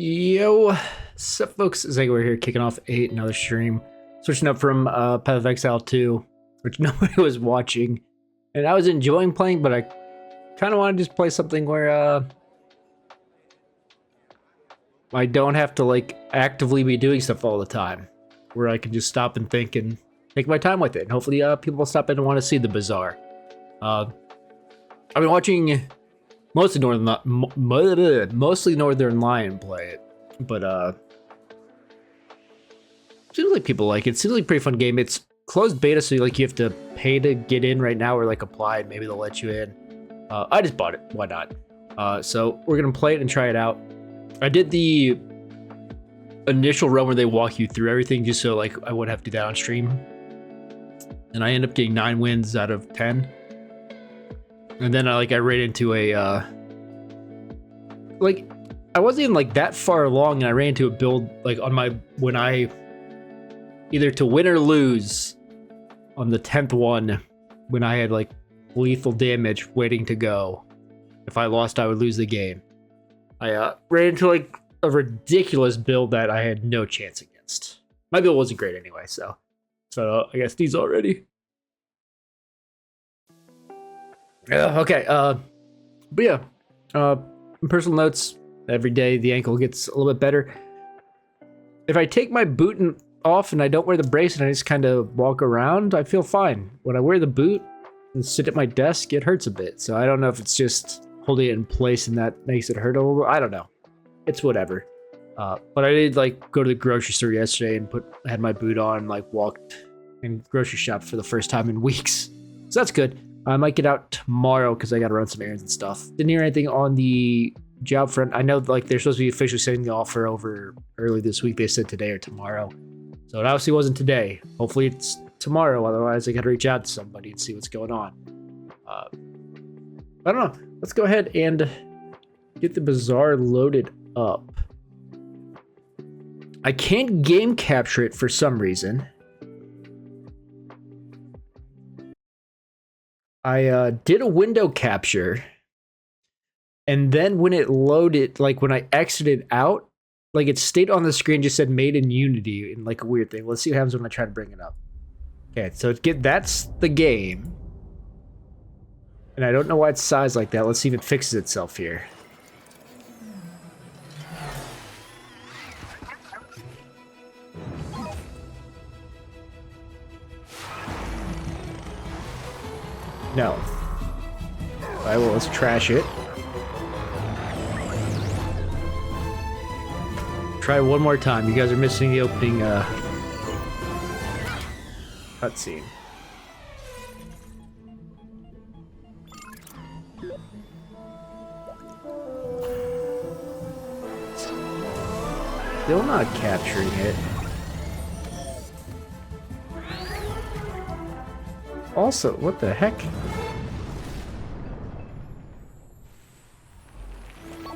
Yo, sup folks, Zagor here, kicking off another stream. Switching up from Path of Exile 2, which nobody was watching. And I was enjoying playing, but I kind of want to just play something where I don't have to like actively be doing stuff all the time. Where I can just stop and think and take my time with it. And hopefully people will stop in and want to see the Bazaar. I've been watching mostly Northern Lion play it, but seems like people like it. Seems like a pretty fun game. It's closed beta, so like you have to pay to get in right now, or like apply and maybe they'll let you in. I just bought it. Why not? So we're gonna play it and try it out. I did the initial run where they walk you through everything, just so like I wouldn't have to do that on stream. And I end up getting 9 wins out of 10. And then I ran into a like I wasn't even like that far along, and I ran into a build like on my when I either to win or lose on the 10th one, when I had like lethal damage waiting to go. If I lost, I would lose the game. I ran into like a ridiculous build that I had no chance against. My build wasn't great anyway, so I guess these already. Okay, but yeah, personal notes, every day the ankle gets a little bit better. If I take my boot off and I don't wear the brace and I just kind of walk around, I feel fine. When I wear the boot and sit at my desk, it hurts a bit. So I don't know if it's just holding it in place and that makes it hurt a little bit. I don't know. It's whatever. But I did like go to the grocery store yesterday and had my boot on and like walked and grocery shop for the first time in weeks. So that's good. I might get out tomorrow because I got to run some errands and stuff. Didn't hear anything on the job front. I know like they're supposed to be officially sending the offer over early this week. They said today or tomorrow. So it obviously wasn't today. Hopefully it's tomorrow. Otherwise I got to reach out to somebody and see what's going on. I don't know. Let's go ahead and get the Bazaar loaded up. I can't game capture it for some reason. I did a window capture, and then when it loaded, like when I exited out, like it stayed on the screen, just said made in Unity and like a weird thing. Let's see what happens when I try to bring it up. Okay, so that's the game. And I don't know why it's sized like that. Let's see if it fixes itself here. No. Alright, well, let's trash it. Try one more time. You guys are missing the opening cutscene. Still not capturing it. Also, what the heck?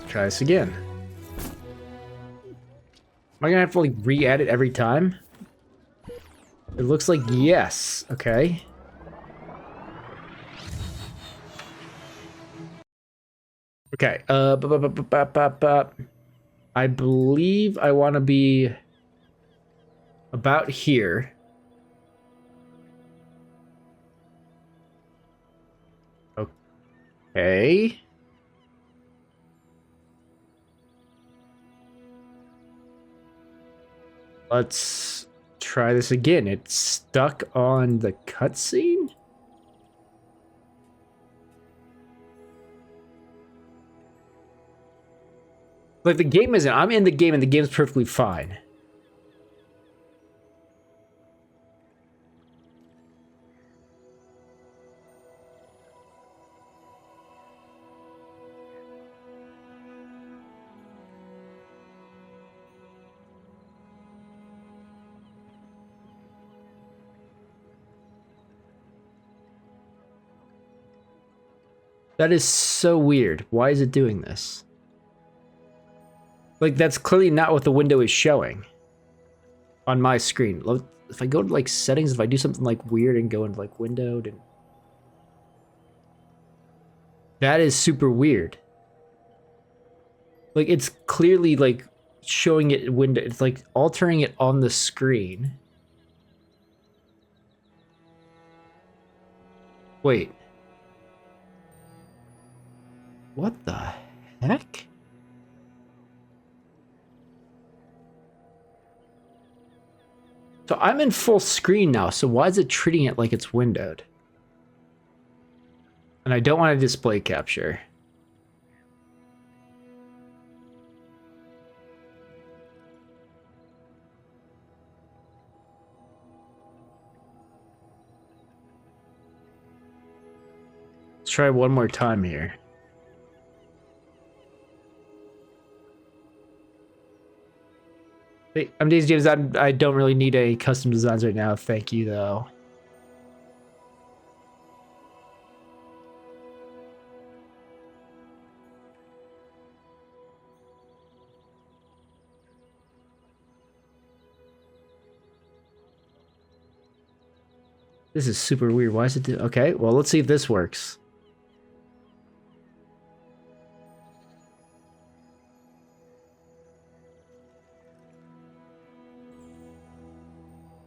Try this again. Am I gonna have to like re-add it every time? It looks like yes. Okay. Okay. I believe I want to be about here. Okay. Let's try this again. It's stuck on the cutscene? Like the game isn't. I'm in the game and the game's perfectly fine. That is so weird. Why is it doing this? Like, that's clearly not what the window is showing on my screen. If I go to, like, settings, if I do something, like, weird and go into, like, windowed and... That is super weird. Like, it's clearly, like, showing it window. It's like altering it on the screen. Wait. What the heck? So I'm in full screen now, so why is it treating it like it's windowed? And I don't want to display capture. Let's try one more time here. Hey, I'm Daisy James. I don't really need a custom designs right now. Thank you, though. This is super weird. Why is it okay, well, let's see if this works.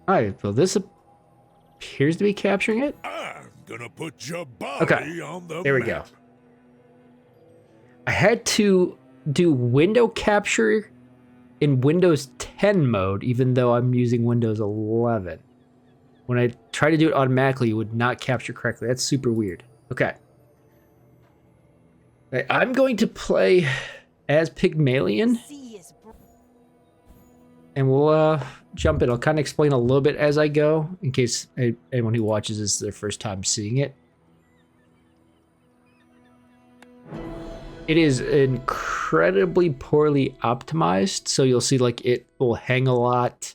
Alright, well, this appears to be capturing it. I'm gonna put your body on the there we go. I had to do window capture in Windows 10 mode, even though I'm using Windows 11. When I try to do it automatically, it would not capture correctly. That's super weird. Okay. I'm going to play as Pygmalion. And we'll jump in. I'll kind of explain a little bit as I go, in case anyone who watches this is their first time seeing it. It is incredibly poorly optimized, so you'll see like it will hang a lot.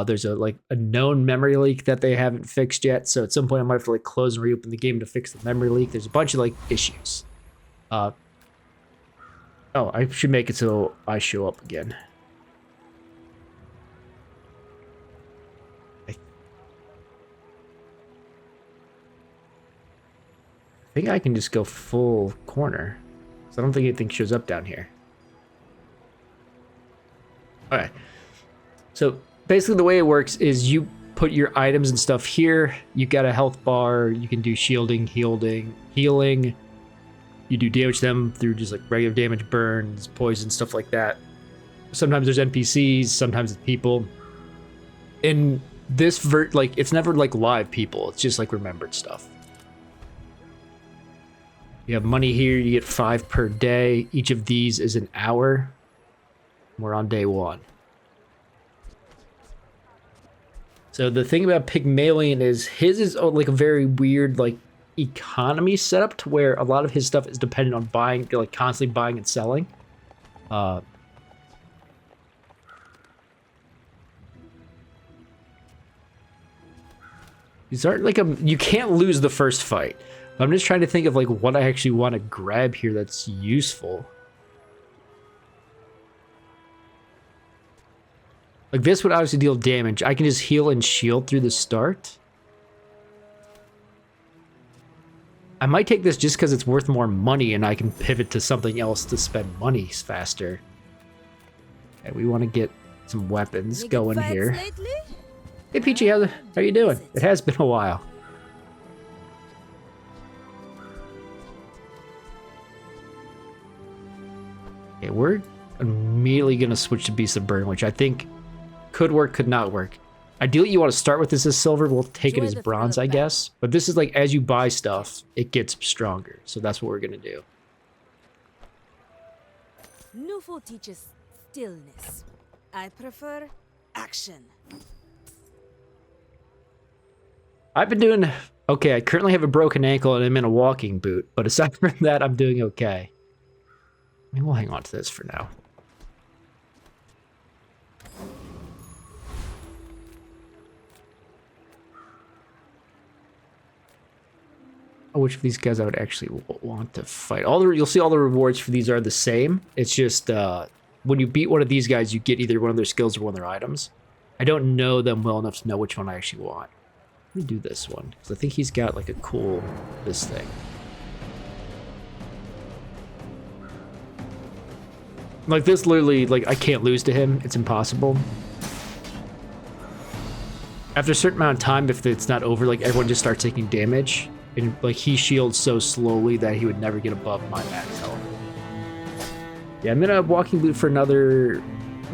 There's a known memory leak that they haven't fixed yet, so at some point I might have to like close and reopen the game to fix the memory leak. There's a bunch of like issues. Oh, I should make it so I show up again. I think I can just go full corner. So I don't think anything shows up down here. Alright. So basically the way it works is you put your items and stuff here. You got a health bar. You can do shielding, healing. You do damage to them through just like regular damage, burns, poison, stuff like that. Sometimes there's NPCs, sometimes it's people. In this it's never like live people. It's just like remembered stuff. You have money here, you get 5 per day. Each of these is an hour. We're on day 1. So the thing about Pygmalion is his is like a very weird like economy setup to where a lot of his stuff is dependent on buying, like constantly buying and selling. These aren't like you can't lose the first fight. I'm just trying to think of like what I actually want to grab here that's useful. Like this would obviously deal damage. I can just heal and shield through the start. I might take this just because it's worth more money and I can pivot to something else to spend money faster. Okay, we want to get some weapons going here. Hey Peachy, how you doing? It has been a while. Okay, we're immediately going to switch to Beast of Burden, which I think could work, could not work. Ideally, you want to start with this as silver. We'll take it as bronze, I guess. But this is like, as you buy stuff, it gets stronger. So that's what we're going to do. Nufo teaches stillness. I prefer action. I've been doing okay. I currently have a broken ankle and I'm in a walking boot. But aside from that, I'm doing okay. I mean, we'll hang on to this for now. Which of these guys I would actually want to fight. You'll see all the rewards for these are the same. It's just when you beat one of these guys, you get either one of their skills or one of their items. I don't know them well enough to know which one I actually want. Let me do this one, because I think he's got like a cool, this thing. Like this literally, like I can't lose to him. It's impossible. After a certain amount of time, if it's not over, like everyone just starts taking damage. And like he shields so slowly that he would never get above my max health. Yeah, I'm gonna walking boot for another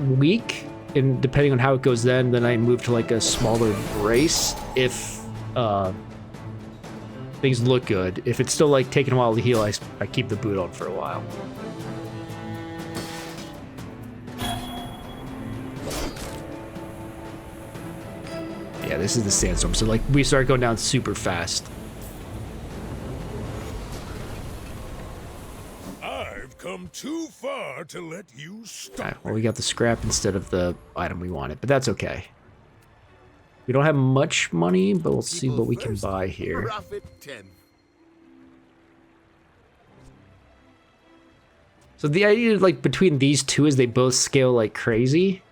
week. And depending on how it goes then I move to like a smaller brace if things look good. If it's still like taking a while to heal, I keep the boot on for a while. Yeah, this is the sandstorm. So like we start going down super fast. I've come too far to let you stop. Right, well, we got the scrap instead of the item we wanted, but that's okay. We don't have much money, but we'll see what we can buy here. Profit 10. So the idea, like, between these two is they both scale like crazy.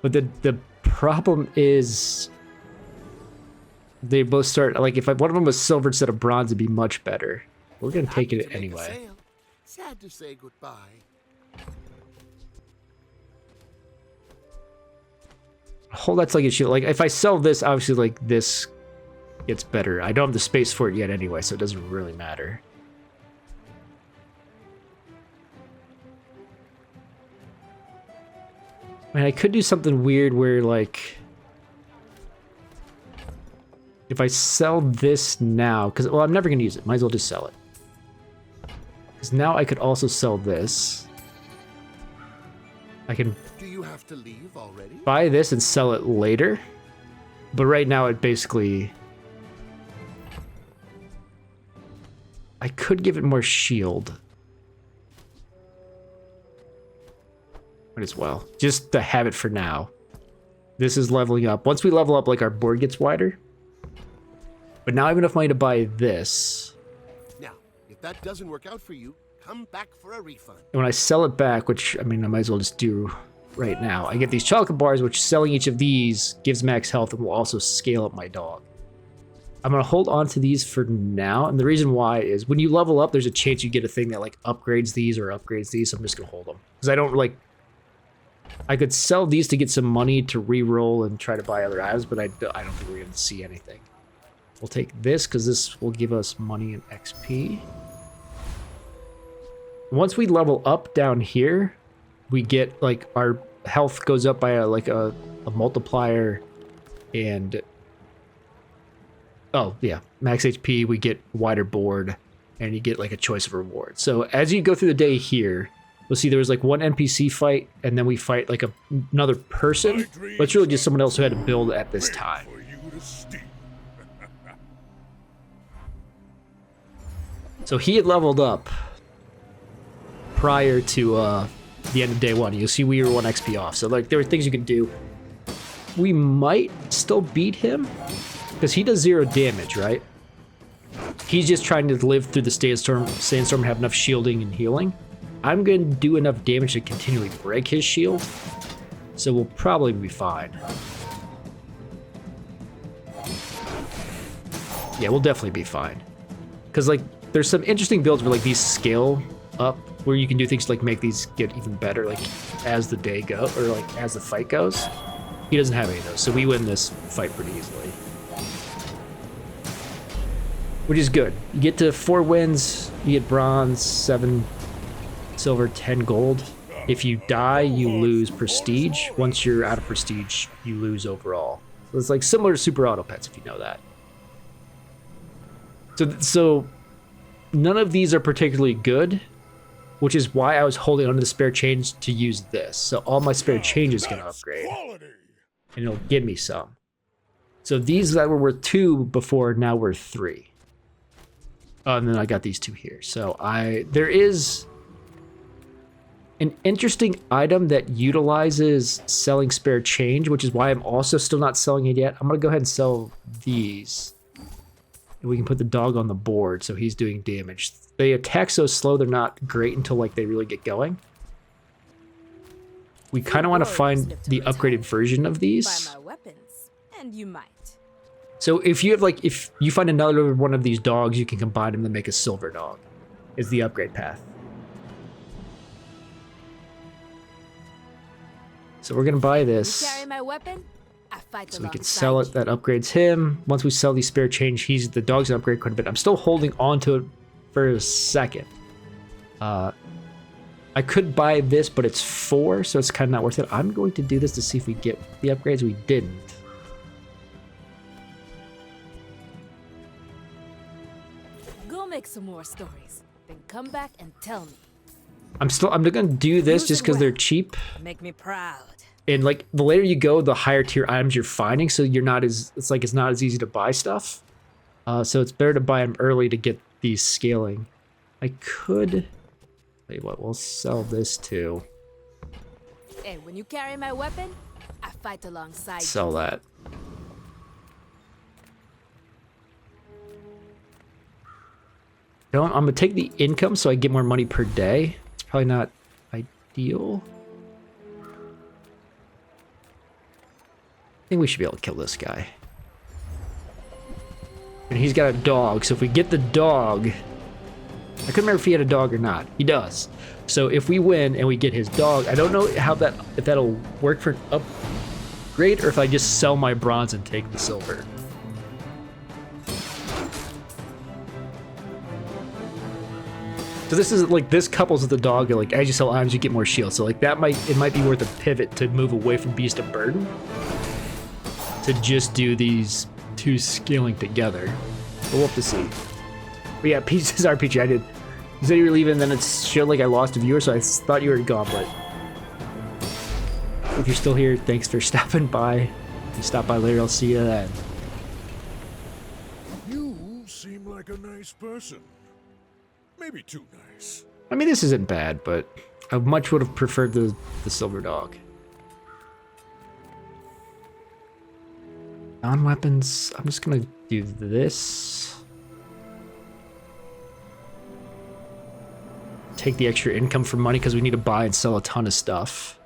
But the problem is they both start, like, if one of them was silver instead of bronze, it'd be much better. We're gonna take it anyway. Sad to say goodbye. Hold that's like a shield. Like, if I sell this, obviously, like, this gets better. I don't have the space for it yet anyway, so it doesn't really matter. I mean, I could do something weird where, like, if I sell this now, because, well, I'm never going to use it. Might as well just sell it. Because now I could also sell this. I can Do you have to leave already? buy this and sell it later. But right now it basically... I could give it more shield. Might as well. Just to have it for now. This is leveling up. Once we level up, like, our board gets wider. But now I have enough money to buy this. Now, if that doesn't work out for you, come back for a refund. And when I sell it back, which, I mean, I might as well just do right now. I get these chocolate bars, which selling each of these gives max health and will also scale up my dog. I'm going to hold on to these for now. And the reason why is when you level up, there's a chance you get a thing that, like, upgrades these or upgrades these. So I'm just going to hold them. Because I don't, like... I could sell these to get some money to re-roll and try to buy other items, but I don't think we're going to see anything. We'll take this because this will give us money and XP. Once we level up down here, we get, like, our health goes up by a multiplier, and oh yeah, max HP. We get wider board, and you get like a choice of reward. So as you go through the day here, you'll see there was like one NPC fight, and then we fight like another person, but it's really just someone else who had to build at this time. For you to steal. So he had leveled up prior to the end of day one. You'll see we were 1 XP off. So like there were things you could do. We might still beat him because he does 0 damage, right? He's just trying to live through the sandstorm and have enough shielding and healing. I'm going to do enough damage to continually break his shield, so we'll probably be fine. Yeah, we'll definitely be fine. Because, like, there's some interesting builds where, like, these scale up, where you can do things like make these get even better, like, as the day goes, or, like, as the fight goes. He doesn't have any of those, so we win this fight pretty easily. Which is good. You get to 4 wins, you get bronze, 7 silver, 10 gold. If you die, you lose prestige. Once you're out of prestige, you lose overall. So it's like similar to Super Auto Pets, if you know that. So none of these are particularly good, which is why I was holding onto the spare change to use this. So all my spare change is going to upgrade, and it'll give me some. So these that were worth 2 before, now worth 3. And then I got these 2 here. So there is an interesting item that utilizes selling spare change, which is why I'm also still not selling it yet. I'm going to go ahead and sell these. And we can put the dog on the board so he's doing damage. They attack so slow, they're not great until like they really get going. We kind of want to find the upgraded version of these. Buy my weapons, and you might. So if you have like, if you find another one of these dogs, you can combine them to make a silver dog. Is the upgrade path. So we're gonna buy You this carry my weapon, I fight so we can alongside sell it. you. That upgrades him. Once we sell these spare change, the dog's gonna upgrade quite a bit. I'm still holding on to it for a second. I could buy this, but it's 4, so it's kind of not worth it. I'm going to do this to see if we get the upgrades. We didn't. Go make some more stories, then come back and tell me. I'm gonna do this Use just it because they're well. cheap. Make me proud. And like the later you go, the higher tier items you're finding, so you're not as it's not as easy to buy stuff. So it's better to buy them early to get these scaling. I could tell you what, we'll sell this too. Hey, when you carry my weapon, I fight alongside Sell that. I'm gonna take the income so I get more money per day. It's probably not ideal. I think we should be able to kill this guy. And he's got a dog, so if we get the dog... I couldn't remember if he had a dog or not. He does. So if we win and we get his dog, I don't know if that'll work for an upgrade or if I just sell my bronze and take the silver. So this is like, this couples with the dog, like as you sell items you get more shield. So like it might be worth a pivot to move away from beast of burden to just do these two scaling together. But we'll have to see. But yeah, Peaches RPG, I did. You said you were leaving, then it showed like I lost a viewer, so I thought you were gone, but if you're still here, thanks for stopping by. If you stop by later, I'll see you then. You seem like a nice person. Maybe too nice. I mean, this isn't bad, but I much would have preferred the silver dog. Non-weapons, I'm just gonna do this. Take the extra income from money because we need to buy and sell a ton of stuff.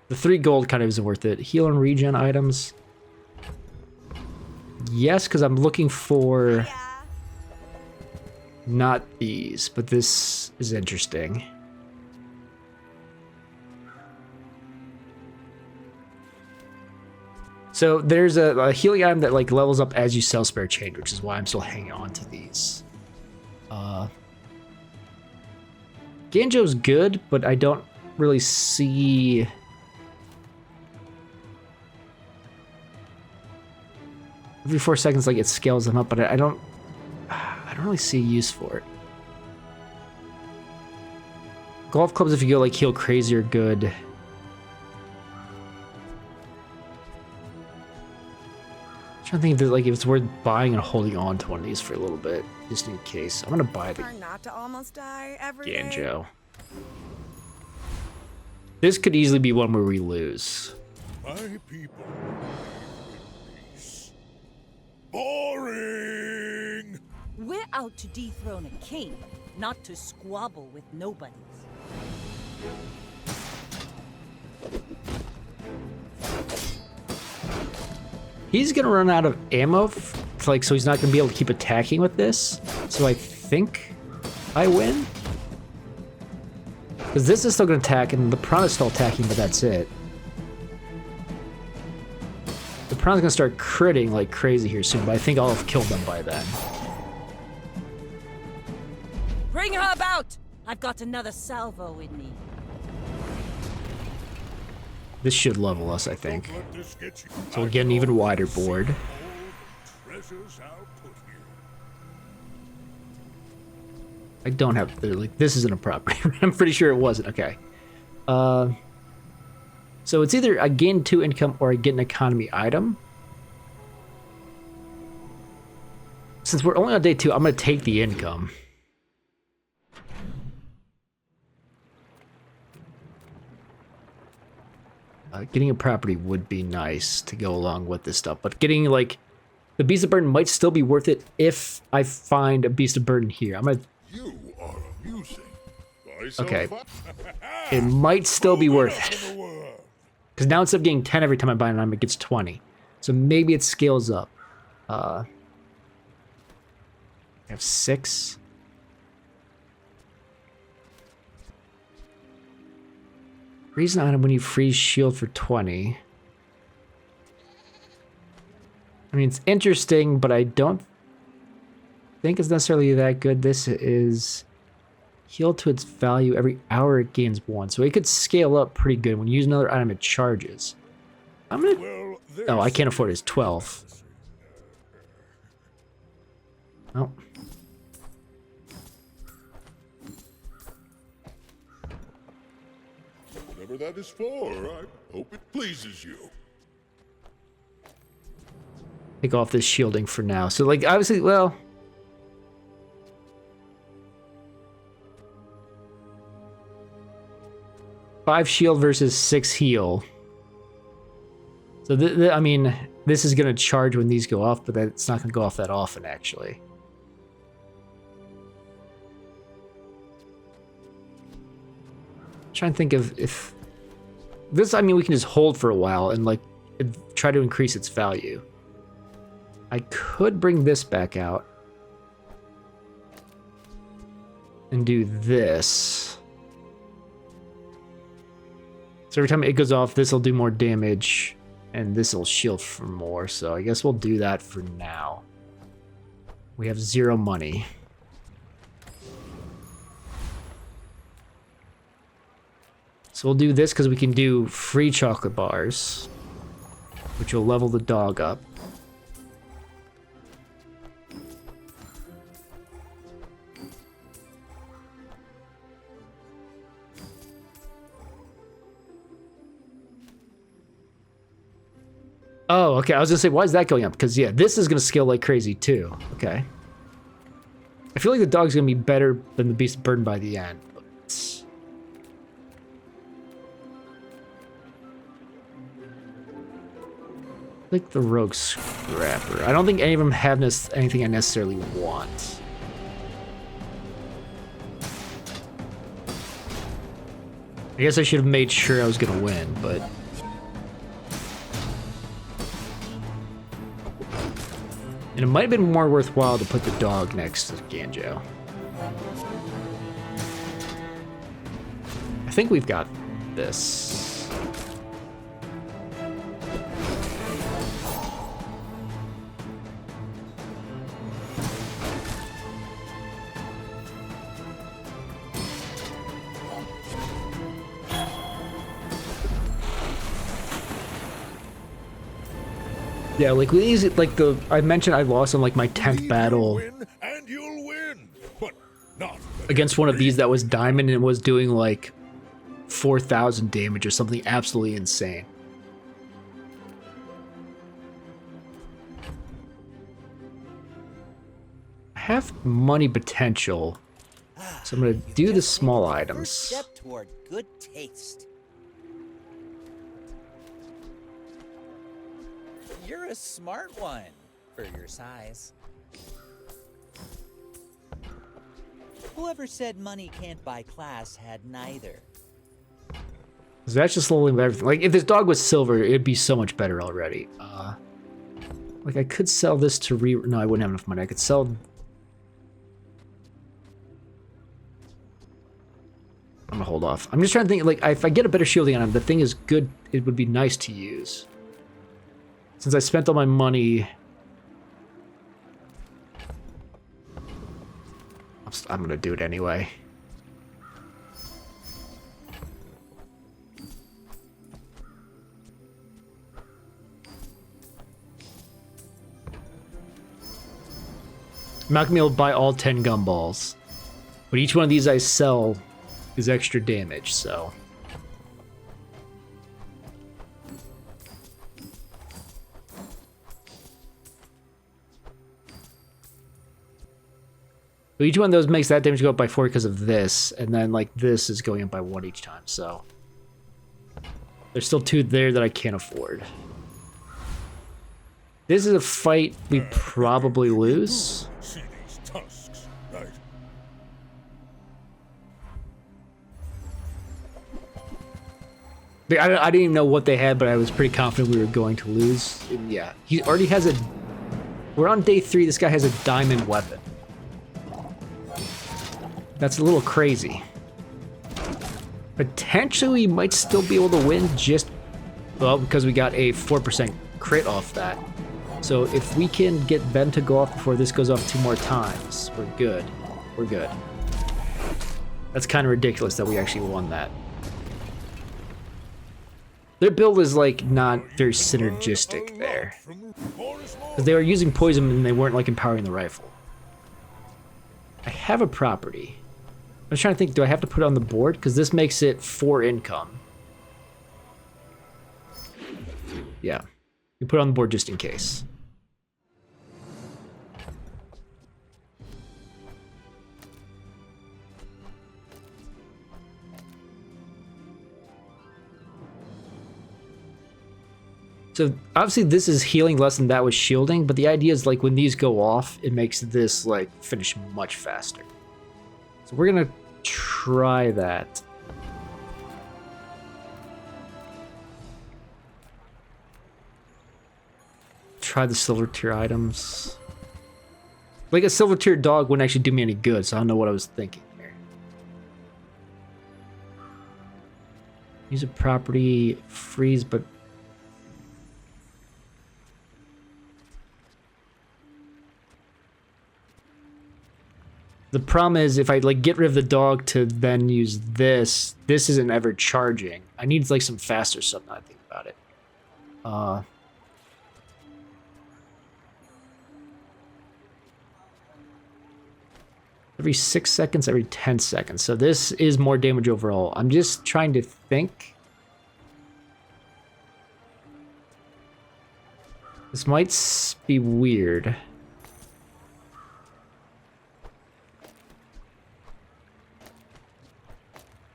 The 3 gold kind of isn't worth it. Heal and regen items. Yes, because I'm looking for not these, but this is interesting. So there's a healing item that like levels up as you sell spare change, which is why I'm still hanging on to these. Ganjo's good, but I don't really see... Every 4 seconds, like, it scales them up, but I don't really see a use for it. Golf clubs, if you go, like, heal crazy, are good. I'm trying to think if, like, if it's worth buying and holding on to one of these for a little bit, just in case. I'm gonna buy the Try not to almost die every day. Ganjo. This could easily be one where we lose. My people. Peace. Boring! We're out to dethrone a king, not to squabble with nobodies. He's gonna run out of ammo, so he's not gonna be able to keep attacking with this. So I think I win. Because this is still gonna attack, and the Piranha's still attacking, but that's it. The Piranha's gonna start critting like crazy here soon, but I think I'll have killed them by then. Bring her about! I've got another salvo in me. This should level us, I think. Let this get you. So we'll get an even wider board. All the treasures I'll put here. I don't have, like, this isn't a property. I'm pretty sure it wasn't. Okay. So it's either I gain 2 income or I get an economy item. Since we're only on day 2, I'm gonna take the income. Getting a property would be nice to go along with this stuff, but getting, like, the Beast of Burden might still be worth it if I find a Beast of Burden here. I'm gonna... You are amusing. Okay. It might still be worth it. Because now instead of getting 10 every time I buy an item, it gets 20. So maybe it scales up. I have 6. Reason item when you freeze shield for 20. I mean, it's interesting, but I don't think it's necessarily that good. This is heal to its value every hour it gains 1. So it could scale up pretty good. When you use another item, it charges. I'm gonna... Well, Oh, I can't afford it. It's 12. Oh. whatever that is for, I hope it pleases you. Take off this shielding for now. So, like, obviously, well... Five shield versus 6 heal. So, I mean, this is going to charge when these go off, but it's not going to go off that often, actually. Trying to think of if... This, I mean, we can just hold for a while and, like, try to increase its value. I could bring this back out. And do this. So every time it goes off, this will do more damage. And this will shield for more. So I guess we'll do that for now. We have 0 money. So we'll do this because we can do free chocolate bars. Which will level the dog up. Oh, okay. I was gonna say, why is that going up? Because, yeah, this is gonna scale like crazy, too. Okay. I feel like the dog's gonna be better than the beast of burden by the end. But... like the rogue scrapper. I don't think any of them have anything I necessarily want. I guess I should have made sure I was gonna win, but... And it might have been more worthwhile to put the dog next to Ganjo. I think we've got this. Yeah, like with these, like I mentioned, I lost on like my 10th battle Win, and you'll win, but not against one of these that was diamond and was doing like 4,000 damage or something absolutely insane. I have money potential, so I'm gonna do the small items. First step toward good taste. You're a smart one for your size. Whoever said money can't buy class had neither. So that's just slowly everything. Like if this dog was silver, it'd be so much better already. Like I could sell this to no, I wouldn't have enough money. I could sell. I'm gonna hold off. I'm just trying to think. Like if I get a better shielding on him, the thing is good. It would be nice to use. Since I spent all my money, I'm gonna do it anyway. I'm not gonna be able to buy all 10 gumballs, but each one of these I sell is extra damage, so. So each one of those makes that damage go up by 4 because of this, and then like this is going up by 1 each time, so. There's still 2 there that I can't afford. This is a fight we probably lose. see these tusks, right? I didn't even know what they had, but I was pretty confident we were going to lose. And yeah, he already has a... We're on day 3, this guy has a diamond weapon. That's a little crazy. Potentially, we might still be able to win just, well, because we got a 4% crit off that. So if we can get Ben to go off before this goes off 2 more times, we're good. We're good. That's kind of ridiculous that we actually won that. Their build is like not very synergistic there. Because they were using poison and they weren't like empowering the rifle. I have a property. I'm trying to think, do I have to put it on the board? Because this makes it 4 income. Yeah. You put it on the board just in case. So obviously this is healing less than that was shielding, but the idea is like when these go off, it makes this like finish much faster. So we're gonna try that. Try the silver tier items. Like a silver tier dog wouldn't actually do me any good, so I don't know what I was thinking here. Use a property, freeze, but the problem is if I like get rid of the dog to then use this, this isn't ever charging. I need like some faster stuff now I think about it. Every 6 seconds, every 10 seconds. So this is more damage overall. I'm just trying to think. This might be weird.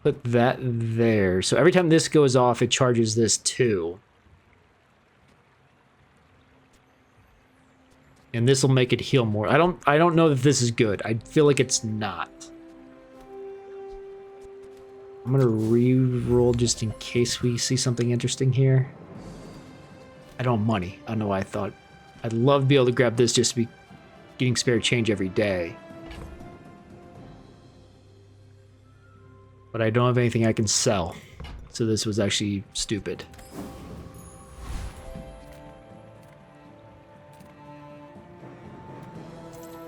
Put that there. So every time this goes off, it charges this too. And this will make it heal more. I don't know if this is good. I feel like it's not. I'm gonna re-roll just in case we see something interesting here. I don't have money. I don't know why I thought. I'd love to be able to grab this just to be getting spare change every day. But I don't have anything I can sell. So this was actually stupid.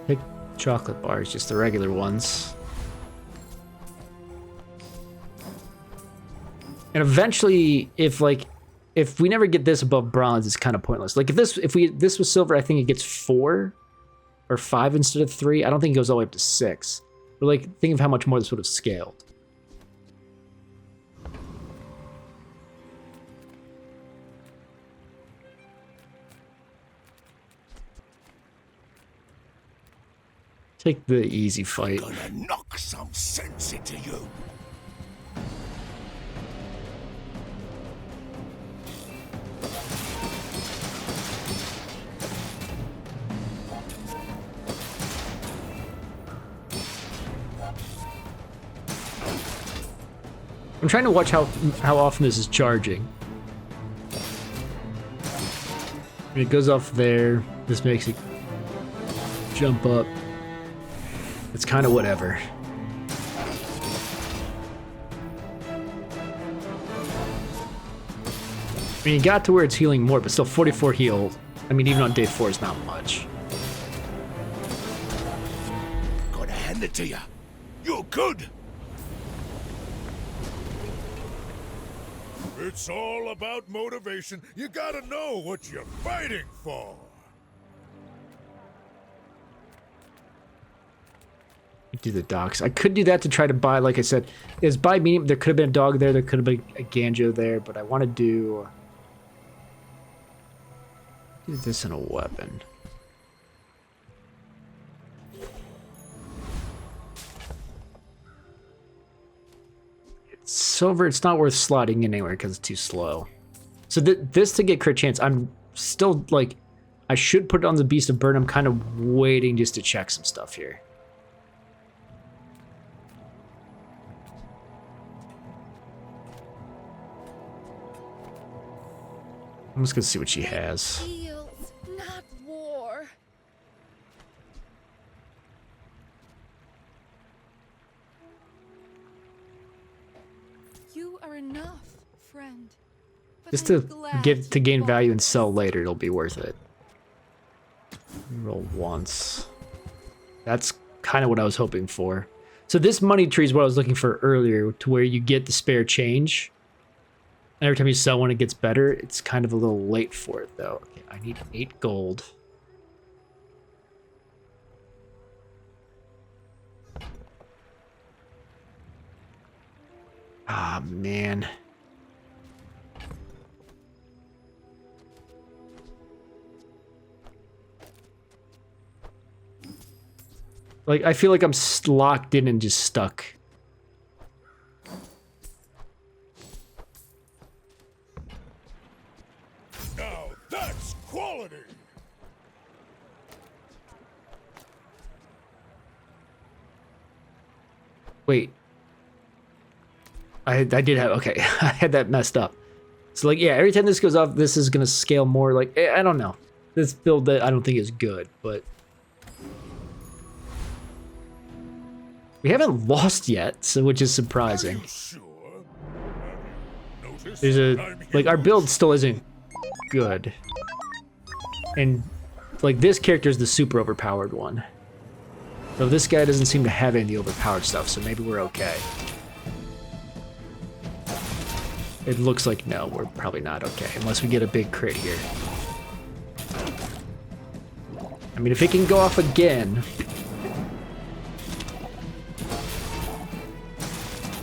Pick chocolate bars, just the regular ones. And eventually, if we never get this above bronze, it's kind of pointless. Like if this was silver, I think it gets 4 or 5 instead of 3. I don't think it goes all the way up to 6. But like, think of how much more this would have scaled. Take the easy fight. Gonna knock some sense into you. I'm trying to watch how often this is charging. It goes off there. This makes it jump up. It's kind of whatever. I mean, it got to where it's healing more, but still 44 heal. I mean, even on day 4 is not much. Gonna hand it to you. You're good. It's all about motivation. You gotta know what you're fighting for. Do the docks. I could do that to try to buy, like I said, is buy medium. There could have been a dog there. There could have been a Ganjo there, but I want to do this in a weapon. It's silver. It's not worth slotting in anywhere because it's too slow. So this to get crit chance, I'm still like, I should put it on the Beast of Burn. I'm kind of waiting just to check some stuff here. I'm just gonna see what she has. Deals, not war. enough, friend. But Just I'm to glad get to you gain bought value and this. sell later, it'll be worth it. Roll once. That's kind of what I was hoping for. So this money tree is what I was looking for earlier, to where you get the spare change. And every time you sell one, it gets better. It's kind of a little late for it, though. Okay, I need 8 gold. Ah, man. Like, I feel like I'm locked in and just stuck. Now that's quality. Wait. I did have, okay, I had that messed up. So like, yeah, every time this goes off, this is gonna scale more. Like, I don't know. This build that I don't think is good, but we haven't lost yet, so which is surprising. Sure. Notice There's a I'm like our huge. build still isn't good, and like this character is the super overpowered one. So this guy doesn't seem to have any of the overpowered stuff, so maybe we're okay. It looks like no, we're probably not okay, unless we get a big crit here. I mean, if it can go off again...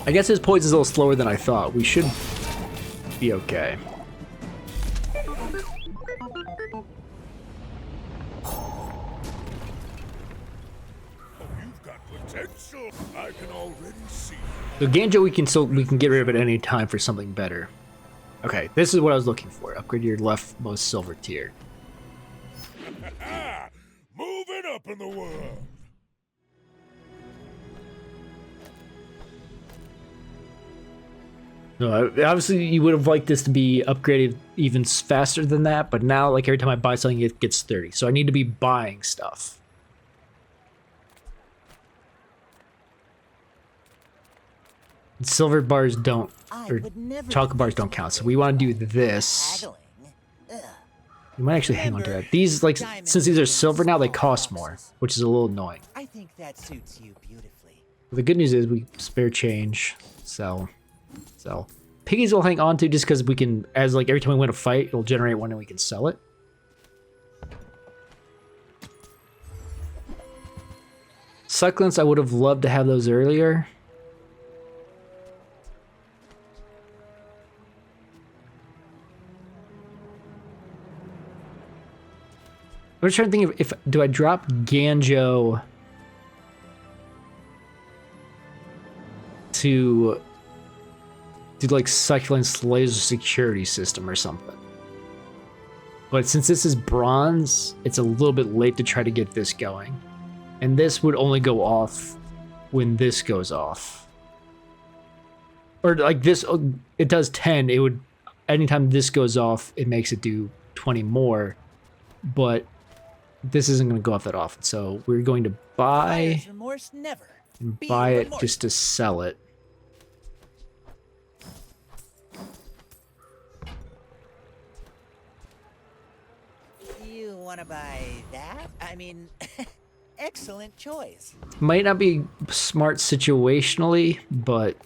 I guess his poison's a little slower than I thought. We should be okay. You've got potential. I can already see. So Ganjo, we can get rid of it at any time for something better. Okay, this is what I was looking for. Upgrade your leftmost silver tier. Moving up in the world. No, obviously you would have liked this to be upgraded even faster than that, but now, like, every time I buy something, it gets 30. So I need to be buying stuff. And silver bars don't, or chocolate bars don't count, so we want to do this. Haggling. Ugh. We might actually hang on to that. These, like, since these are silver now, they cost more, which is a little annoying. I think that suits you beautifully. The good news is we spare change, sell. Piggies will hang on to just because we can, as like every time we win a fight, it'll generate one and we can sell it. Succulents, I would have loved to have those earlier. I'm just trying to think if do I drop Ganjo to do like Succulent's laser security system or something. But since this is bronze, it's a little bit late to try to get this going. And this would only go off when this goes off. Or like this, it does 10. It would, anytime this goes off, it makes it do 20 more. But this isn't going to go off that often. So we're going to buy Buyer's remorse never. and Be buy it remorseful. just to sell it. You want to buy that? I mean, excellent choice. Might not be smart situationally, but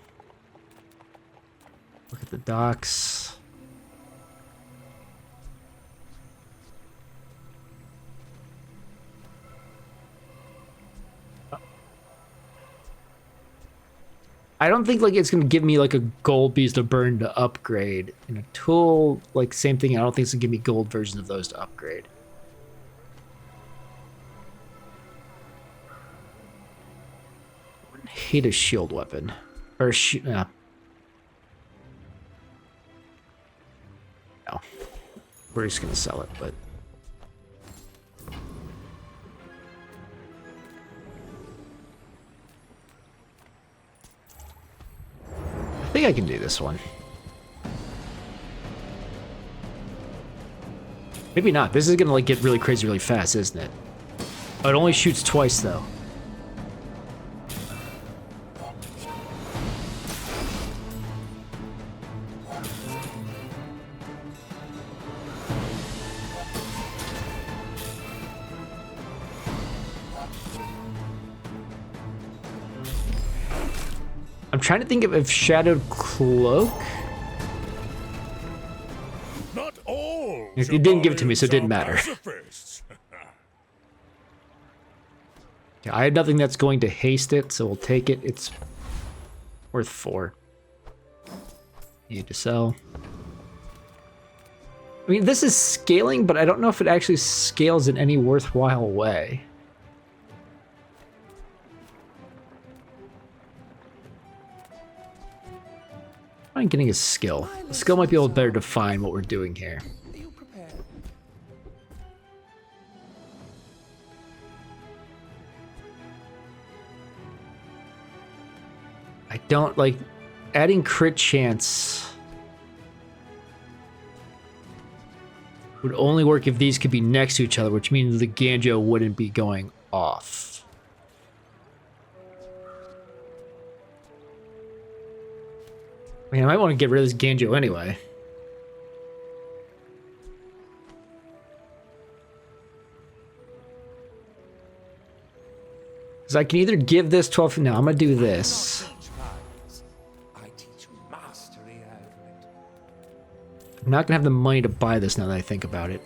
look at the docks. I don't think like it's gonna give me like a gold beast to burn to upgrade. And a tool, like same thing, I don't think it's gonna give me gold versions of those to upgrade. Hate a shield weapon. Or yeah. No. We're just gonna sell it, but I think I can do this one. Maybe not. This is gonna like get really crazy really fast, isn't it? Oh, it only shoots twice though. I'm trying to think of if Shadowed Cloak. Not all. It didn't give it to me, so it didn't Jabarians are matter. pacifists. Yeah, I had nothing that's going to haste it, so we'll take it. It's worth 4. Need to sell. I mean, this is scaling, but I don't know if it actually scales in any worthwhile way. I'm getting a skill. A skill might be able to better define what we're doing here. I don't like adding crit chance. Would only work if these could be next to each other, which means the Ganjo wouldn't be going off. I mean, I might want to get rid of this Ganjo anyway. Because I can either give this 12... No, I'm going to do this. I teach mastery over it. I'm not going to have the money to buy this now that I think about it.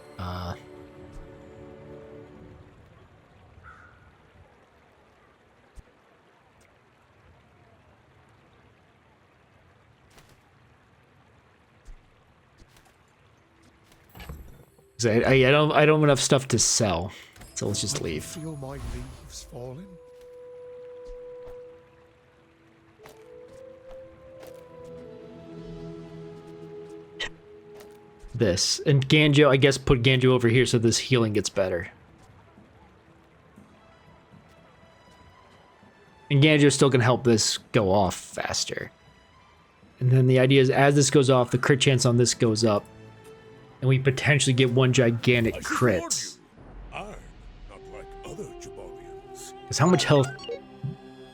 I don't have enough stuff to sell, so let's just leave. Feel my leaves falling. This and Ganjo, I guess put Ganjo over here so this healing gets better. And Ganjo's still gonna help this go off faster. And then the idea is as this goes off, the crit chance on this goes up. And we potentially get one gigantic crit. I'm not like other Jabarians. Because how much health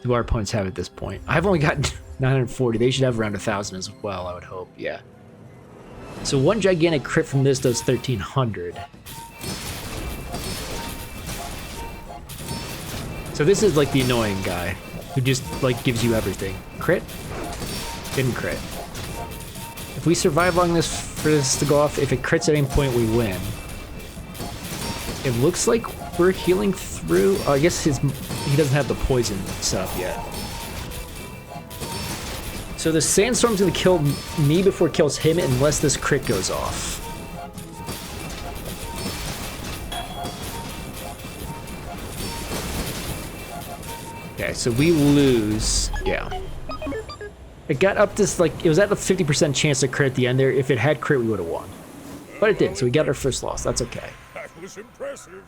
do our opponents have at this point? I've only got 940. They should have around 1,000 as well, I would hope. Yeah. So one gigantic crit from this does 1,300. So this is like the annoying guy who just like gives you everything. Crit? Didn't crit. If we survive long enough for this to go off, if it crits at any point, we win. It looks like we're healing through. I guess he doesn't have the poison set up yet. So the sandstorm's gonna kill me before it kills him unless this crit goes off. Okay, so we lose. Yeah. It got up to like, it was at a 50% chance to crit at the end there. If it had crit, we would have won. But it didn't, so we got our first loss. That's okay. That was impressive.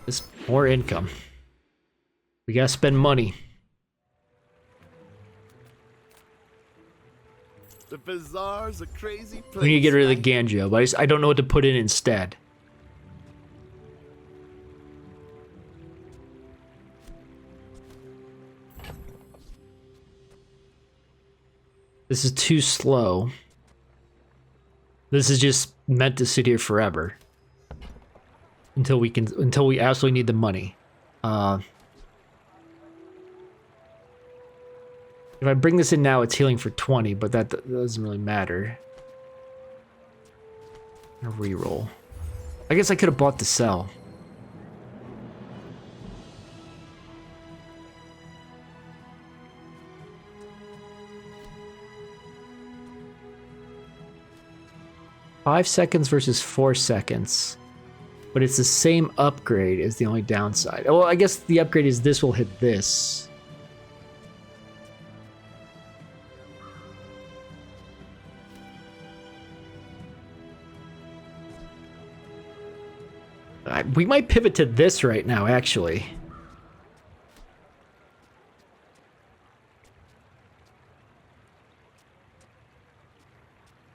Just more income. We gotta spend money. The Bazaar's a crazy place. We need to get rid of the right? Ganjo, but I don't know what to put in instead. This is too slow. This is just meant to sit here forever. Until we absolutely need the money. If I bring this in now, it's healing for 20, but that doesn't really matter. A reroll. I guess I could have bought the sell. Five seconds versus 4 seconds. But it's the same upgrade is the only downside. Well, I guess the upgrade is this will hit this. We might pivot to this right now, actually.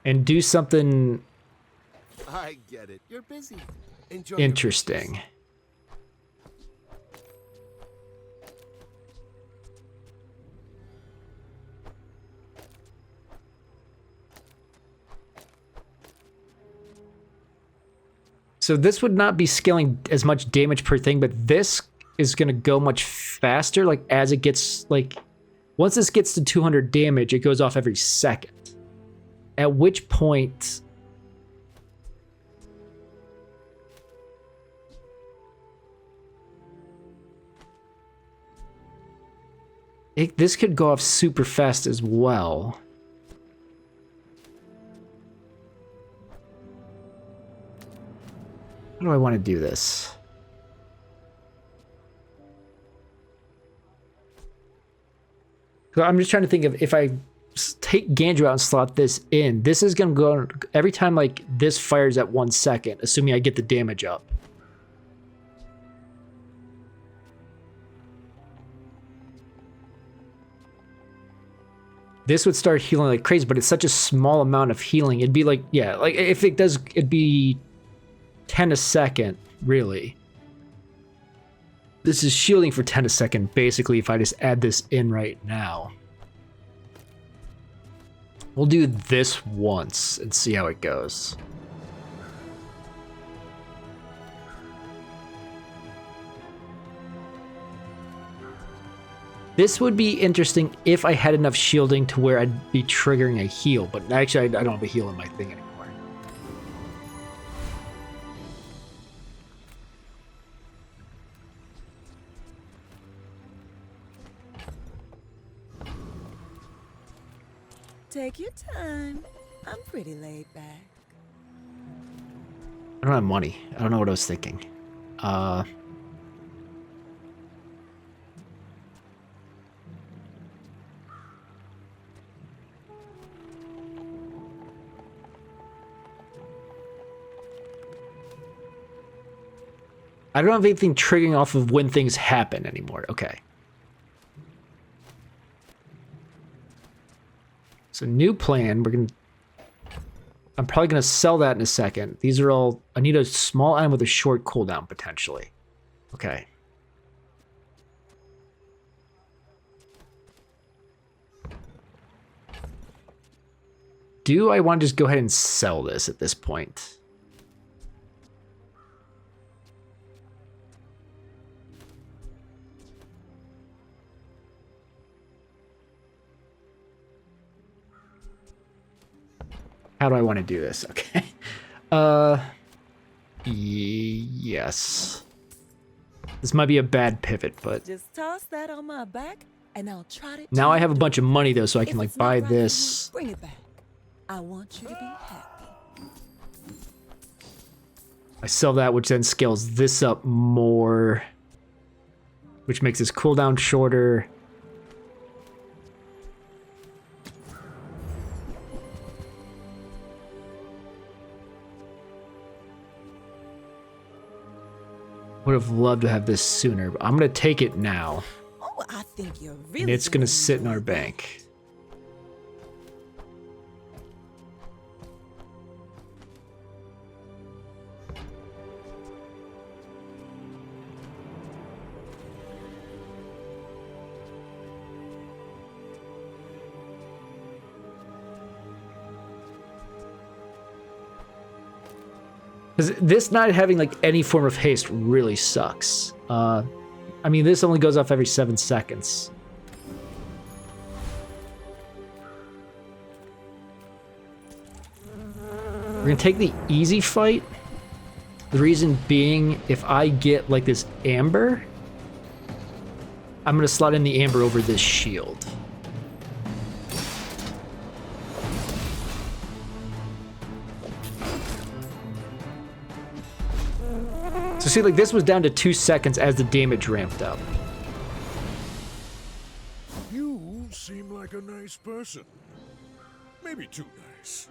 And do something I get it. You're busy. Enjoy. interesting. So this would not be scaling as much damage per thing, but this is going to go much faster. Like as it gets like, once this gets to 200 damage, it goes off every second. At which point, this could go off super fast as well. How do I want to do this? So I'm just trying to think of if I take Gandru out and slot this in, this is going to go every time like this fires at 1 second, assuming I get the damage up. This would start healing like crazy, but it's such a small amount of healing. It'd be like, yeah, like if it does, it'd be 10 a second, really. This is shielding for 10 a second, basically, if I just add this in right now. We'll do this once and see how it goes. This would be interesting if I had enough shielding to where I'd be triggering a heal, but actually I don't have a heal in my thing anymore. Take your time. I'm pretty laid back. I don't have money. I don't know what I was thinking. I don't have anything triggering off of when things happen anymore. Okay. So new plan, I'm probably gonna sell that in a second. These are all, I need a small item with a short cooldown potentially. Okay. Do I want to just go ahead and sell this at this point? How do I want to do this? Okay. Yes. This might be a bad pivot, but Just toss that on my back, and I'll trot it. now to I have a your bunch of door. money though, so I can If like it's not buy right for you, this. Bring it back. I want you to be happy. I sell that, which then scales this up more, which makes this cooldown shorter. Would have loved to have this sooner, but I'm gonna take it now, Oh, I think you're really. and it's gonna gonna sit in enjoy our this. bank. Because this not having like any form of haste really sucks. I mean, this only goes off every 7 seconds. We're gonna take the easy fight. The reason being, if I get like this amber, I'm gonna slot in the amber over this shield. So see, like this was down to 2 seconds as the damage ramped up. You seem like a nice person. Maybe too nice.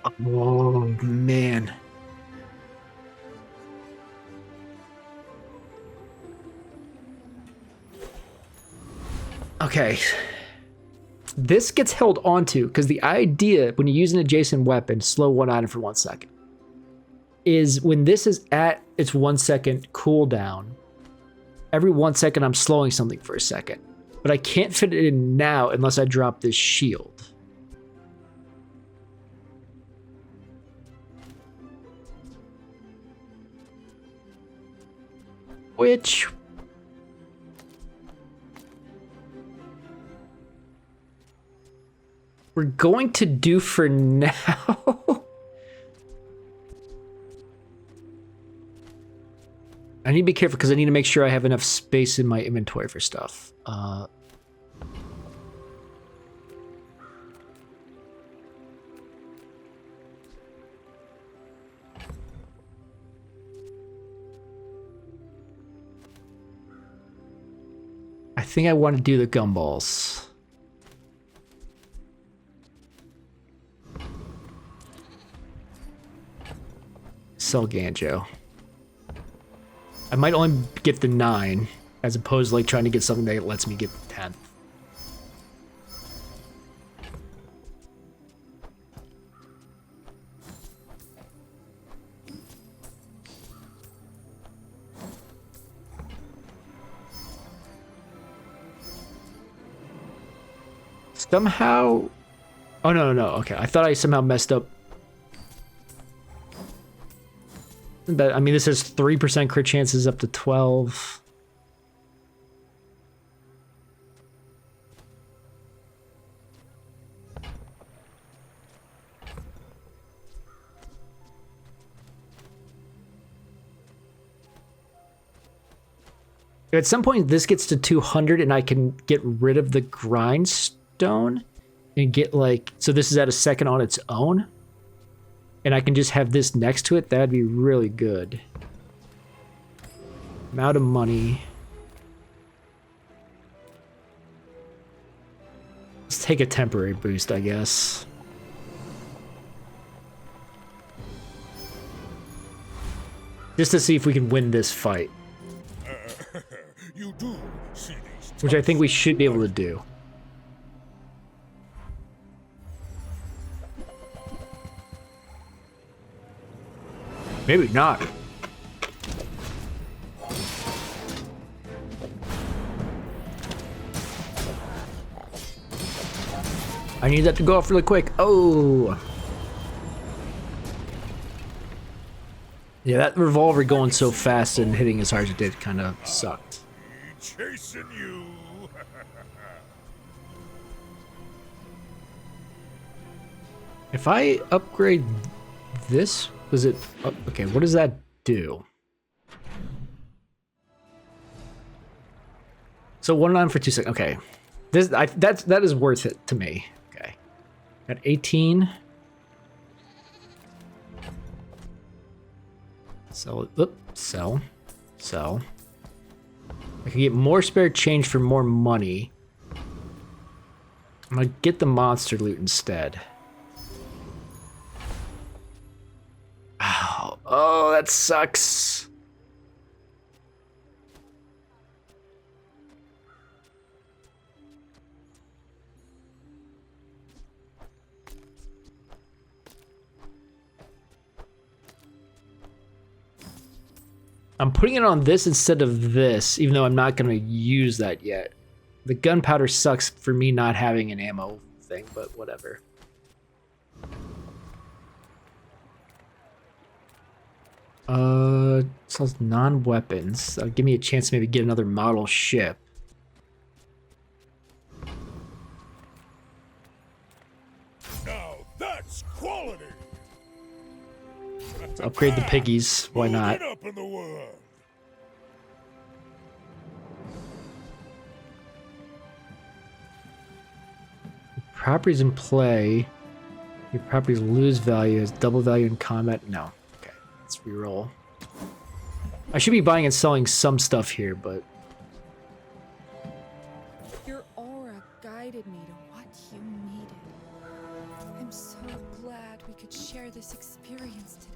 Oh, man. Okay. This gets held onto because the idea when you use an adjacent weapon, slow one item for 1 second, is when this is at its 1 second cooldown, every 1 second I'm slowing something for a second. But I can't fit it in now unless I drop this shield. which we're going to do for now. I need to be careful because I need to make sure I have enough space in my inventory for stuff. I think I want to do the gumballs. Sell Ganjo. I might only get the 9, as opposed to like trying to get something that lets me get the 10. Somehow... Oh, no. Okay, I thought I somehow messed up. But, I mean, this has 3% crit chances up to 12. At some point, this gets to 200 and I can get rid of the grindstone and get like... So this is at a second on its own. And I can just have this next to it. That'd be really good. I'm out of money. Let's take a temporary boost, I guess. Just to see if we can win this fight. You do see these Which I think we should be able to do. Maybe not. I need that to go off really quick. Oh. Yeah, that revolver going so fast and hitting as hard as it did kind of sucked. chasing you. If I upgrade this, was it... Oh, okay, what does that do? So 1 on for 2 seconds. Okay, that is worth it to me. Okay, got 18. Sell it. Sell. I can get more spare change for more money. I'm gonna get the monster loot instead. Ow. Oh, that sucks. I'm putting it on this instead of this, even though I'm not going to use that yet. The gunpowder sucks for me not having an ammo thing, but whatever. Sells non-weapons. That'll give me a chance to maybe get another model ship. Now that's quality. Let's upgrade the piggies. Why not? Moving up in the world. Properties in play. Your properties lose value, has double value in combat. No. Okay, let's reroll. I should be buying and selling some stuff here, but... Your aura guided me to what you needed. I'm so glad we could share this experience today.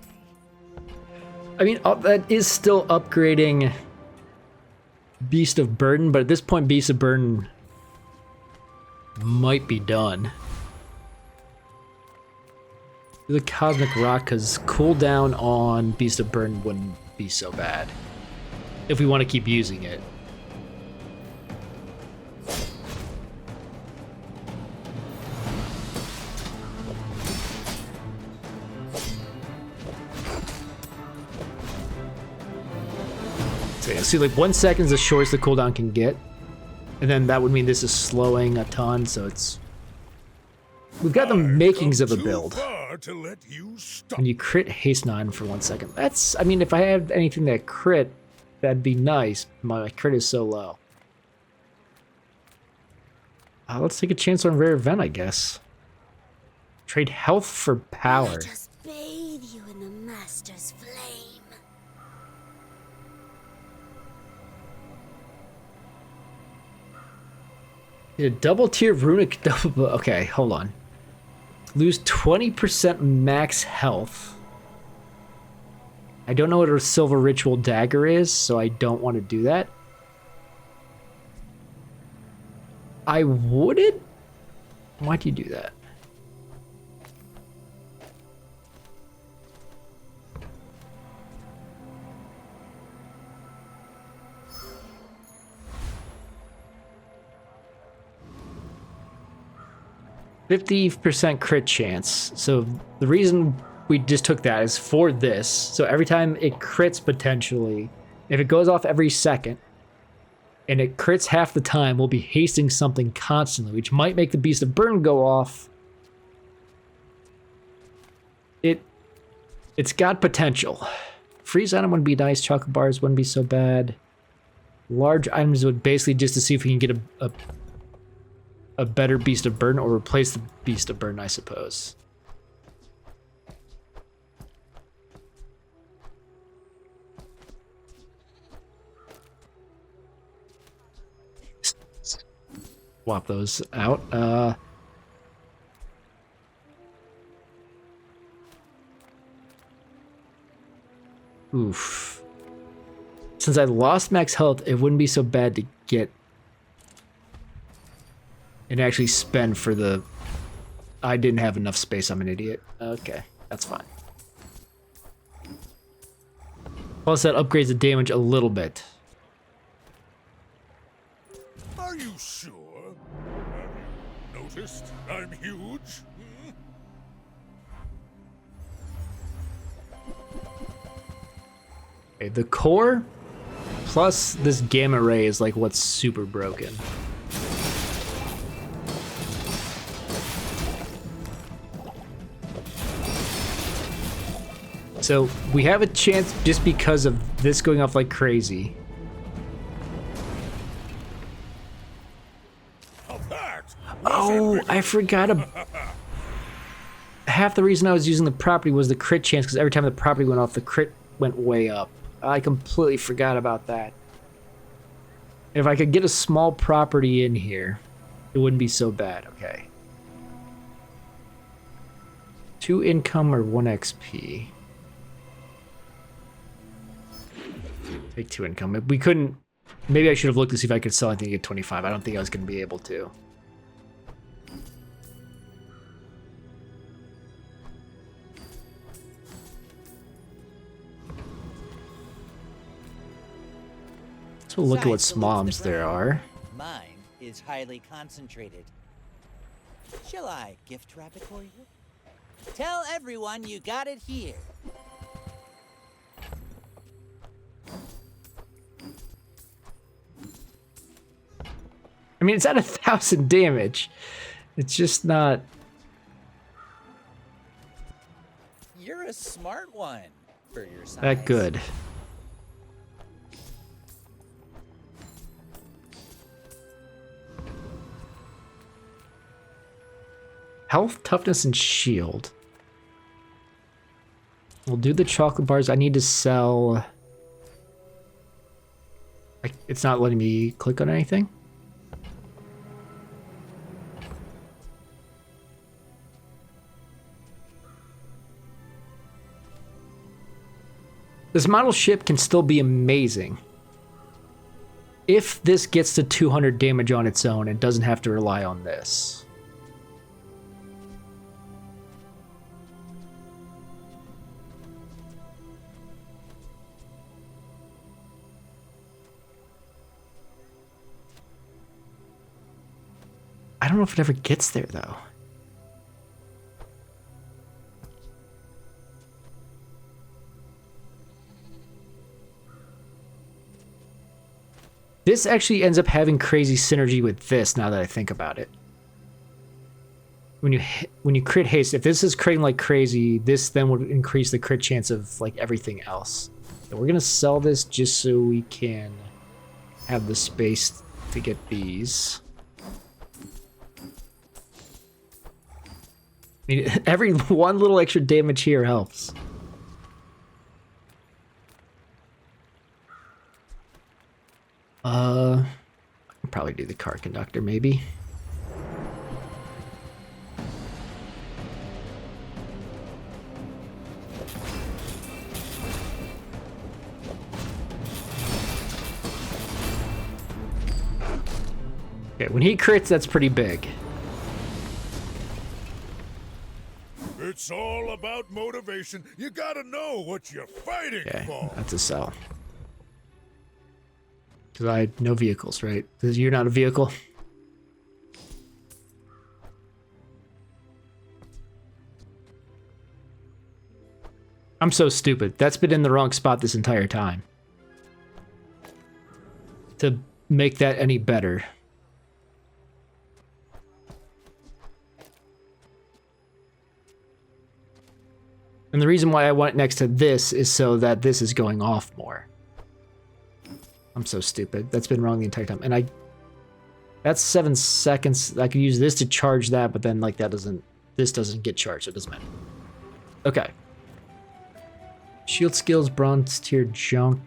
I mean, that is still upgrading Beast of Burden, but at this point, Beast of Burden might be done. The Cosmic Rock, because cooldown on Beast of Burden wouldn't be so bad if we want to keep using it. So yeah, see, like 1 second is the shortest the cooldown can get. And then that would mean this is slowing a ton, so it's... We've got the makings of a build. To let you stop. And you crit haste 9 for 1 second. That's, I mean, if I had anything that crit, that'd be nice. My crit is so low. Let's take a chance on rare event, I guess. Trade health for power. Just bathe you in the master's flame. Get a double tier runic double. Okay, hold on. Lose 20% max health. I don't know what a silver ritual dagger is, so I don't want to do that. I wouldn't? Why do you do that? %50% crit chance. So the reason we just took that is for this. So every time it crits potentially, if it goes off every second, and it crits half the time, we'll be hasting something constantly, which might make the Beast of Burn go off. It's got potential. Freeze item would be nice. Chocolate bars wouldn't be so bad. Large items would basically just to see if we can get a better Beast of Burden or replace the Beast of Burden, I suppose. Swap those out. Oof. Since I lost max health, it wouldn't be so bad to get and actually spend for the... I didn't have enough space, I'm an idiot. Okay, that's fine. Plus that upgrades the damage a little bit. Are you sure? Have you noticed I'm huge? Hmm? Okay, the core plus this gamma ray is like what's super broken. So we have a chance just because of this going off like crazy. Oh, I forgot half the reason I was using the property was the crit chance, because every time the property went off, the crit went way up. I completely forgot about that. If I could get a small property in here, it wouldn't be so bad. Okay. 2 income or 1 XP. Take 2 income. We couldn't... Maybe I should have looked to see if I could sell anything to get 25. I don't think I was going to be able to. So we'll look at what smoms there are. Mine is highly concentrated. Shall I gift wrap it for you? Tell everyone you got it here. I mean, it's at 1,000 damage. It's just not... You're a smart one for your size. that good. Health, toughness, and shield. We'll do the chocolate bars. I need to sell... It's not letting me click on anything. This model ship can still be amazing if this gets to 200 damage on its own and doesn't have to rely on this. I don't know if it ever gets there, though. This actually ends up having crazy synergy with this now that I think about it. When you crit haste, if this is critting like crazy, this then would increase the crit chance of like everything else. So we're gonna sell this just so we can have the space to get these. I mean, every one little extra damage here helps. I can probably do the car conductor, maybe. Okay, when he crits, that's pretty big. It's all about motivation. You gotta know what you're fighting Okay, for. that's a sell. Because I had no vehicles, right? Because you're not a vehicle. I'm so stupid. That's been in the wrong spot this entire time. To make that any better. And the reason why I want it next to this is so that this is going off more. I'm so stupid. That's been wrong the entire time. And that's 7 seconds. I could use this to charge that, but then like this doesn't get charged, so it doesn't matter. Okay. Shield skills, bronze tier junk.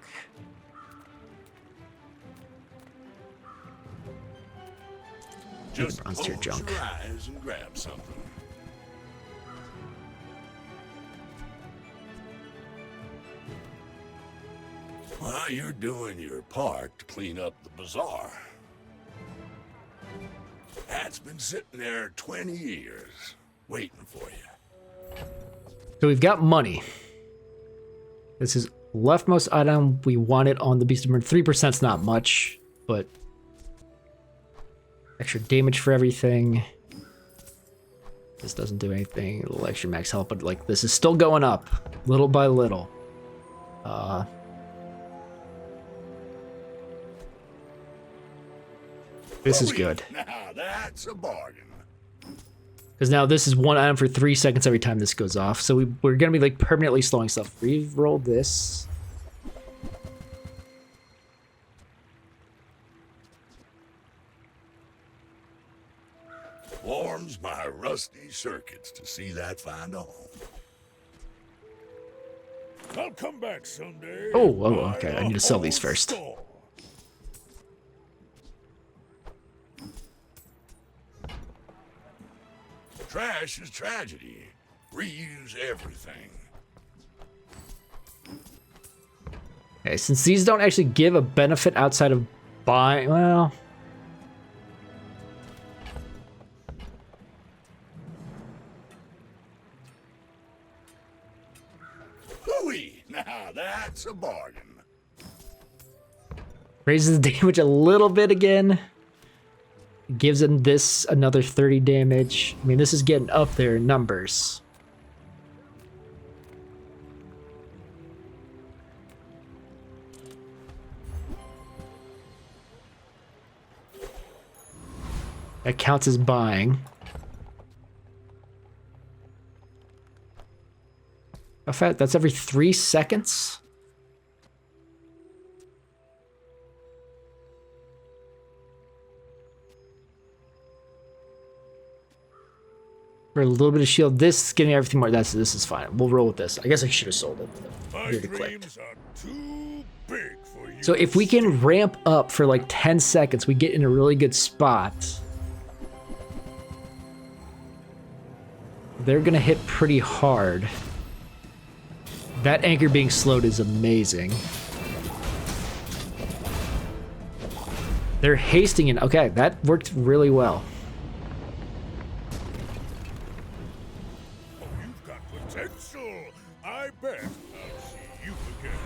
Just bronze tier close junk. your eyes and grab something. Well, you're doing your part to clean up the bazaar. That's been sitting there 20 years, waiting for you. So we've got money. This is leftmost item. We want it on the Beast of Burn. 3%'s not much, but extra damage for everything. This doesn't do anything. A little extra max health, but like this is still going up little by little. This is good. Now that's a bargain. Because now this is one item for 3 seconds every time this goes off. So we're going to be like permanently slowing stuff. Reroll this. Warms my rusty circuits to see that find a home. I'll come back someday. Oh, okay. I need to sell these first. Store. Trash is tragedy. Reuse everything. Okay, since these don't actually give a benefit outside of buying, well... Hooey! Now that's a bargain. Raises the damage a little bit again. Gives him this another 30 damage. I mean, this is getting up there in numbers. That counts as buying. How fast? That's every 3 seconds? For a little bit of shield. This is getting everything more. This is fine. We'll roll with this. I guess I should have sold it. My Here to click. dreams are too big for you. So if we can ramp up for like 10 seconds, we get in a really good spot. They're gonna hit pretty hard. That anchor being slowed is amazing. They're hasting it. Okay, that worked really well. You've got potential. I bet I'll see you again.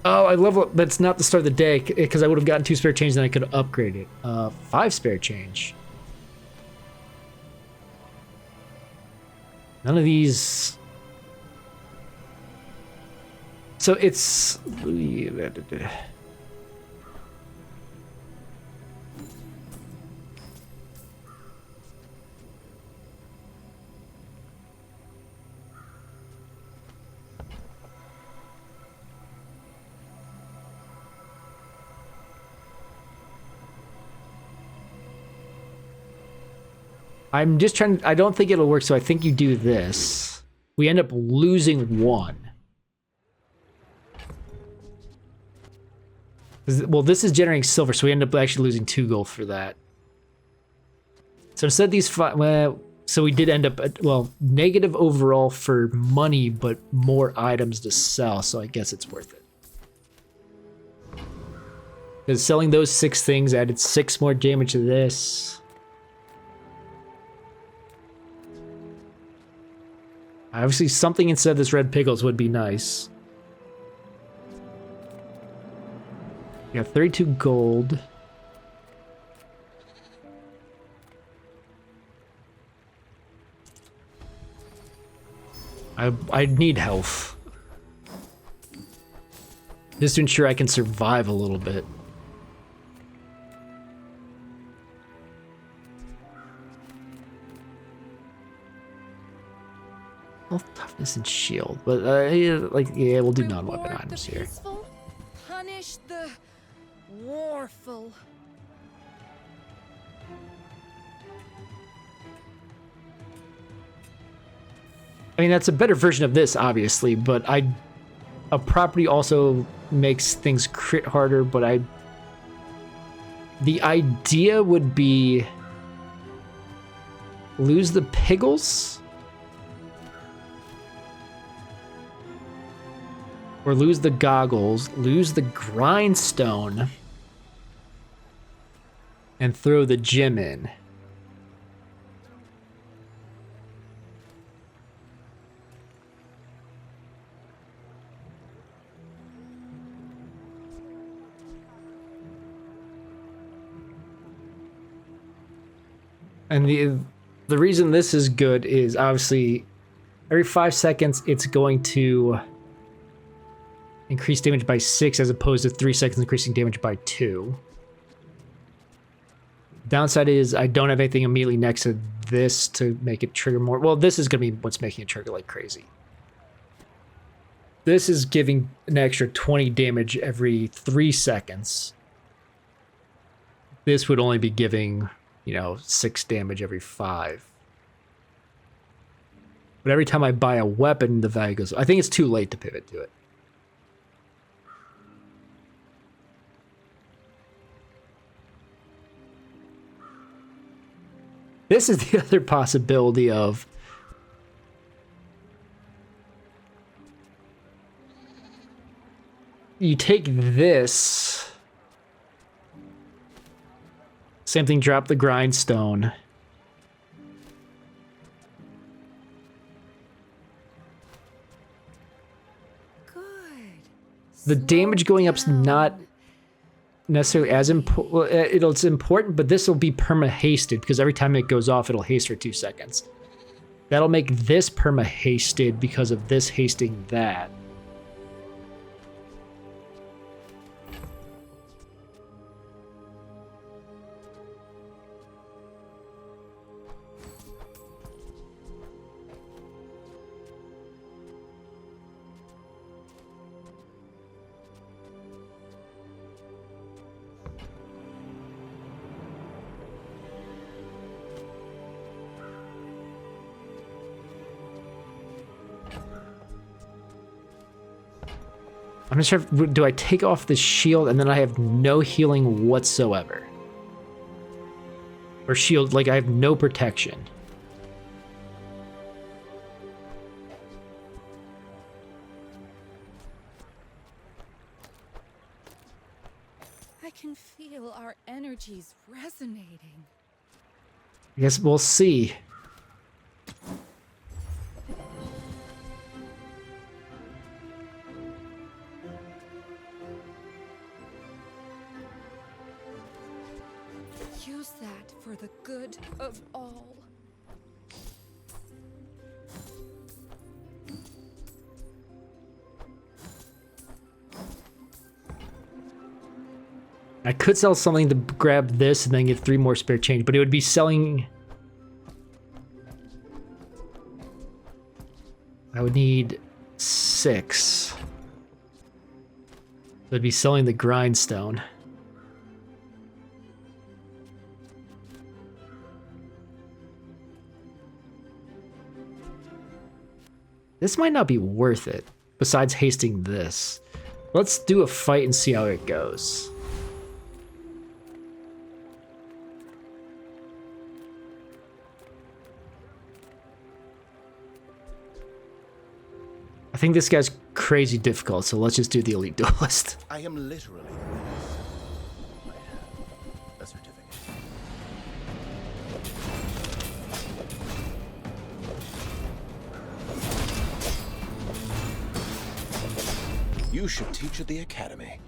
Oh, I love it. That's not the start of the day because I would have gotten 2 spare change, then I could have upgraded. 5 spare change. None of these. So it's... I'm just trying... I don't think it'll work, so I think you do this. We end up losing 1. Well, this is generating silver, so we end up actually losing 2 gold for that. So instead of these 5... Well, so we did end up at, well, negative overall for money, but more items to sell, so I guess it's worth it. Because selling those 6 things added 6 more damage to this. Obviously, something instead of this red pickles would be nice. We got 32 gold. I need health. Just to ensure I can survive a little bit. Health, toughness, and shield. But, yeah, we'll do non-weapon Reward items the here. peaceful, punish the warful. I mean, that's a better version of this, obviously, but a property also makes things crit harder, but the idea would be lose the piggles or lose the goggles, lose the grindstone, and throw the gem in. And the reason this is good is obviously every 5 seconds it's going to increase damage by 6 as opposed to 3 seconds increasing damage by 2. Downside is I don't have anything immediately next to this to make it trigger more. Well, this is going to be what's making it trigger like crazy. This is giving an extra 20 damage every 3 seconds. This would only be giving, 6 damage every 5. But every time I buy a weapon, the value goes... I think it's too late to pivot to it. This is the other possibility of... You take this... Same thing, drop the grindstone. Good. The damage going up's not necessarily as important. Well, it's important, but this will be perma-hasted because every time it goes off, it'll haste for 2 seconds. That'll make this perma-hasted because of this hasting that. I'm not sure if, do I take off the shield and then I have no healing whatsoever? Or shield, like I have no protection. I can feel our energies resonating. I guess we'll see. Use that for the good of all. I could sell something to grab this and then get 3 more spare change, but it would be selling... I would need 6. So I'd be selling the grindstone. This might not be worth it, besides hasting this. Let's do a fight and see how it goes. I think this guy's crazy difficult, so let's just do the elite duelist. I am literally the best. I have a certificate. You should teach at the academy.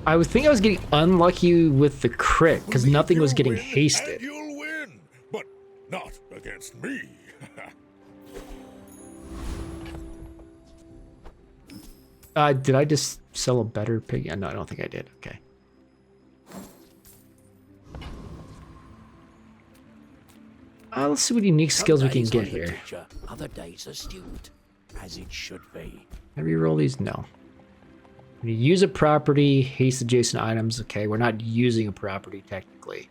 I would think I was getting unlucky with the crit, because nothing was getting hasted. And you'll win, but not against me. Did I just sell a better pig? Yeah, no, I don't think I did. Okay. Let's see what unique skills we can get here. Teacher, other days a student, as it should be. Can I reroll these? No. When you use a property, haste adjacent items. Okay, we're not using a property technically.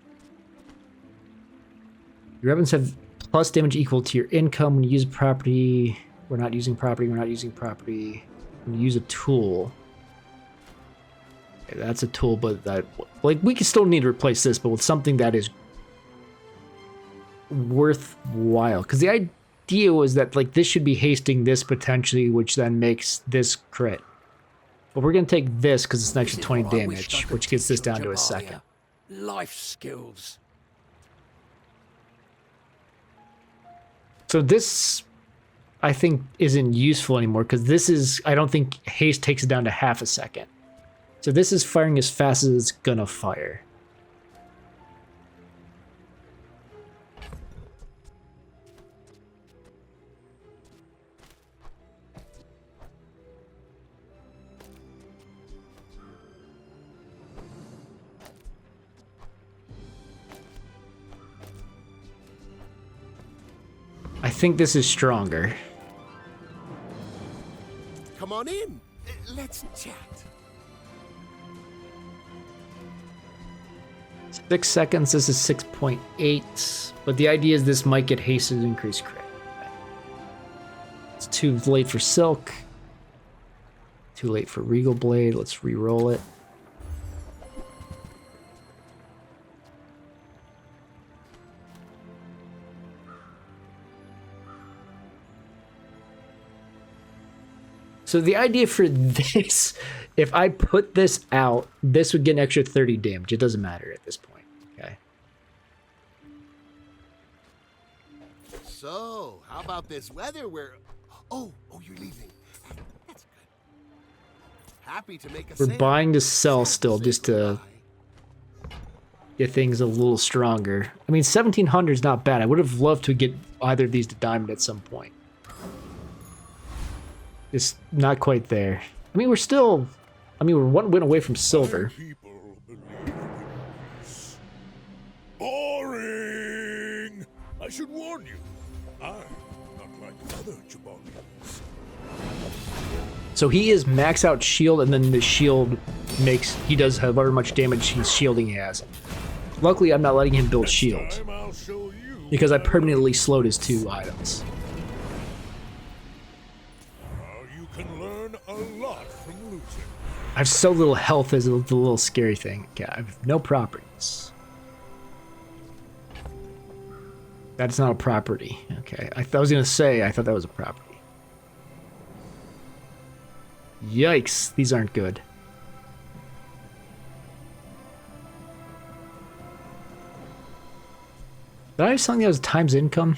Your weapons have plus damage equal to your income. When you use a property, we're not using property. We're not using property. When you use a tool. Okay, that's a tool, but that like we can still need to replace this, but with something that is worthwhile. Because the idea was that like this should be hasting this potentially, which then makes this crit. But we're gonna take this because it's an extra 20 damage, which gets this down to a second. Life skills. So this, I think, isn't useful anymore because this is, I don't think haste takes it down to half a second. So this is firing as fast as it's gonna fire. I think this is stronger. Come on in. Let's chat. 6 seconds, this is 6.8. But the idea is this might get hasted and increase crit. It's too late for Silk. Too late for Regal Blade. Let's re-roll it. So the idea for this, if I put this out, this would get an extra 30 damage. It doesn't matter at this point, okay? So, how about this weather where... Oh, you're leaving. That's good. Happy to make a We're sale. buying to sell still Say just to goodbye. get things a little stronger. I mean, 1700 is not bad. I would have loved to get either of these to diamond at some point. It's not quite there. I mean, we're still... I mean, we're one win away from silver. People believe in peace. Boring! I should warn you, I'm not like other Jabalians. So he is max out shield, and then the shield makes... He does however much damage he's shielding he has. Luckily, I'm not letting him build shield, Time I'll show you because I better. permanently slowed his 2 items. You can learn a lot from losing. I have so little health is the little scary thing. Okay, I have no properties. That's not a property. Okay, I was gonna say, I thought that was a property. Yikes, these aren't good. Did I have something that was times income?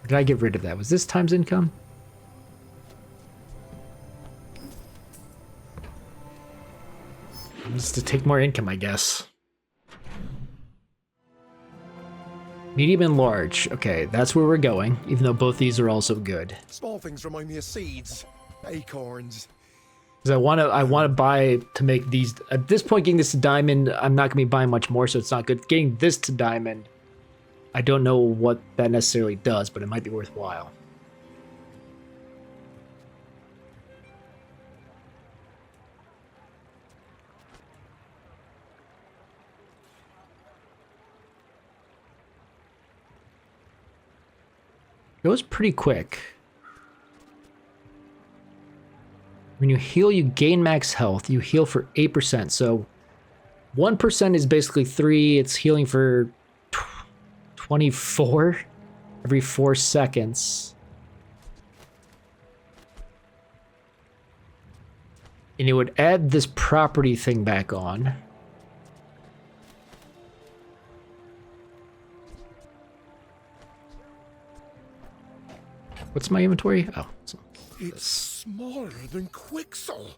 Or did I get rid of that? Was this times income? Just to take more income, I guess. Medium and large. Okay, that's where we're going, even though both these are also good. Small things remind me of seeds, acorns. Because I want to buy to make these. At this point, getting this to diamond, I'm not going to be buying much more, so it's not good. Getting this to diamond, I don't know what that necessarily does, but it might be worthwhile. It goes pretty quick. When you heal, you gain max health. You heal for 8%. So 1% is basically 3. It's healing for 24 every 4 seconds. And it would add this property thing back on. What's my inventory? Oh. It's smaller than Quixel.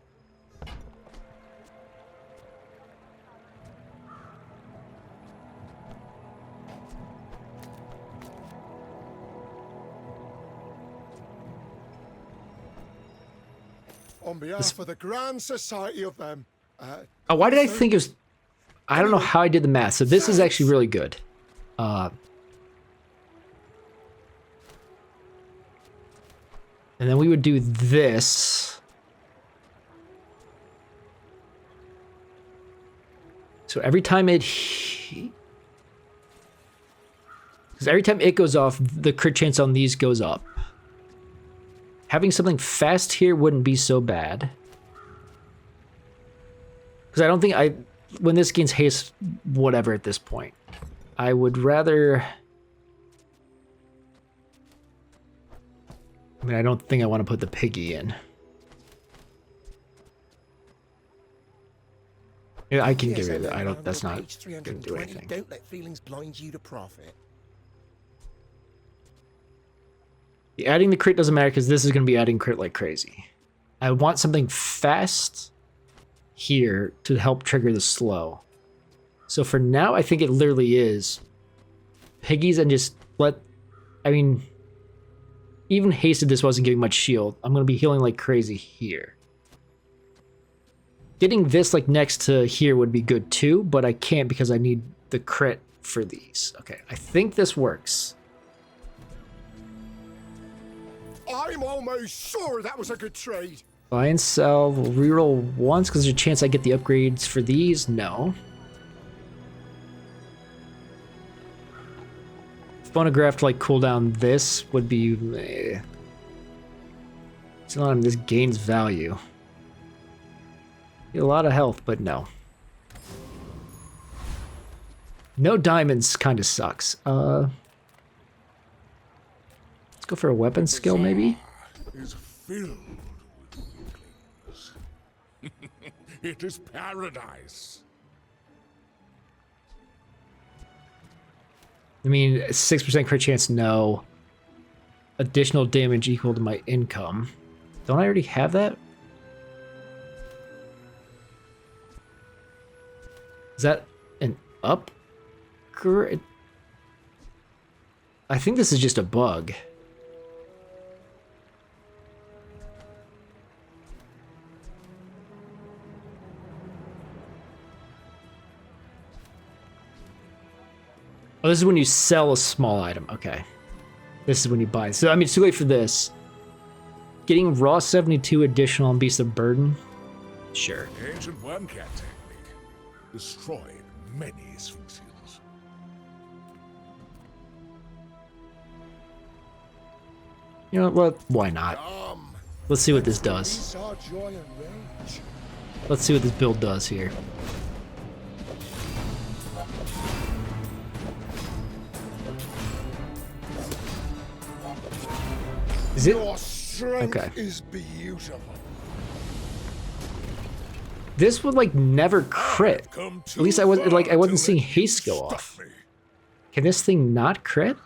On behalf of the Grand Society of them. Oh, why did I think it was... I don't know how I did the math. So this is actually really good. And then we would do this. So every time it... Because every time it goes off, the crit chance on these goes up. Having something fast here wouldn't be so bad. Because I don't think I... When this gains haste, whatever at this point. I would rather... I mean, I don't think I want to put the piggy in. Yeah, I can get rid of it. I don't... That's not going to do anything. Don't let feelings blind you to profit. Adding the crit doesn't matter because this is going to be adding crit like crazy. I want something fast here to help trigger the slow. So for now, I think it literally is piggies and just let... I mean, even hasted this wasn't giving much shield. I'm going to be healing like crazy here. Getting this like next to here would be good too, but I can't because I need the crit for these. Okay, I think this works. I'm almost sure that was a good trade. Buy and sell. We'll reroll once because there's a chance I get the upgrades for these. No. Phonograph to like cool down this would be... It's not on this gains value. Get a lot of health, but no. No diamonds kind of sucks. Let's go for a weapon skill, maybe? Is filled with weaklings. It is paradise. I mean, 6% crit chance, no. Additional damage equal to my income. Don't I already have that? Is that an upgrade? I think this is just a bug. Oh, this is when you sell a small item. Okay. This is when you buy. So, I mean, it's too late for this. Getting raw 72 additional on Beast of Burden? Sure. Ancient wormcat technique. Destroyed many sphinxes. You know what? Why not? Let's see what this does. Saw joy and rage. Let's see what this build does here. Is it? Your strength Okay. is beautiful. This would like never crit. At least I wasn't like I wasn't seeing haste go off. Can this thing not crit?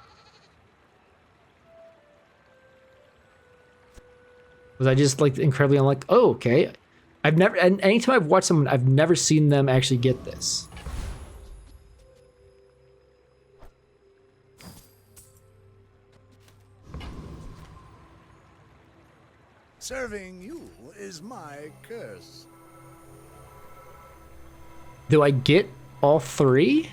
Was I just like incredibly unlike? Oh, okay. I've never. And anytime I've watched someone, I've never seen them actually get this. Serving you is my curse. Do I get all 3?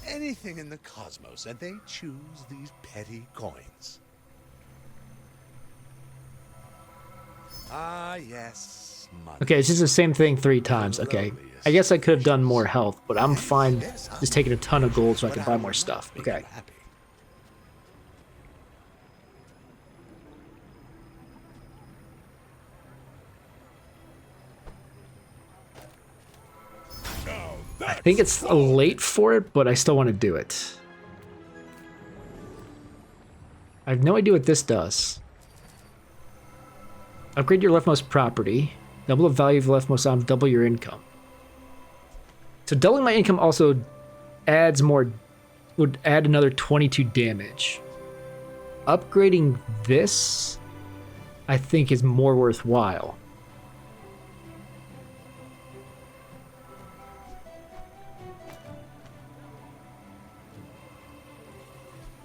Anything in the cosmos, and they choose these petty coins. Ah, yes, money. Okay, it's just the same thing 3 times. Okay. I guess I could have done more health, but I'm fine just taking a ton of gold so I can buy more stuff. Okay. I think it's late for it, but I still want to do it. I have no idea what this does. Upgrade your leftmost property. Double the value of the leftmost item, double your income. So doubling my income also adds more, would add another 22 damage. Upgrading this, I think, is more worthwhile.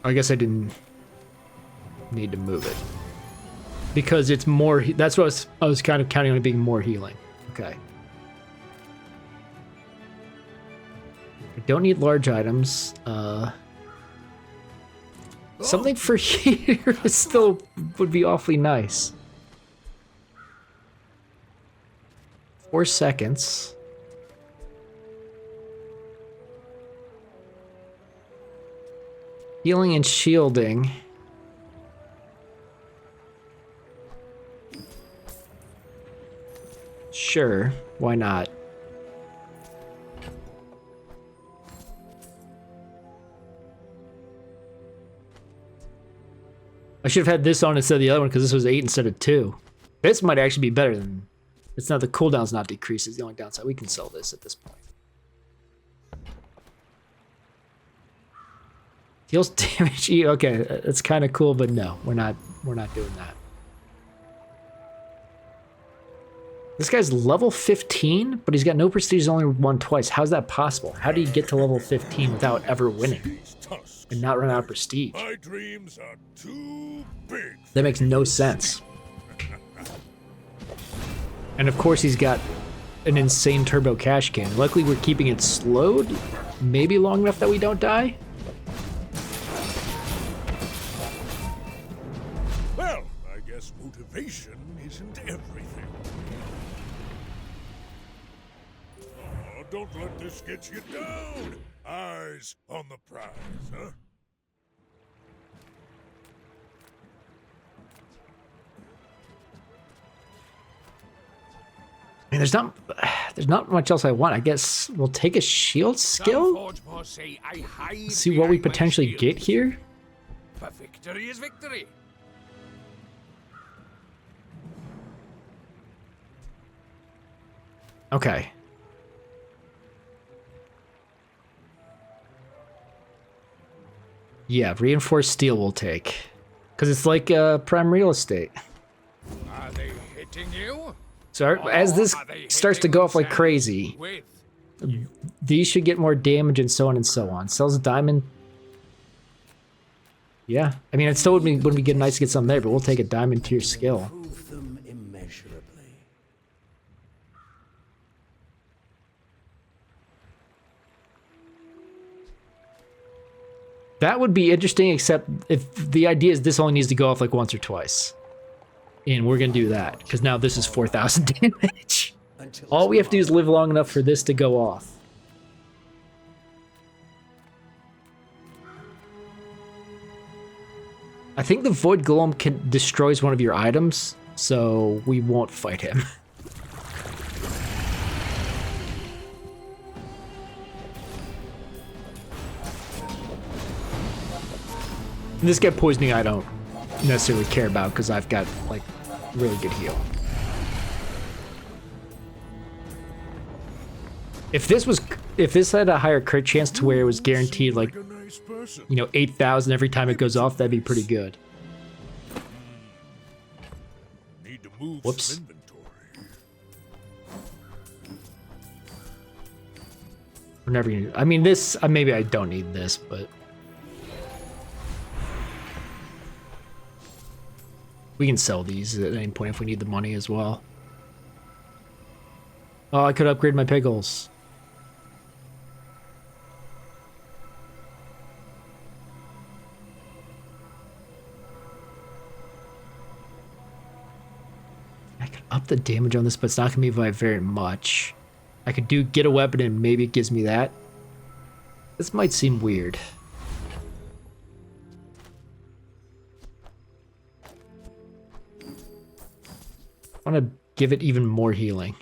I guess I didn't need to move it. Because it's more, that's what I was kind of counting on it being more healing. Okay. I don't need large items. Something for here still would be awfully nice. 4 seconds. Healing and shielding. Sure, why not? I should have had this on instead of the other one because this was 8 instead of 2. This might actually be better than... It's not, the cooldown's not decreased, it's the only downside. We can sell this at this point. Heals damage. Okay, that's kind of cool, but no, we're not doing that. This guy's level 15, but he's got no prestige, he's only won twice. How's that possible? How do you get to level 15 without ever winning and not run out of prestige? My dreams are too big. That makes no sense. And of course he's got an insane turbo cash cannon. Luckily we're keeping it slowed, maybe long enough that we don't die. Well, I guess motivation isn't everything. Oh, don't let this get you down. Eyes on the prize, huh? I mean, there's not much else I want. I guess we'll take a shield skill. See what we potentially get here. But victory is victory. Okay. Yeah, reinforced steel we'll take. Because it's like prime real estate. Are they hitting you? So as this starts to go off like crazy, these should get more damage and so on and so on. Sells diamond. Yeah, I mean, it still wouldn't be good nice to get something there, but we'll take a diamond tier skill. Improve them immeasurably. That would be interesting, except if the idea is this only needs to go off like once or twice. And we're going to do that, because now this is 4,000 damage. All we have to do is live long enough for this to go off. I think the Void Golem destroys one of your items, so we won't fight him. This guy poisoning I don't necessarily care about because I've got like really good heal. If this had a higher crit chance to where it was guaranteed like, you know, 8,000 every time it goes off, that'd be pretty good. Need to move Whoops. some inventory. We're never gonna, I mean, this, maybe I don't need this, but We can sell these at any point if we need the money as well. Oh, I could upgrade my pickles. I could up the damage on this, but it's not gonna be by very much. I could get a weapon and maybe it gives me that. This might seem weird. I want to give it even more healing.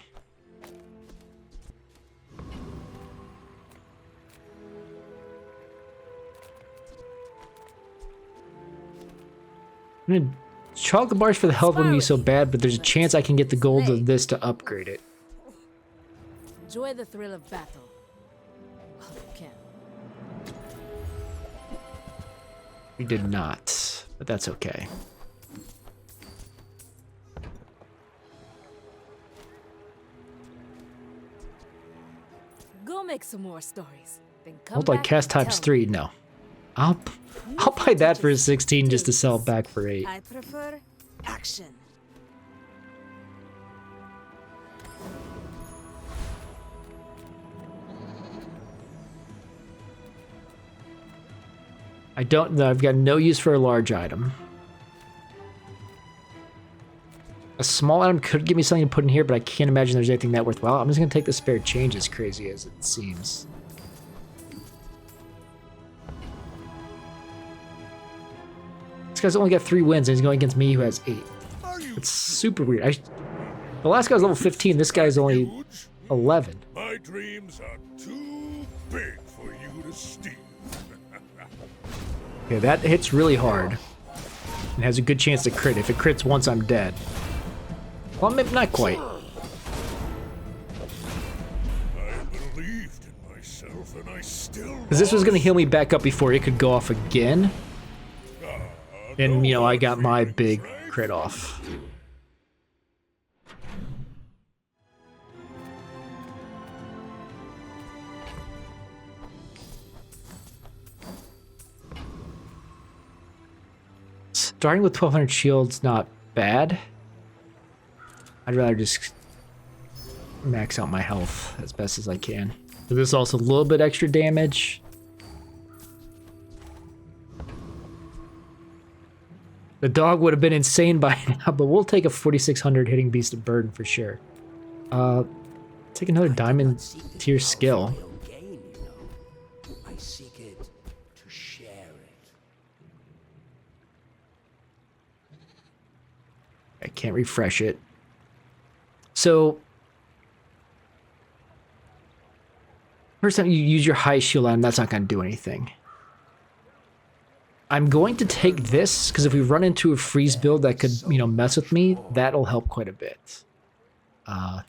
Chocolate bars for the health wouldn't be so bad, but there's a chance I can get the gold of this to upgrade it. Enjoy the thrill of battle. Well, you can. We did not, but that's okay. Go make some more stories. Then come Multi back cast and times tell 3, no. I'll buy that for 16 just to sell it back for 8. I prefer action. I don't know, I've got no use for a large item. A small item could give me something to put in here, but I can't imagine there's anything that worthwhile. I'm just gonna take the spare change, as crazy as it seems. This guy's only got 3 wins, and he's going against me who has 8. It's super weird. The last guy was level 15, this guy's only Huge? 11. My dreams are too big for you to steal. Okay, that hits really hard. And has a good chance to crit. If it crits once, I'm dead. Well, maybe not quite. I believed in myself, and I still. Because this was going to heal me back up before it could go off again. And, you know, I got my big crit off. Starting with 1200 shields, not bad. I'd rather just max out my health as best as I can. So this is also a little bit extra damage. The dog would have been insane by now, but we'll take a 4600 hitting beast of burden for sure. Take another diamond tier skill. I seek it to share it. I can't refresh it. So, first time you use your high shield item, that's not going to do anything. I'm going to take this, because if we run into a freeze build that could, you know, mess with me, that'll help quite a bit. Yeah,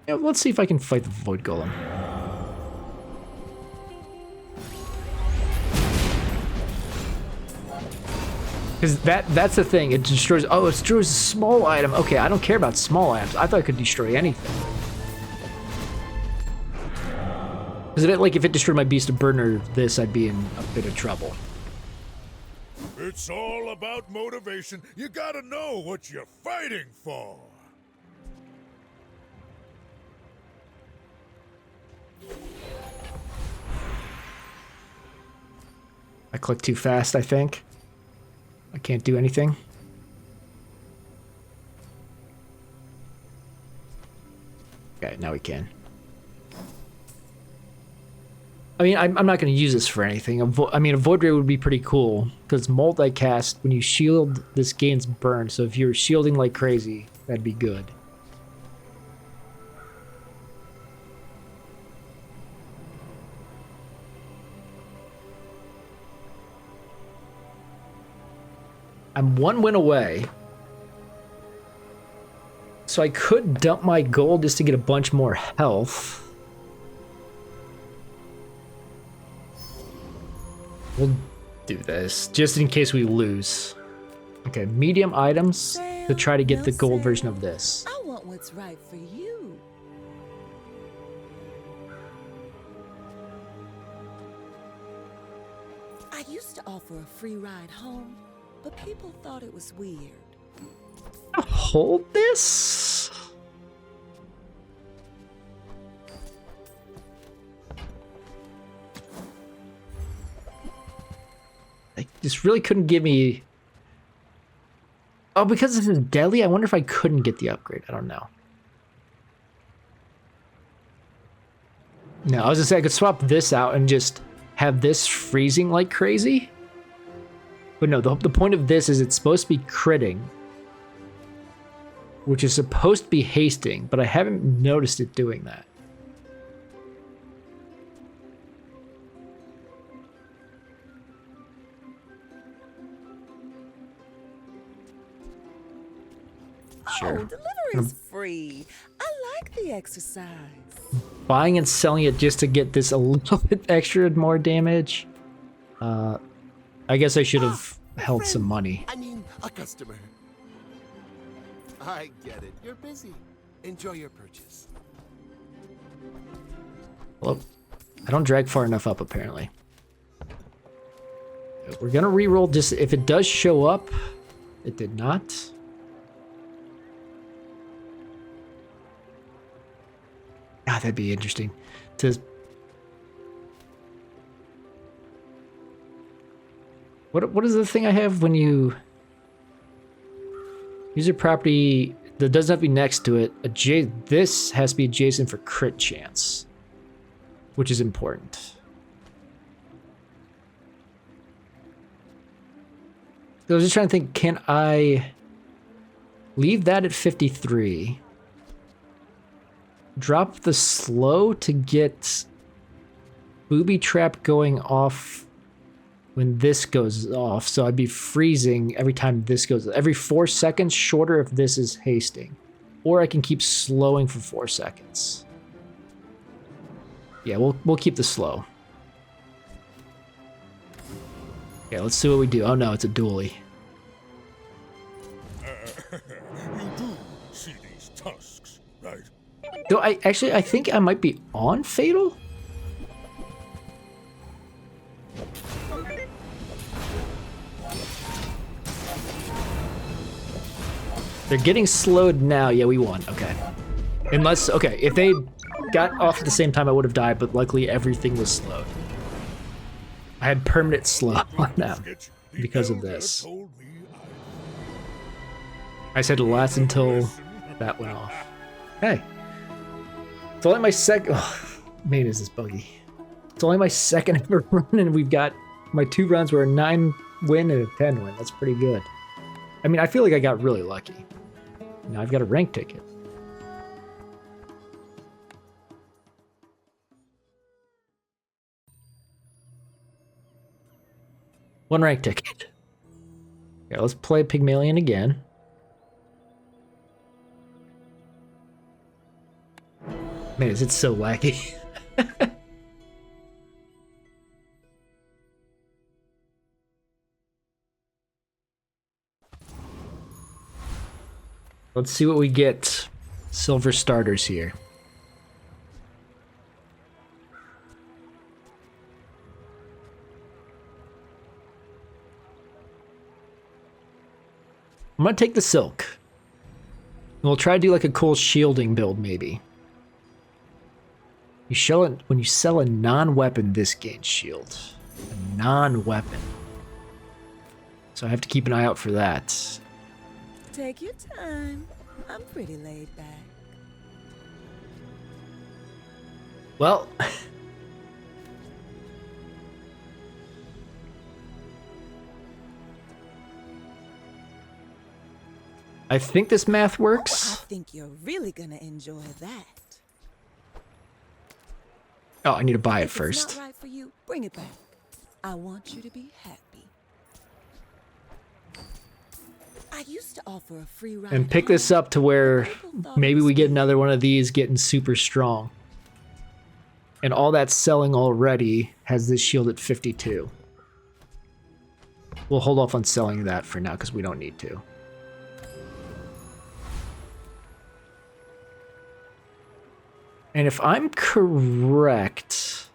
let's see if I can fight the Void Golem. Because that's the thing, it destroys, oh, it destroys a small item. Okay, I don't care about small items. I thought it could destroy anything. Because like if it destroyed my Beast of Burden or this, I'd be in a bit of trouble. It's all about motivation. You gotta know what you're fighting for. I clicked too fast, I think. I can't do anything. Okay, now we can. I mean, I'm not going to use this for anything. I mean, a Void Ray would be pretty cool, because multicast, when you shield, this gains burn, so if you're shielding like crazy, that'd be good. I'm 1 win away. So I could dump my gold just to get a bunch more health. We'll do this, just in case we lose. Okay, medium items to try to get the gold version of this. I want what's right for you. I used to offer a free ride home, but people thought it was weird. Hold this? This really couldn't give me... Oh, because this is deadly? I wonder if I couldn't get the upgrade. I don't know. No, I was gonna say I could swap this out and just have this freezing like crazy. But no, the point of this is it's supposed to be critting, which is supposed to be hasting, but I haven't noticed it doing that. Sure. Oh, delivery's free. I like the exercise. Buying and selling it just to get this a little bit extra more damage. I guess I should have held some money. I mean, a customer. I get it. You're busy. Enjoy your purchase. Well, I don't drag far enough up, apparently. We're gonna re-roll just if it does show up. It did not. God, that'd be interesting to... What is the thing I have when you use a property that doesn't have to be next to it? This has to be adjacent for crit chance, which is important. So I was just trying to think, can I leave that at 53? Drop the slow to get booby trap going off when this goes off, so I'd be freezing every time this goes. Every 4 seconds shorter if this is hasting. Or I can keep slowing for 4 seconds. Yeah, we'll keep the slow. Yeah, let's see what we do. Oh no, it's a dually. You do see these tusks, right? Though I think I might be on Fatal? They're getting slowed now. Yeah, we won. Okay. Unless, okay, if they got off at the same time, I would have died, but luckily everything was slowed. I had permanent slow on them because of this. I said last until that went off. Hey. It's only my second... Oh, man, is this buggy. It's only my second ever run, and we've got... My 2 runs were a 9 win and a 10 win. That's pretty good. I mean, I feel like I got really lucky. Now I've got a rank ticket. One rank ticket. Okay, let's play Pygmalion again. Man, is it so wacky. Let's see what we get. Silver starters here. I'm gonna take the silk. And we'll try to do like a cool shielding build, maybe. When you sell a non-weapon, this gains shield. A non-weapon. So I have to keep an eye out for that. Take your time. I'm pretty laid back. Well... I think this math works. Oh, I think you're really gonna enjoy that. Oh, I need to buy it If first. it's not right for you, bring it back. I want you to be happy. I used to offer a free ride And pick this up to where maybe we get another one of these getting super strong. And all that's selling already has this shield at 52. We'll hold off on selling that for now because we don't need to. And if I'm correct,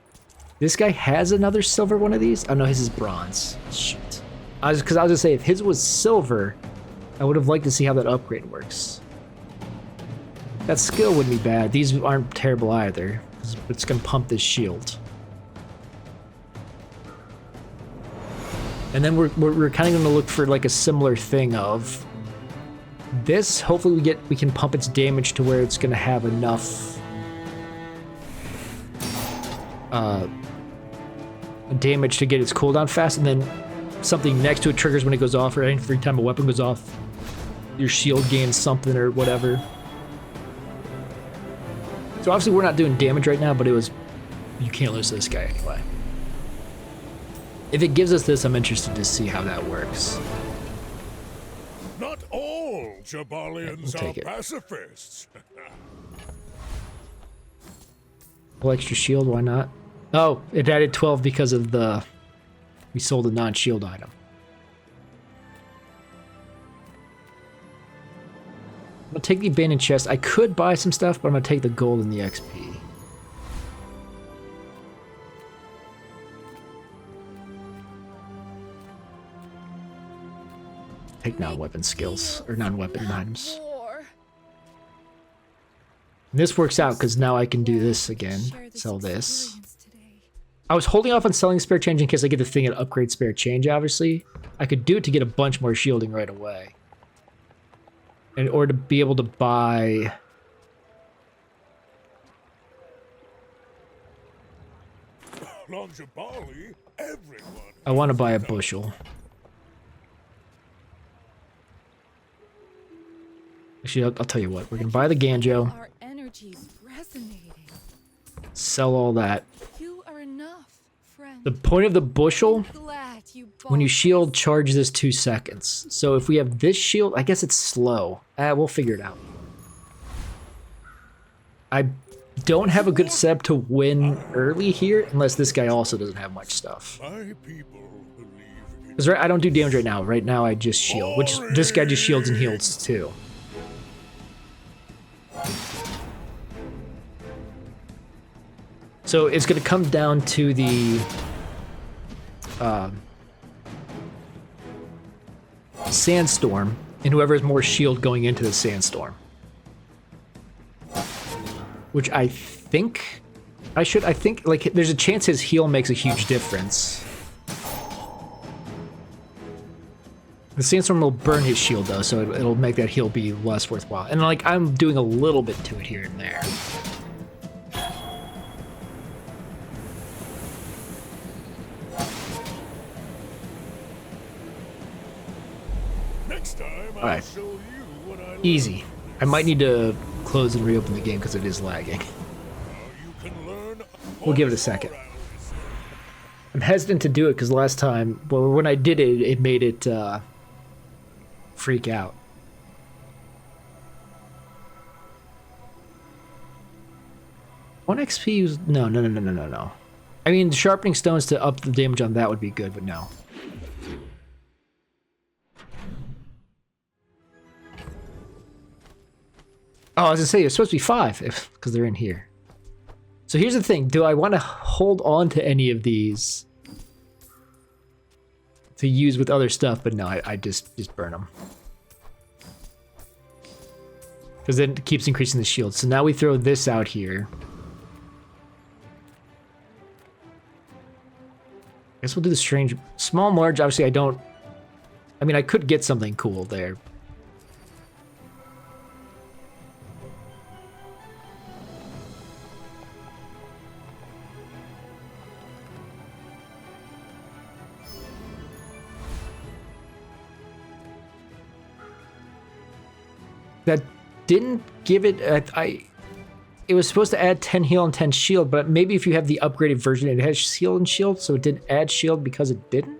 This guy has another silver one of these? Oh no, his is bronze. Shoot. Because I was gonna say, if his was silver, I would have liked to see how that upgrade works. That skill wouldn't be bad. These aren't terrible either. It's gonna pump this shield. And then we're kind of gonna look for like a similar thing of this. Hopefully we can pump its damage to where it's gonna have enough damage to get its cooldown fast, and then something next to it triggers when it goes off, or every time a weapon goes off, your shield gains something or whatever. So obviously we're not doing damage right now, but you can't lose to this guy anyway. If it gives us this, I'm interested to see how that works. Not all Jabalians We'll are take it. pacifists. Full extra shield, why not? Oh, it added 12 because of we sold a non-shield item. I'm gonna take the abandoned chest. I could buy some stuff, but I'm gonna take the gold and the XP. Take non-weapon skills, or non-weapon items. War. And this works out, because now I can do this again. Sell this. I was holding off on selling spare change in case I get the thing and upgrade spare change, obviously. I could do it to get a bunch more shielding right away. In order to be able to buy... Along Jabali, everyone. I want to buy a bushel. Actually, I'll tell you what. We're going to buy the Ganjo. Our energy's resonating. Sell all that. You are enough, friend. The point of the bushel, Glad you when you bought shield, this. charge this 2 seconds. So if we have this shield, I guess it's slow. We'll figure it out. I don't have a good setup to win early here, unless this guy also doesn't have much stuff. My people believe in Because I don't do damage right now. Right now I just shield, which this guy just shields and heals too. So it's going to come down to the sandstorm, and whoever has more shield going into the sandstorm. Which I think like there's a chance his heal makes a huge difference. The sandstorm will burn his shield though, so it'll make that heal be less worthwhile. And like I'm doing a little bit to it here and there. next time I'll Alright. show you what I learned. Easy. I might need to close and reopen the game because it is lagging. You can learn We'll give it a second. I'm hesitant to do it because last time, well, when I did it, it made it freak out. One XP was no. I mean, sharpening stones to up the damage on that would be good, but no. Oh, I was gonna say it's supposed to be 5 because they're in here. So here's the thing: do I want to hold on to any of these to use with other stuff? But no, I just burn them because then it keeps increasing the shield. So now we throw this out here. I guess we'll do the strange small and large. Obviously, I mean, I could get something cool there. That didn't give it it was supposed to add 10 heal and 10 shield, but maybe if you have the upgraded version it has heal and shield, so it didn't add shield because it didn't.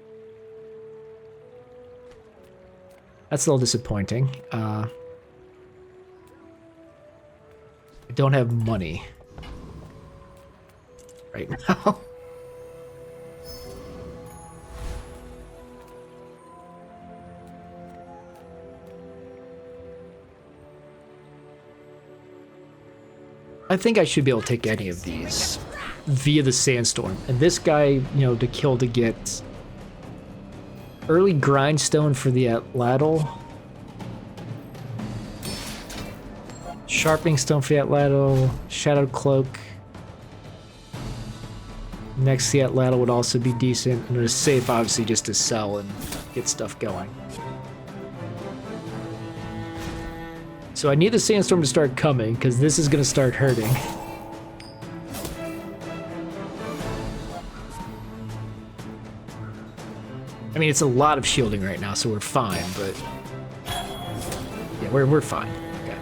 That's a little disappointing. I don't have money right now. I think I should be able to take any of these via the sandstorm. And this guy, you know, to kill to get early grindstone for the atlatl. Sharpening stone for the atlatl. Shadow cloak. Next, the atlatl would also be decent. And it is safe, obviously, just to sell and get stuff going. So I need the sandstorm to start coming, because this is going to start hurting. I mean, it's a lot of shielding right now, so we're fine, but... yeah, we're fine. Okay.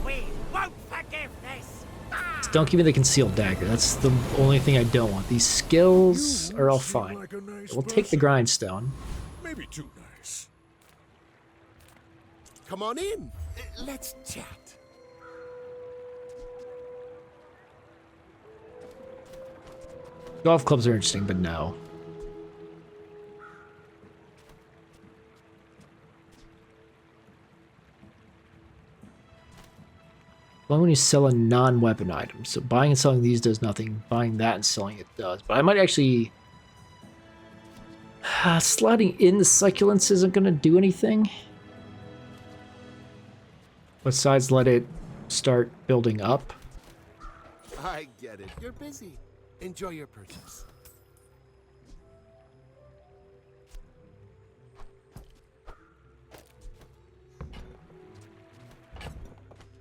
We won't forgive this! Just don't give me the concealed dagger. That's the only thing I don't want. These skills are all fine. Like a nice We'll take the person. grindstone. Maybe too nice. Come on in. Let's chat. Golf clubs are interesting, but no. Only when you sell a non-weapon item. So buying and selling these does nothing. Buying that and selling it does. But I might actually... sliding in the succulents isn't going to do anything. Besides let it start building up. I get it. You're busy. Enjoy your purchase.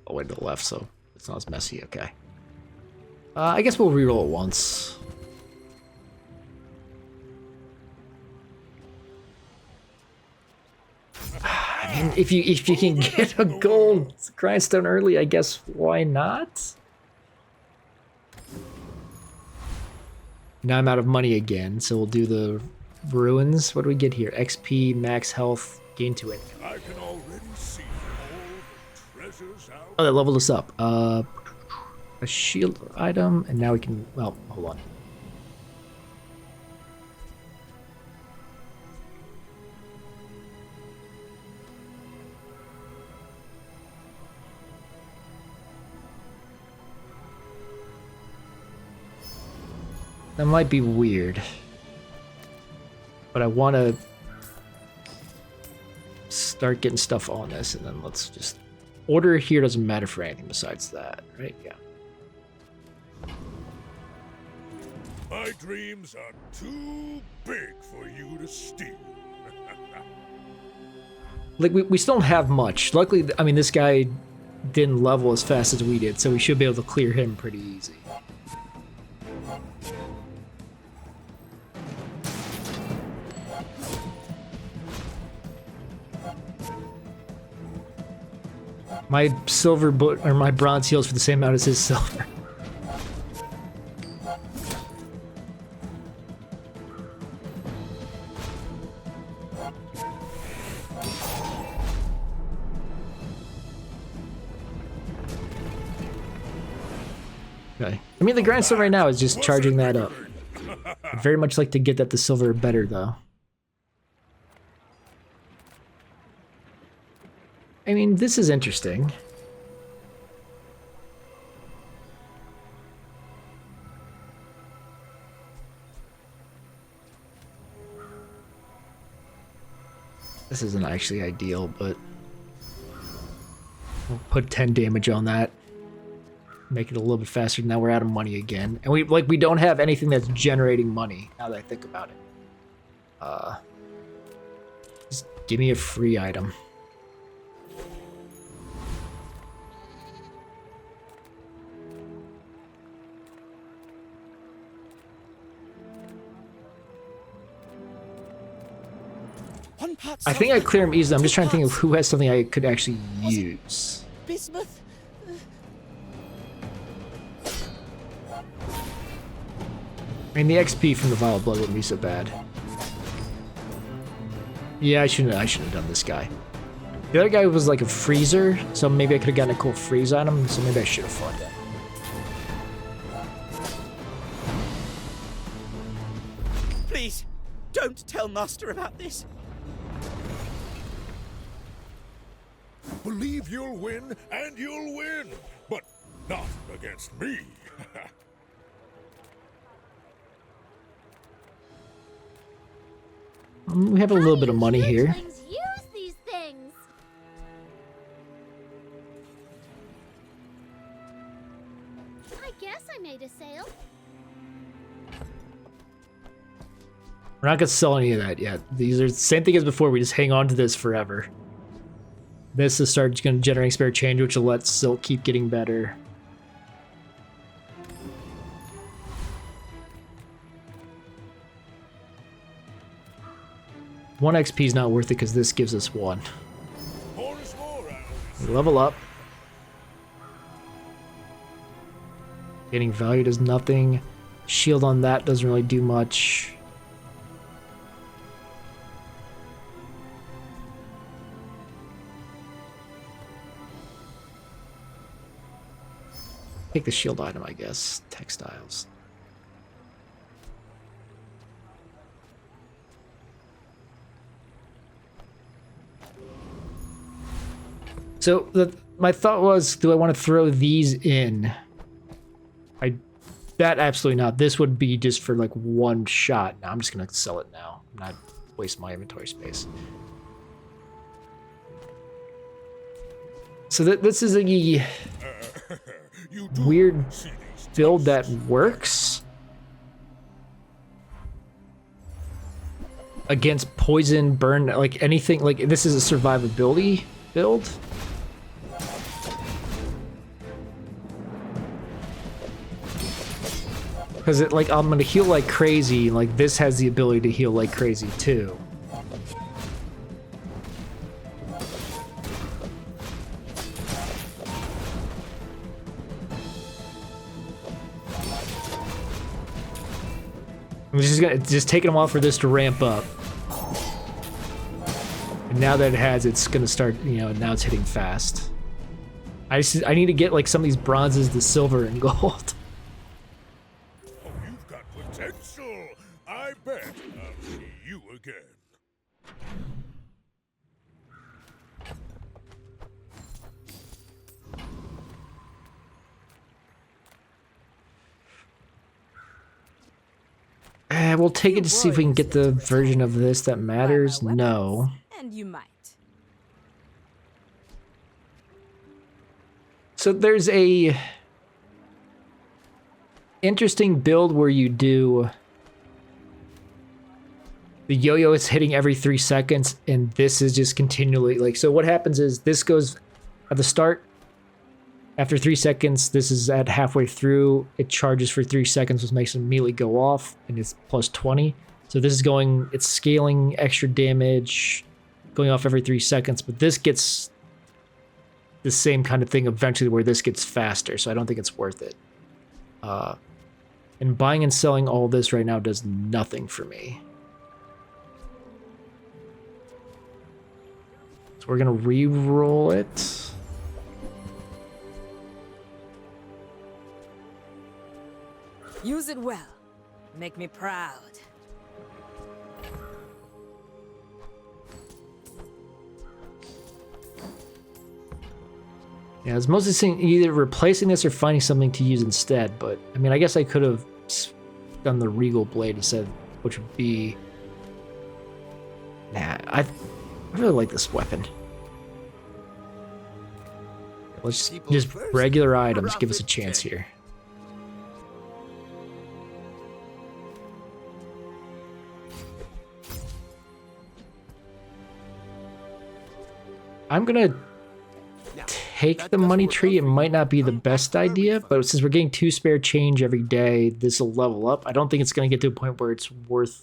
Oh, way to the left, so it's not as messy. Okay. I guess we'll reroll it once. I mean, if you can get a gold grindstone early, I guess why not? Now I'm out of money again, so we'll do the ruins. What do we get here? XP, max health, gain 2 income. I can already see all the treasures out. Oh, that leveled us up. A shield item, and now we can... well, hold on. That might be weird. But I want to start getting stuff on this, and then let's just... order here doesn't matter for anything besides that, right? Yeah. My dreams are too big for you to steal. Like, we still don't have much. Luckily, I mean, this guy didn't level as fast as we did, so we should be able to clear him pretty easy. My silver or my bronze heals for the same amount as his silver. Okay. I mean, the grindstone right now is just charging that up. I'd very much like to get that the silver better, though. I mean, this is interesting. This isn't actually ideal, but we'll put 10 damage on that. Make it a little bit faster. Now we're out of money again. And we don't have anything that's generating money, now that I think about it. Just give me a free item. I think I clear him easily. I'm just trying to think of who has something I could actually use. Bismuth? I mean, the XP from the Vial of Blood wouldn't be so bad. Yeah, I shouldn't have done this guy. The other guy was like a freezer, so maybe I could have gotten a cool freeze on him, so maybe I should have fought that. Please, don't tell Master about this. Believe you'll win, and you'll win. But not against me. We have a little bit of money here. Use these things. I guess I made a sale. We're not gonna sell any of that yet. These are the same thing as before. We just hang on to this forever. This is going to generate spare change, which will let Silk keep getting better. One XP is not worth it because this gives us 1. We level up. Gaining value does nothing. Shield on that doesn't really do much. Take the shield item, I guess. Textiles. So my thought was, do I want to throw these in? That absolutely not. This would be just for like one shot. No, I'm just gonna sell it now. I'm not waste my inventory space. So this is a weird build that works against poison, burn, like anything. Like this is a survivability build. Because it like I'm gonna heal like crazy. Like this has the ability to heal like crazy too. It's just taking a while for this to ramp up. And now that it has, it's gonna start, you know, now it's hitting fast. I need to get like some of these bronzes to silver and gold. Oh, you've got potential. I bet I'll see you again. We'll take it to see if we can get the version of this that matters. No. And you might. So there's a interesting build where you do the yo-yo is hitting every 3 seconds, and this is just continually like, so what happens is this goes at the start. After 3 seconds, this is at halfway through. It charges for 3 seconds, which makes it immediately go off, and it's plus 20. So this is going, it's scaling extra damage, going off every 3 seconds, but this gets the same kind of thing eventually where this gets faster, so I don't think it's worth it. And buying and selling all this right now does nothing for me. So we're gonna re-roll it. Use it well. Make me proud. Yeah, I was mostly saying either replacing this or finding something to use instead, but I mean, I guess I could have done the Regal Blade instead, which would be... Nah, I really like this weapon. Let's just regular items give us a chance here. I'm gonna take the money tree. It might not be the best idea, but since we're getting 2 spare change every day, this will level up. I don't think it's gonna get to a point where it's worthwhile,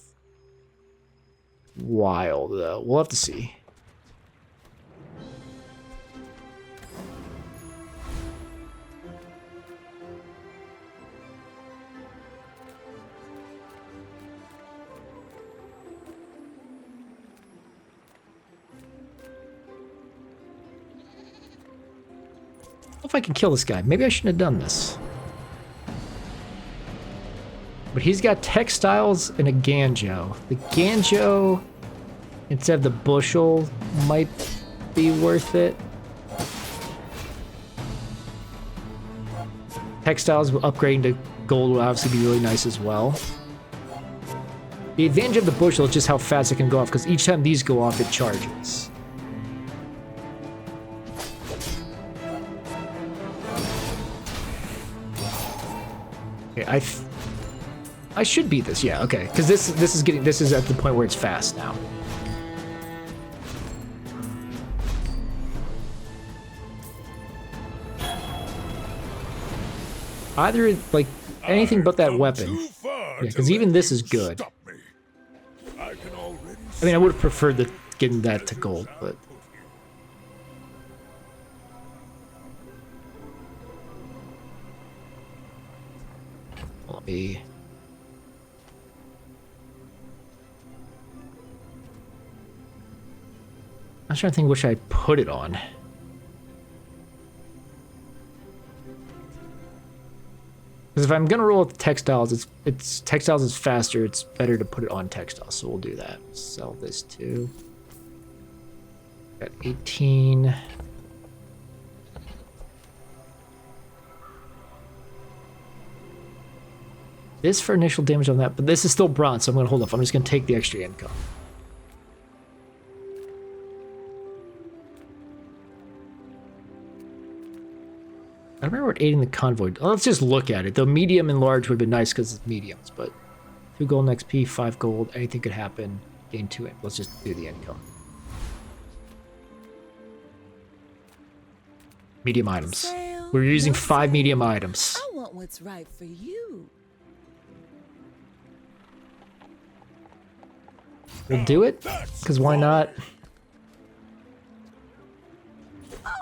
though. We'll have to see. If I can kill this guy. Maybe I shouldn't have done this. But he's got textiles and a Ganjo. The Ganjo, instead of the bushel, might be worth it. Textiles upgrading to gold will obviously be really nice as well. The advantage of the bushel is just how fast it can go off, because each time these go off, it charges. Okay, I should beat this, yeah, okay, because this is at the point where it's fast now. Either like anything but that weapon, yeah, because even this is good. I mean, I would have preferred getting that to gold, but let me. I'm trying to think which I put it on. Because if I'm gonna roll with textiles, it's textiles is faster. It's better to put it on textiles, so we'll do that. Sell this too. Got 18. This for initial damage on that, but this is still bronze, so I'm gonna hold off. I'm just gonna take the extra income. I remember what aiding the convoy. Oh, let's just look at it. The medium and large would have been nice because it's mediums, but 2 gold XP, 5 gold, anything could happen. Gain 2 in. Let's just do the income. Medium items. We're using 5 medium items. I want what's right for you. We'll do it, because why not?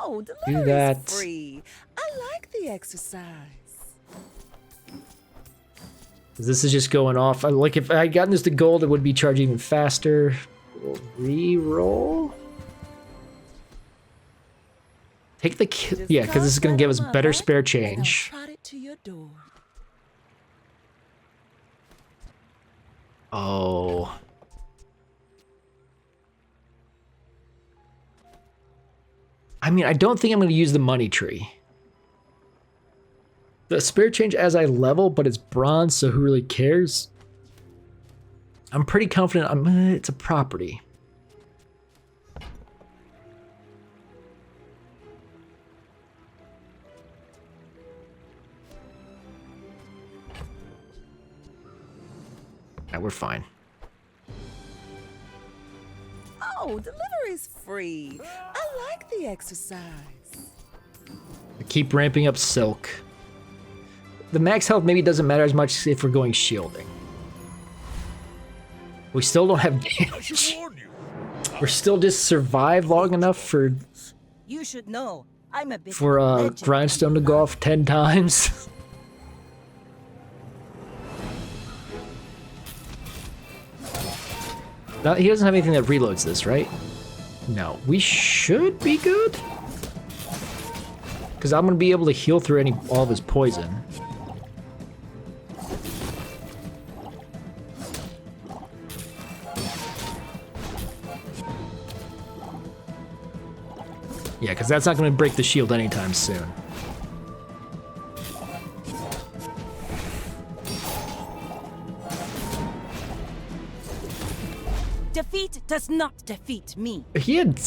Oh, Do delivery's that. free. I like the exercise. This is just going off. Like if I had gotten this to gold, it would be charged even faster. We'll re-roll. Take the yeah, because this is going to give us better spare change. Trot it to your door. Oh. I mean, I don't think I'm going to use the money tree. The spare change as I level, but it's bronze, so who really cares? I'm pretty confident it's a property. Yeah, we're fine. Oh, delivery's free. I like the exercise. I keep ramping up silk. The max health maybe doesn't matter as much if we're going shielding. We still don't have damage. We're still just survive long enough for You should know. I'm a bit grindstone to go off 10 times. Now, he doesn't have anything that reloads this, right? No, we should be good. Because I'm gonna be able to heal through all of his poison. Yeah, because that's not going to break the shield anytime soon. Defeat does not defeat me. He had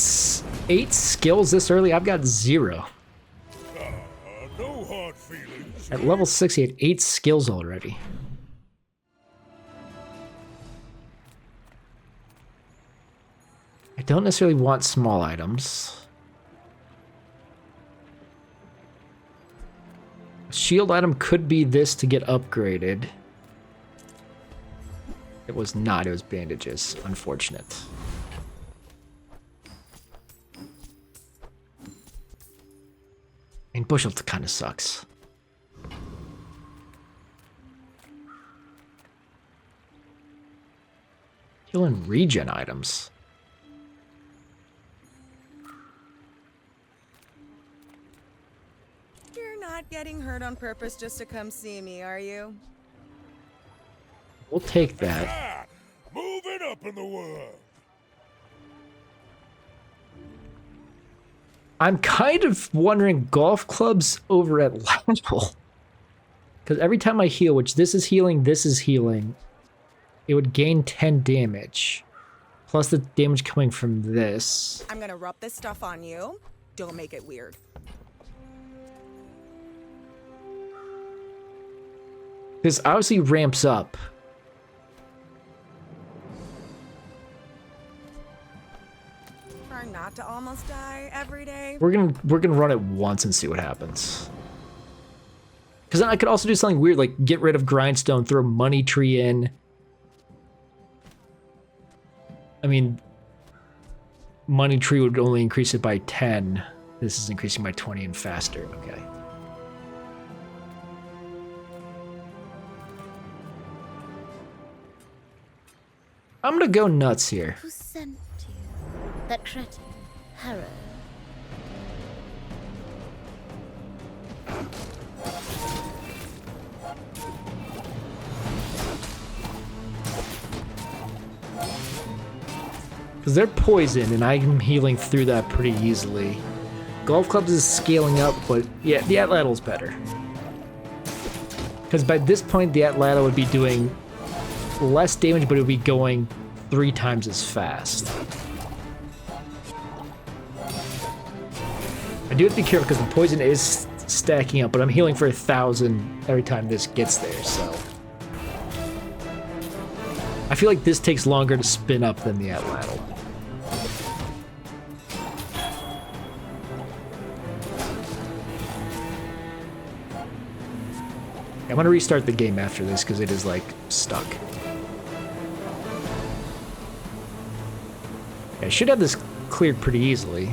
8 skills this early. I've got 0. No hard feelings. At level 6, he had 8 skills already. I don't necessarily want small items. Shield item could be this to get upgraded. It was not, it was bandages. Unfortunate. I mean, bushel kind of sucks. Heal and regen items. Not getting hurt on purpose just to come see me, are you? We'll take that. Moving up in the world. I'm kind of wondering golf clubs over at level. Because every time I heal, which this is healing, it would gain 10 damage. Plus the damage coming from this. I'm gonna rub this stuff on you. Don't make it weird. This obviously ramps up. Try not to almost die every day. We're gonna run it once and see what happens. Because then I could also do something weird, like get rid of Grindstone, throw Money Tree in. I mean, Money Tree would only increase it by 10. This is increasing by 20 and faster. Okay. I'm gonna go nuts here. Who sent you? That cretin, Harrow. Because they're poison, and I'm healing through that pretty easily. Golf Clubs is scaling up, but yeah, the Atlattl's better. Because by this point, the Atlatl would be doing less damage, but it would be going 3 times as fast. I do have to be careful because the poison is stacking up, but I'm healing for 1,000 every time this gets there, so. I feel like this takes longer to spin up than the Atlatl. I'm gonna restart the game after this because it is like stuck. I should have this cleared pretty easily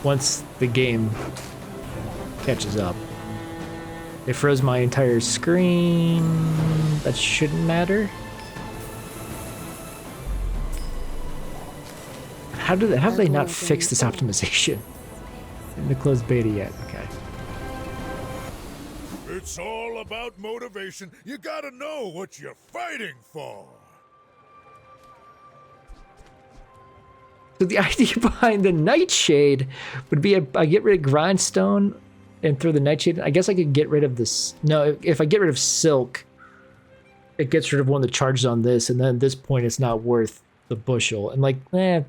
once the game catches up. It froze my entire screen. That shouldn't matter. How have they not fixed this optimization in the closed beta yet? Okay. It's all about motivation. You gotta know what you're fighting for. So the idea behind the Nightshade would be I get rid of Grindstone and throw the Nightshade. I guess I could get rid of this. No, if I get rid of Silk, it gets rid of one of the charges on this, and then at this point it's not worth the bushel. And like, we're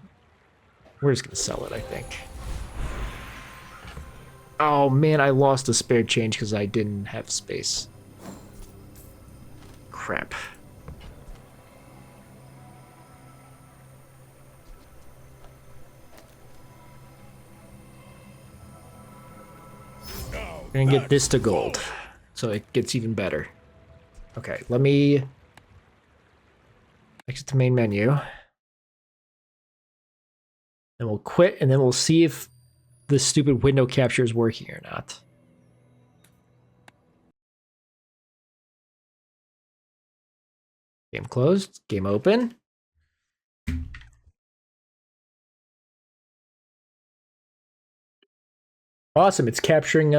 just gonna sell it, I think. Oh man, I lost a spare change because I didn't have space. Crap. I'm gonna get this to gold, so it gets even better. Okay, let me exit the main menu. And we'll quit, and then we'll see if the stupid window capture is working or not. Game closed, game open. Awesome, it's capturing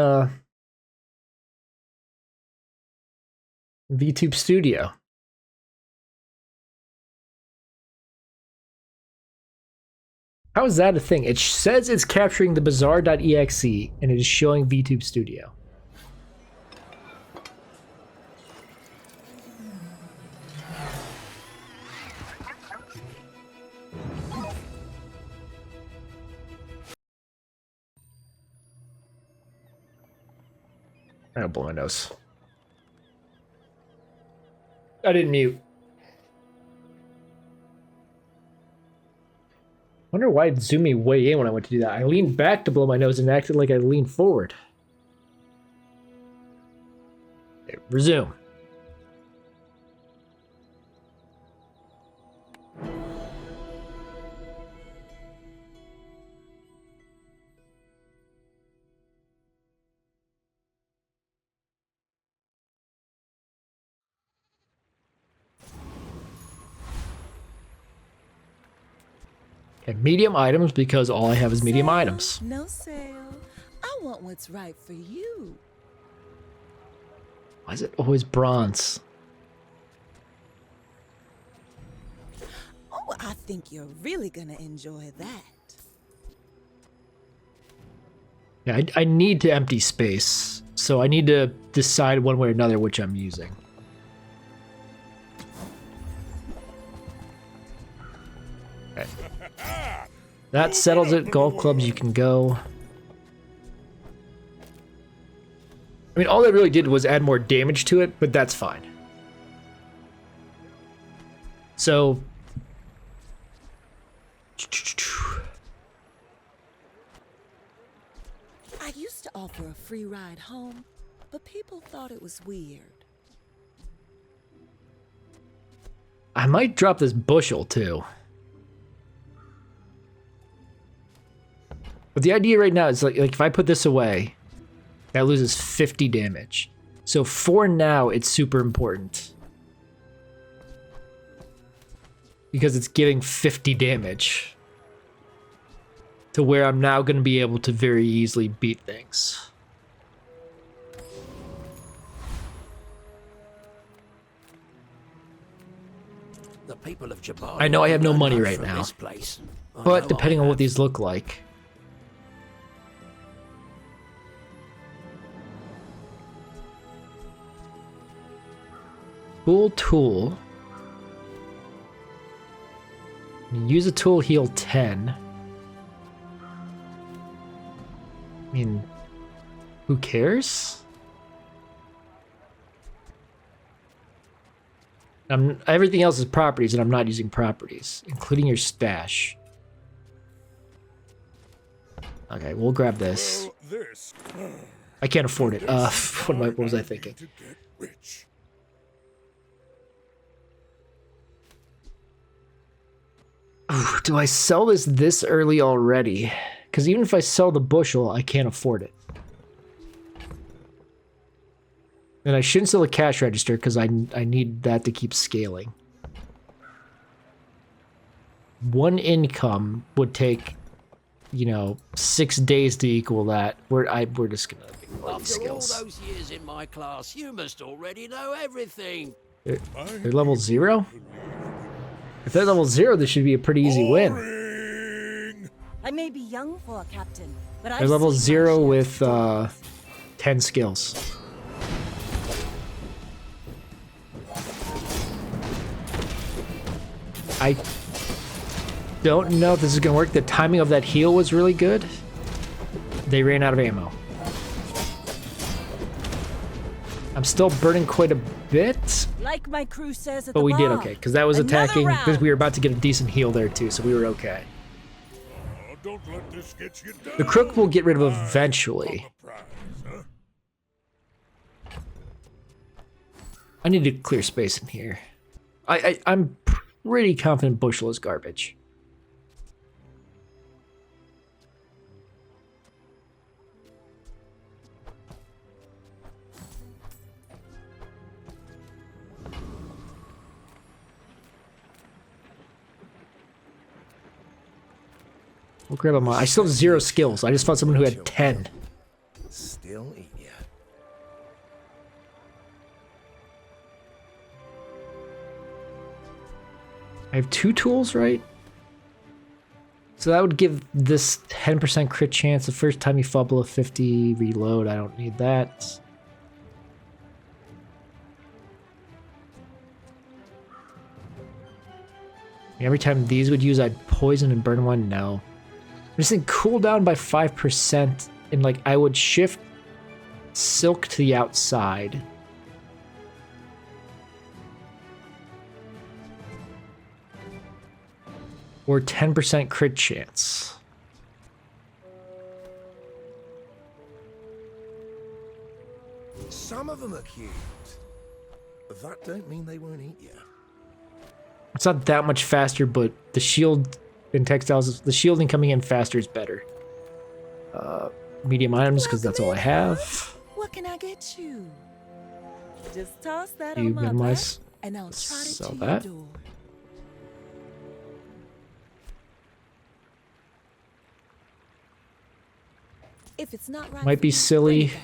VTube Studio. How is that a thing? It says it's capturing the Bazaar.exe and it is showing VTube Studio. I'll blow my nose. I didn't mute. I wonder why it zoomed me way in when I went to do that. I leaned back to blow my nose and acted like I leaned forward. Okay, resume. Okay, medium items because all I have is medium items. No sale. I want what's right for you. Why is it always bronze? Oh, I think you're really gonna enjoy that. Yeah, I need to empty space So I need to decide one way or another which I'm using. Okay. That settles it. Golf clubs, you can go. I mean, all that really did was add more damage to it, but that's fine. So... I used to offer a free ride home, but people thought it was weird. I might drop this bushel, too. But the idea right now is like if I put this away, that loses 50 damage. So for now, it's super important. Because it's giving 50 damage. To where I'm now going to be able to very easily beat things. The people of Jabbar. I know I have no money right from now. this place. I But know depending I on what have. these look like. Cool tool. Use a tool, heal 10. I mean, who cares? Everything else is properties, and I'm not using properties, including your stash. Okay, we'll grab this. Well, this. I can't afford it. What was I thinking? To get rich. Ooh, do I sell this early already? Because even if I sell the bushel, I can't afford it. And I shouldn't sell the cash register because I need that to keep scaling. One income would take, 6 days to equal that. We're just gonna make After skills. all those years in my class, you must already know everything. They're level 0? If they're level 0, this should be a pretty easy win. I may be young for a captain, but They're level 0 with 10 skills. I don't know if this is gonna work. The timing of that heal was really good. They ran out of ammo. I'm still burning quite a bit, Like my crew says at but the we did bar. okay because that was Another attacking. round. We were about to get a decent heal there too, so we were okay. Oh, don't let this get you down. The crook we'll get rid of Eyes on eventually. the prize, huh? I need to clear space in here. I'm pretty confident bushel is garbage. We'll grab him. I still have 0 skills. I just found someone who had 10. Still eat ya. I have 2 tools, right? So that would give this 10% crit chance the first time you fall below 50. Reload. I don't need that. Every time these would use, I'd poison and burn one. No. I'm just saying cooldown by 5%, and like I would shift silk to the outside. Or 10% crit chance. Some of them are cute. That don't mean they won't eat you. It's not that much faster, but the shield in textiles, the shielding coming in faster is better. Medium items, because that's all I have. What can I get you? Just toss that You on my minimize. back, and I'll trot it Sell to that. your door. If it's not right Might for be you, silly. bring it back.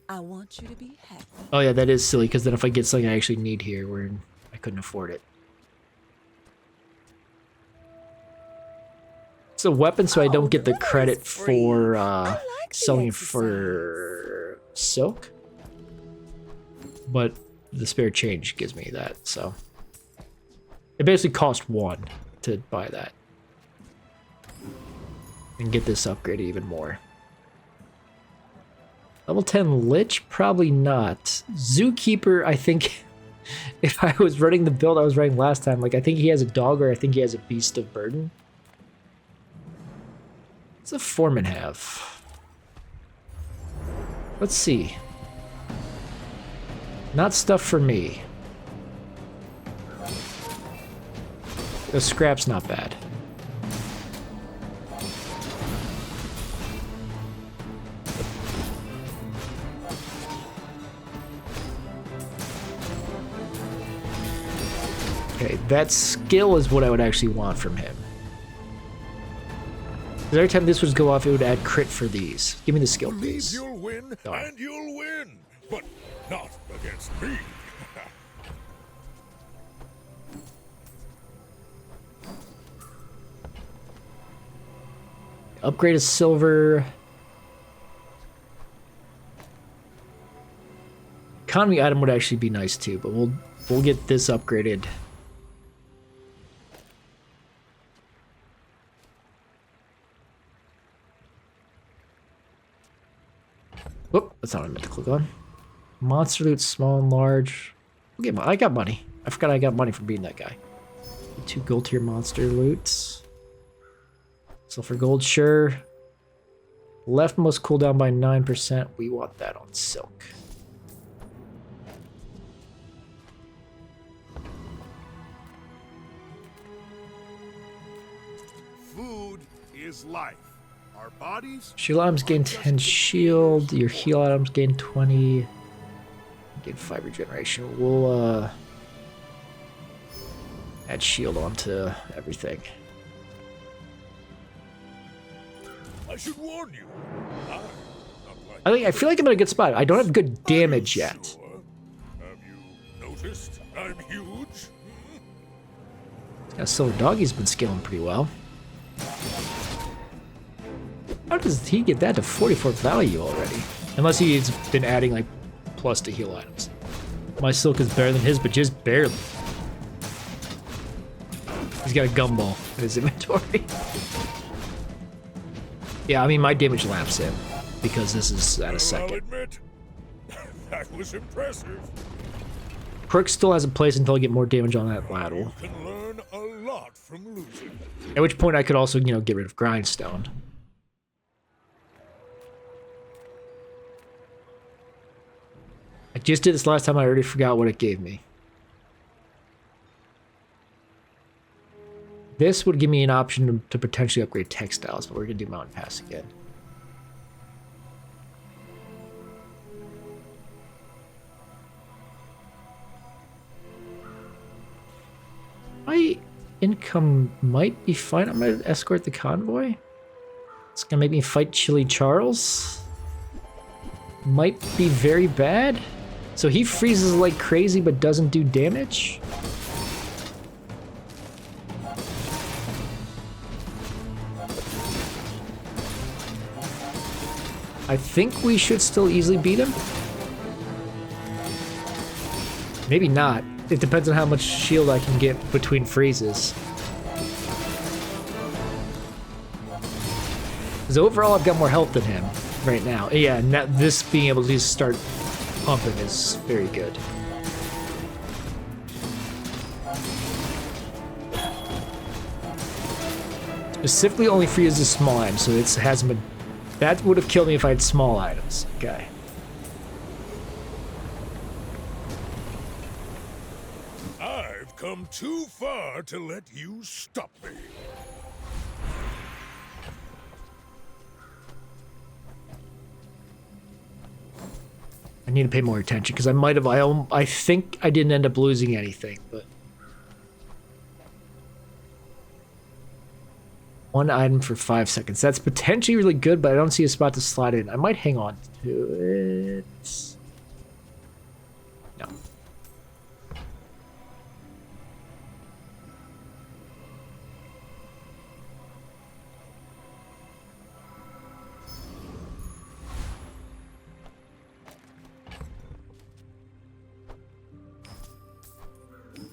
I want you to be happy. Oh yeah, that is silly, because then if I get something I actually need here, where I couldn't afford it. It's a weapon, so I don't get the credit for like the selling it exercise. for silk. But the spare change gives me that, so. It basically cost 1 to buy that. And get this upgraded even more. Level 10 Lich? Probably not. Zookeeper, I think, if I was running the build I was running last time, like I think he has a dog or I think he has a beast of burden. What's a foreman have? Let's see. Not stuff for me. The scrap's not bad. Okay, that skill is what I would actually want from him. Because every time this would go off, it would add crit for these. Give me the skill, please. You'll win, and you'll win, but not against me. Upgrade a silver. Economy item would actually be nice too, but we'll get this upgraded. Whoop, that's not what I meant to click on. Monster loot, small and large. Okay, I got money. I forgot I got money from beating that guy. 2 gold tier monster loots. Silver gold, sure. Leftmost cooldown by 9%. We want that on silk. Food is life. Our bodies. Shield items gain 10 shield. Your heal items gain 20. Gain 5 regeneration. We'll add shield onto everything. I should warn you. I feel like I'm in a good spot. I don't have good damage yet. Sure? Have you noticed I'm huge? Yeah, Silver Doggy's been scaling pretty well. How does he get that to 44 value already? Unless he's been adding like plus to heal items. My silk is better than his, but just barely. He's got a gumball in his inventory. Yeah, I mean my damage laps him because this is at a second. I'll admit, that was impressive. Perk still has a place until I get more damage on that lateral. You can learn a lot from losing. At which point I could also, you know, get rid of Grindstone. I just did this last time, I already forgot what it gave me. This would give me an option to potentially upgrade textiles, but we're gonna do Mountain Pass again. My income might be fine. I'm gonna escort the convoy. It's gonna make me fight Chili Charles. Might be very bad. So he freezes like crazy but doesn't do damage. I think we should still easily beat him. Maybe not. It depends on how much shield I can get between freezes. Because overall I've got more health than him right now. Yeah, and this being able to just start pumping is very good. Specifically only freezes small items, so it hasn't been... That would have killed me if I had small items. Okay. I've come too far to let you stop me. I need to pay more attention because I might have. I think I didn't end up losing anything, but 1 item for 5 seconds. That's potentially really good, but I don't see a spot to slide in. I might hang on to it. No.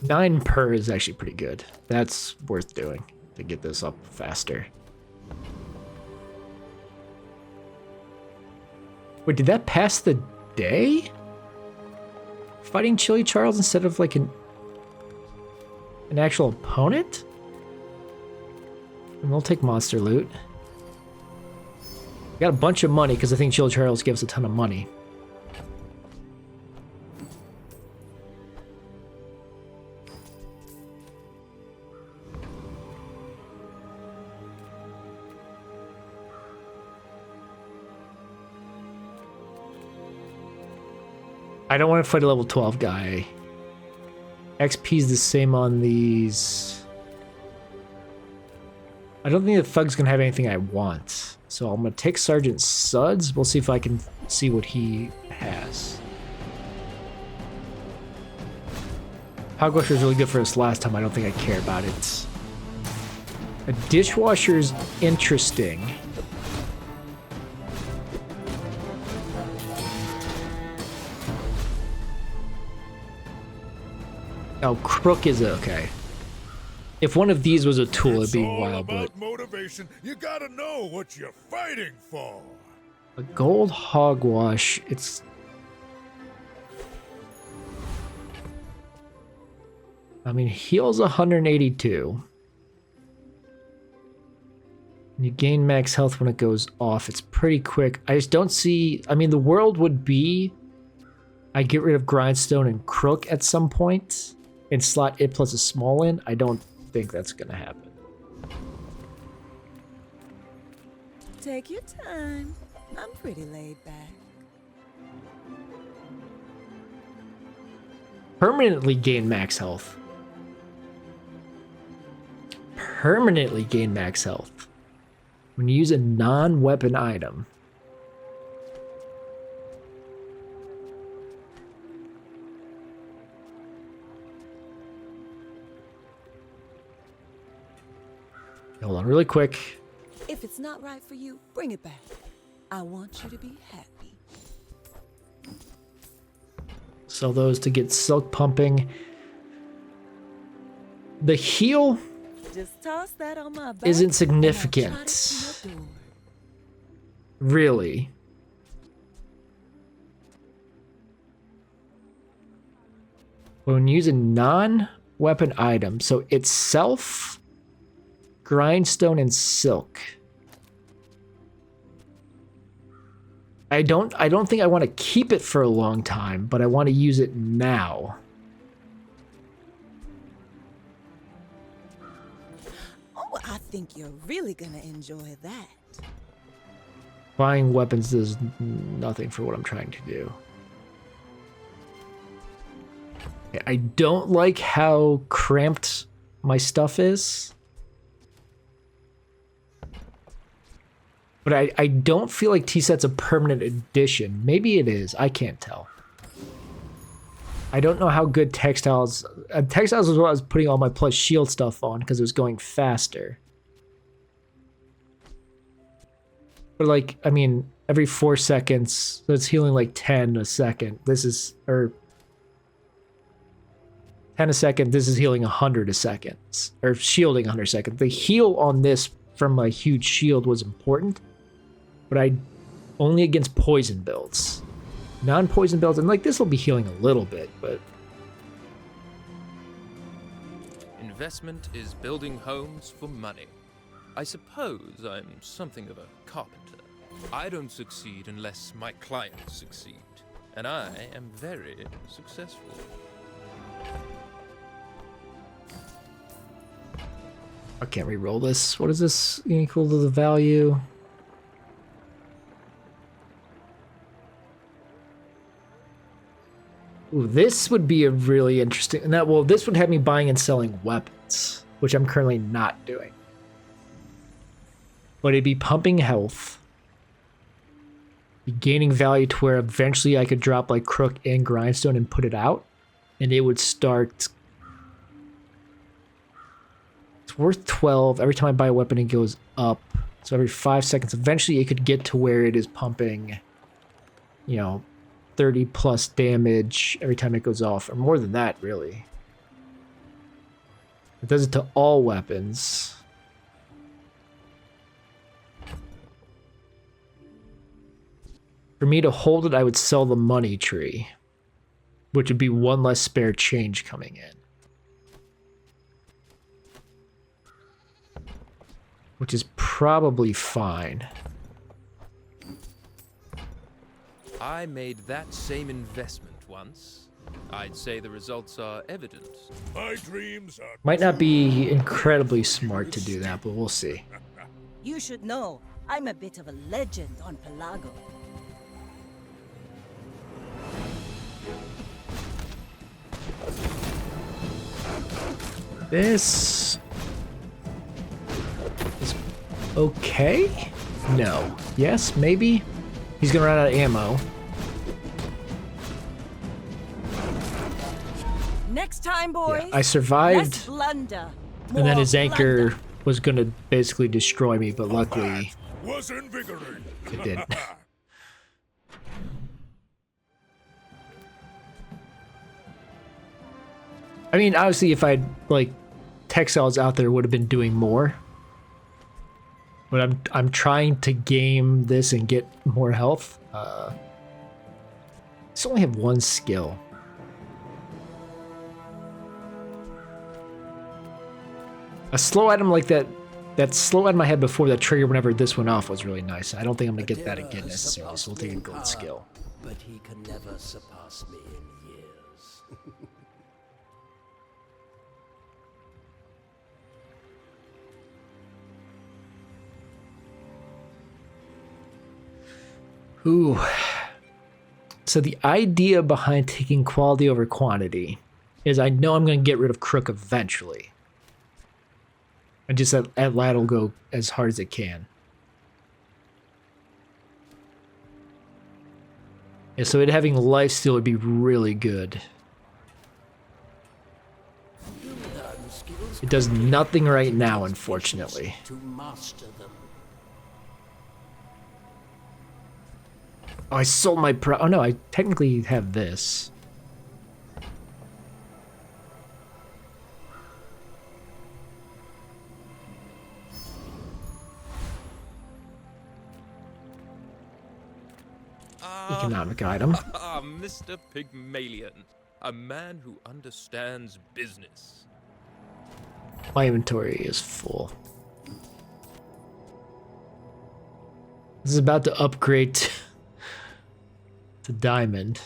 9 per is actually pretty good. That's worth doing to get this up faster. Wait, did that pass the day? Fighting Chili Charles instead of like an actual opponent? And we'll take monster loot. We got a bunch of money because I think Chili Charles gives a ton of money. I don't want to fight a level 12 guy. XP is the same on these. I don't think the thug's gonna have anything I want. So I'm gonna take Sergeant Suds. We'll see if I can see what he has. Hogwasher is really good for us last time. I don't think I care about it. A dishwasher's interesting. Oh, Crook is okay. If one of these was a tool, it'd be wild, but motivation. You gotta know what you're fighting for. a gold hogwash, it's I mean, heals 182. You gain max health when it goes off. It's pretty quick. I just don't see, I mean, the world would be I get rid of Grindstone and Crook at some point and slot it plus a small in. I don't think that's gonna happen. Take your time. I'm pretty laid back. Permanently gain max health. Permanently gain max health when you use a non-weapon item. Hold on really quick. If it's not right for you, bring it back. I want you to be happy. Sell those to get silk pumping. The heal Just toss that on my back. isn't and I'll significant. trot it to your door. Really. When you use a non-weapon item, so itself, grindstone, and silk. I don't think I want to keep it for a long time, but I want to use it now. Oh, I think you're really gonna enjoy that. Buying weapons does nothing for what I'm trying to do. I don't like how cramped my stuff is. But I don't feel like T-Set's a permanent addition. Maybe it is. I can't tell. I don't know how good textiles... textiles was what I was putting all my plus shield stuff on because it was going faster. But like, I mean, every 4 seconds, so it's healing like 10 a second. This is... or 10 a second, this is healing 100 a second. Or shielding 100 a second. The heal on this from my huge shield was important. But I only against poison builds. Non-poison builds, and like this will be healing a little bit, but investment is building homes for money. I suppose I'm something of a carpenter. I don't succeed unless my clients succeed, and I am very successful. I can't re-roll this. What is this equal to the value? Ooh, this would be a really interesting... And that, well, this would have me buying and selling weapons, which I'm currently not doing. But it'd be pumping health. Be gaining value to where eventually I could drop like Crook and Grindstone and put it out. And it would start... It's worth 12. Every time I buy a weapon, it goes up. So every 5 seconds, eventually it could get to where it is pumping, you know, 30 plus damage every time it goes off, or more than that, really. It does it to all weapons. For me to hold it, I would sell the money tree, which would be one less spare change coming in. Which is probably fine. I made that same investment once. I'd say the results are evident. My dreams are Might not be incredibly smart to do that, but we'll see. You should know, I'm a bit of a legend on Pelago. This is okay? No. Yes, maybe? He's gonna run out of ammo. Next time, boys. Yeah, I survived, less blunder, and then his more anchor blunder. was gonna basically destroy me, but luckily was invigorating. it didn't. I mean, obviously, if I'd like textiles out there, would have been doing more. But I'm trying to game this and get more health. I just only have one skill. A slow item like that slow item I had before that trigger whenever this went off was really nice. I don't think I'm gonna get that again necessarily, so we'll take a gold skill. But he can never surpass me in years. Ooh. So the idea behind taking quality over quantity is I know I'm going to get rid of Crook eventually. And just that lad will go as hard as it can. Yeah, so it having lifesteal would be really good. It does nothing right now, unfortunately. To master them. Oh, I sold my oh no, I technically have this. Economic item. Ah, Mr. Pygmalion, a man who understands business. My inventory is full. This is about to upgrade to diamond.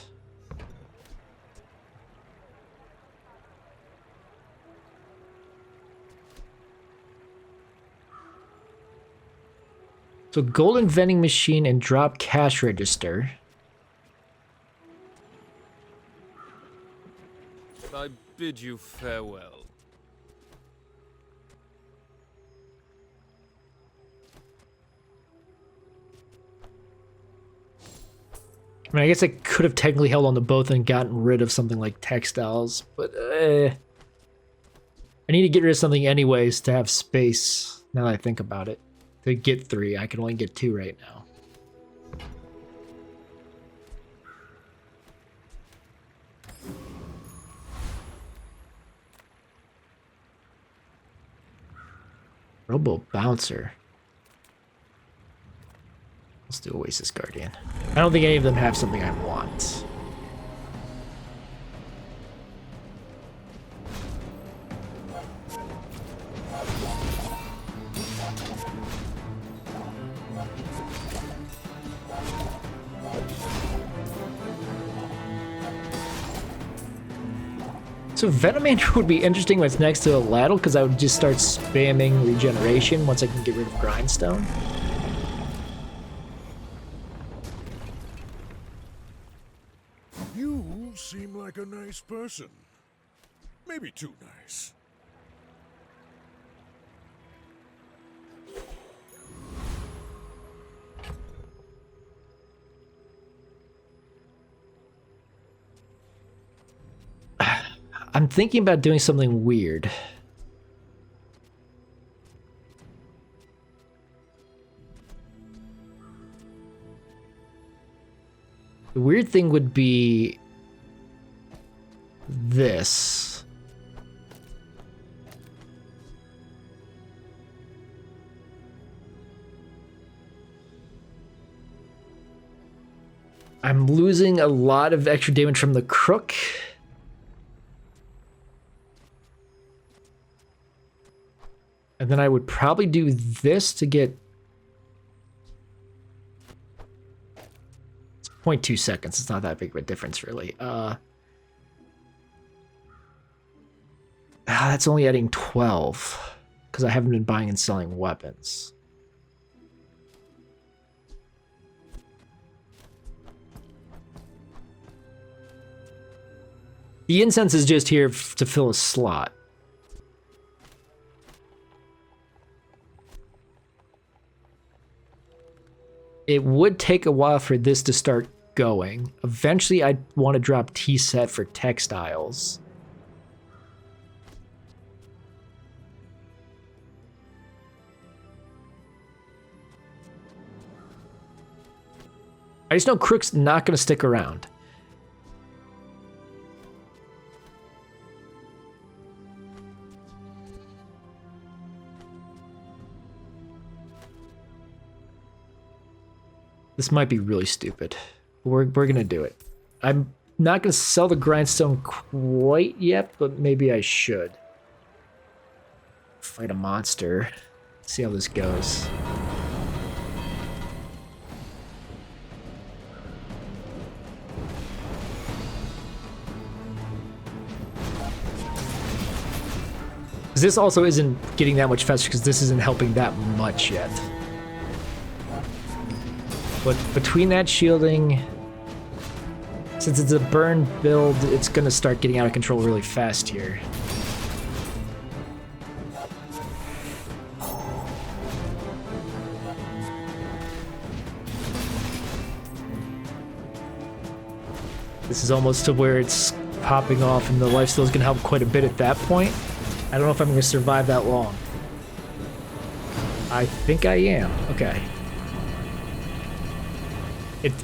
So golden vending machine and drop cash register. I bid you farewell. I mean, I guess I could have technically held on to both and gotten rid of something like textiles, but I need to get rid of something anyways to have space, now that I think about it. To get 3, I can only get 2 right now. Robo Bouncer. Let's do Oasis Guardian. I don't think any of them have something I want. So Venomander would be interesting when it's next to a ladle, because I would just start spamming regeneration once I can get rid of Grindstone. You seem like a nice person. Maybe too nice. I'm thinking about doing something weird. The weird thing would be this. I'm losing a lot of extra damage from the crook. And then I would probably do this to get... It's 0.2 seconds. It's not that big of a difference, really. That's only adding 12. Because I haven't been buying and selling weapons. The incense is just here to fill a slot. It would take a while for this to start going. Eventually, I'd want to drop T-set for textiles. I just know Crook's not going to stick around. This might be really stupid. We're gonna do it. I'm not gonna sell the grindstone quite yet, but maybe I should. Fight a monster. See how this goes. This also isn't getting that much faster because this isn't helping that much yet. But between that shielding, since it's a burn build, it's gonna start getting out of control really fast here. This is almost to where it's popping off and the lifesteal is gonna help quite a bit at that point. I don't know if I'm gonna survive that long. I think I am. Okay.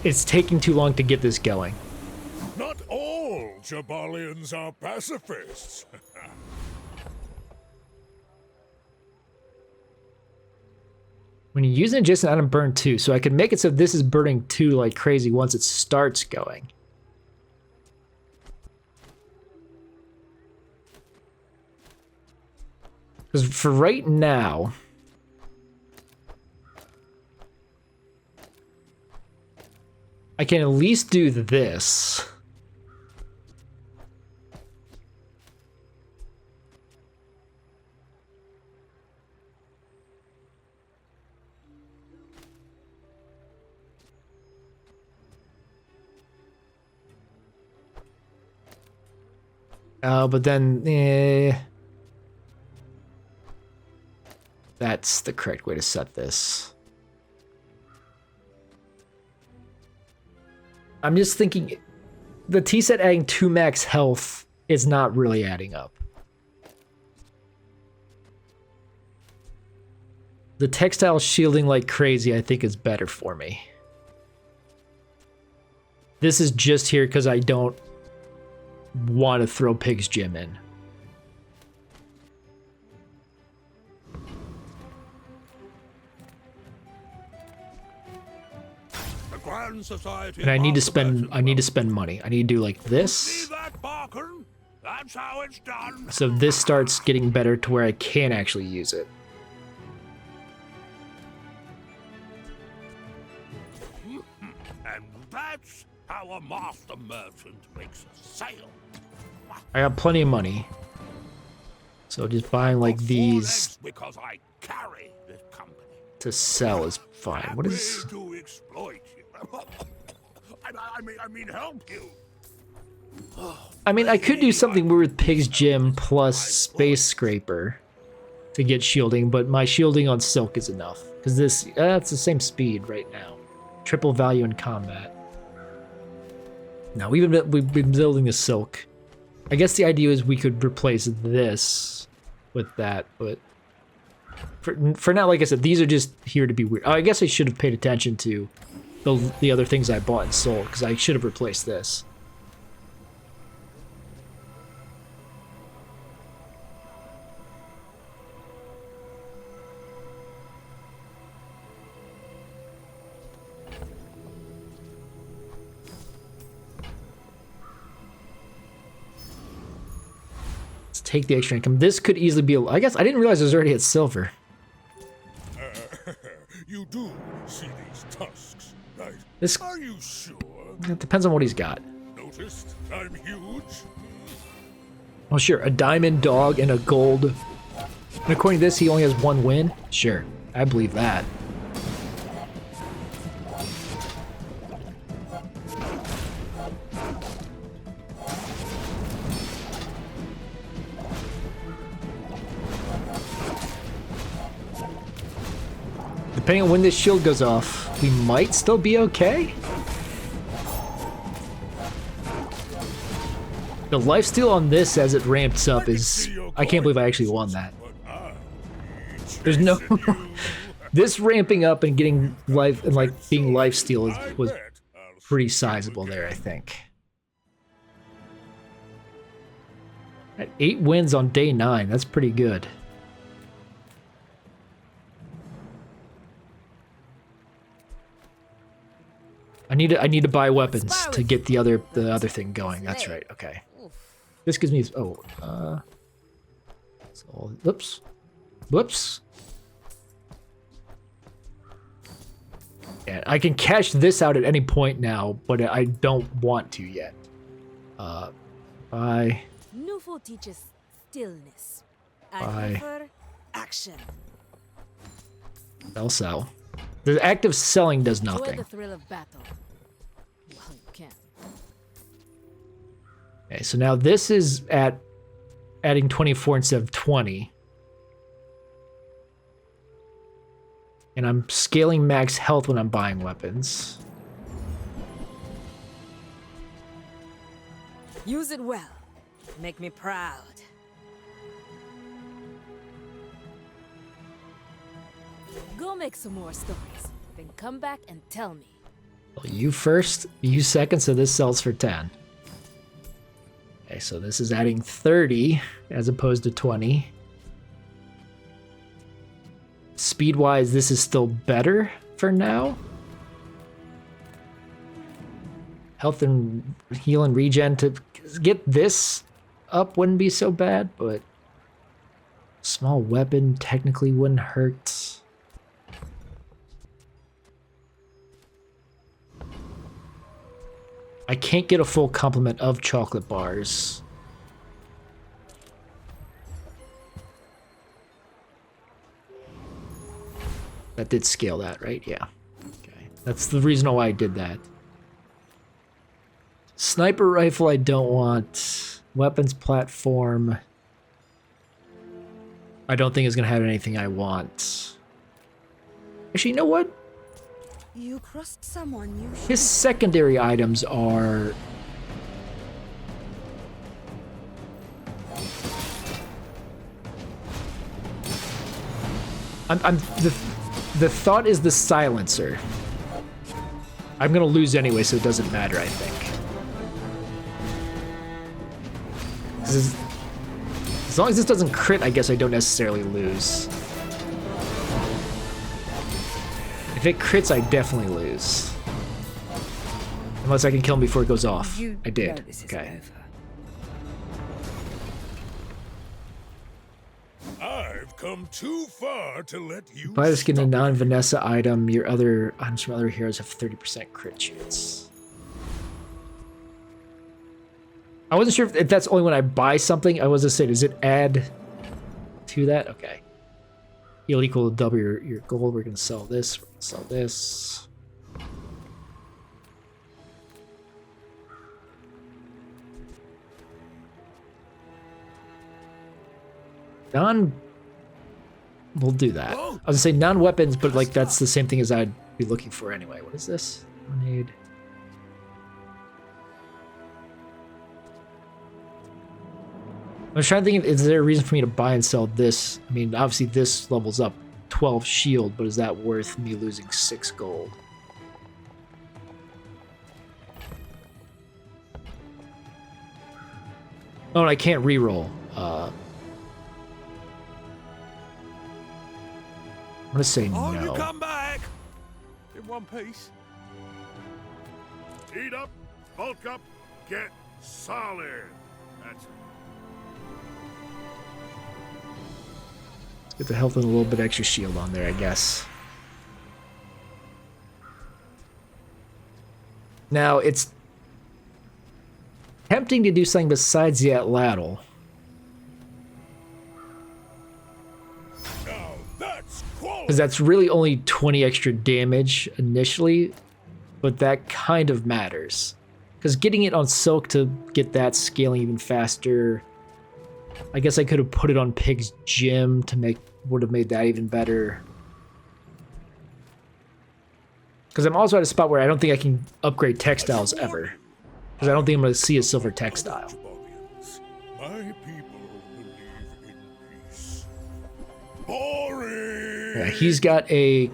It's taking too long to get this going. Not all Jabalians are pacifists. When you use an adjacent item, burn 2. So I can make it so this is burning 2 like crazy once it starts going. Because for right now... I can at least do this. But then, that's the correct way to set this. I'm just thinking, the T-set adding 2 max health is not really adding up. The textile shielding like crazy, I think, is better for me. This is just here because I don't want to throw Pig's Gym in. And I need to spend money. I need to do like this. That's how it's done. So this starts getting better to where I can actually use it. And that's how a master merchant makes a sale. I got plenty of money. So just buying like these because I carry this company to sell is fine. What is... to exploit you. I mean help you. I mean, I could do something weird with Pig's Gym plus Space Scraper to get shielding, but my shielding on Silk is enough. Because this, it's the same speed right now. Triple value in combat. Now, we've been building the Silk. I guess the idea is we could replace this with that, but for now, like I said, these are just here to be weird. Oh, I guess I should have paid attention to the other things I bought and sold, because I should have replaced this. take the extra income. This could easily be, I guess I didn't realize it was already at silver. You do see these tusks, right? This, Are you sure? it depends on what he's got. Noticed I'm huge? Oh, sure. A diamond dog and a gold. And according to this, he only has 1 win? Sure. I believe that. Depending on when this shield goes off, we might still be okay. The lifesteal on this as it ramps up is... I can't believe I actually won that. There's no... This ramping up and getting life and like being lifesteal was pretty sizable there, I think. At 8 wins on day 9, that's pretty good. I need to buy weapons to get the other thing going. That's right. Okay. This gives me so whoops. Yeah, I can cash this out at any point now, but I don't want to yet. Buy. Nufo teaches stillness. I Buy. prefer action. Sell. The act of selling does Enjoy nothing. the thrill of battle. Well, you can. Okay, so now this is at adding 24 instead of 20. And I'm scaling max health when I'm buying weapons. Use it well. Make me proud. Go make some more stories. Then come back and tell me. Well, you first, you second, so this sells for 10. Okay, so this is adding 30 as opposed to 20. Speed-wise, this is still better for now. Health and heal and regen to get this up wouldn't be so bad, but small weapon technically wouldn't hurt. I can't get a full complement of chocolate bars. That did scale that, right? Yeah. Okay. That's the reason why I did that. Sniper rifle I don't want. Weapons platform. I don't think is going to have anything I want. Actually, you know what? You crossed someone you should. His secondary items are... The thought is the silencer. I'm gonna lose anyway, so it doesn't matter, I think. As long as this doesn't crit, I guess I don't necessarily lose. If it crits, I definitely lose. Unless I can kill him before it goes off. I did. Okay. I've come too far to let you Buy this, get a non-Vanessa item. Your other items from other heroes have 30% crit chance. I wasn't sure if that's only when I buy something. I was gonna say, does it add to that? Okay. Heal equal to double your gold. We're gonna sell this. We're gonna sell this. We'll do that. I was gonna say non-weapons, but like that's the same thing as I'd be looking for anyway. What is this? Grenade. I was trying to think, is there a reason for me to buy and sell this? I mean, obviously this levels up 12 shield, but is that worth me losing 6 gold? Oh, and I can't reroll. I'm gonna say no. You come back in one piece. Eat up, bulk up, get solid. That's it. Get the health and a little bit extra shield on there, I guess. Now, it's tempting to do something besides the Atlatl. Because that's really only 20 extra damage initially, but that kind of matters. Because getting it on Silk to get that scaling even faster, I guess I could have put it on Pig's Gym to would have made that even better. Because I'm also at a spot where I don't think I can upgrade textiles ever. Because I don't think I'm going to see a silver textile. My people believe in peace. Boring! Yeah, he's got a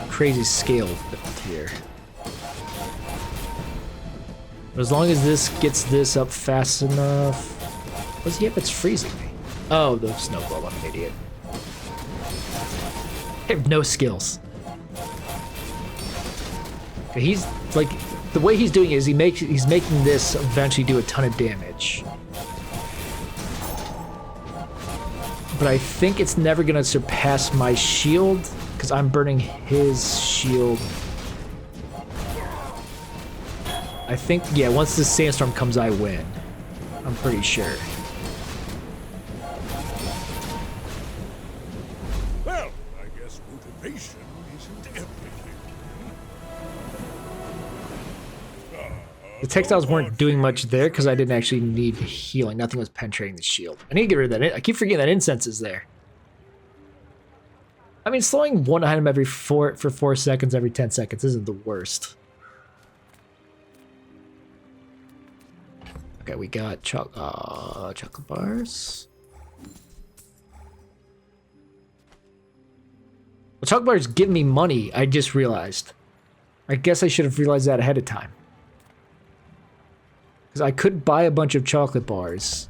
crazy scale built here. But as long as this gets this up fast enough... What does he have that's freezing me? Oh, the snow globe, I'm an idiot. I have no skills. He's like, the way he's doing it is he's making this eventually do a ton of damage. But I think it's never gonna surpass my shield because I'm burning his shield. I think, yeah, once the sandstorm comes, I win. I'm pretty sure. Well, I guess motivation isn't everything. The textiles weren't doing much there because I didn't actually need healing. Nothing was penetrating the shield. I need to get rid of that. I keep forgetting that incense is there. I mean, slowing one item for 4 seconds every 10 seconds isn't the worst. Okay, we got chocolate bars. Well, chocolate bars give me money, I just realized. I guess I should have realized that ahead of time. Because I could buy a bunch of chocolate bars.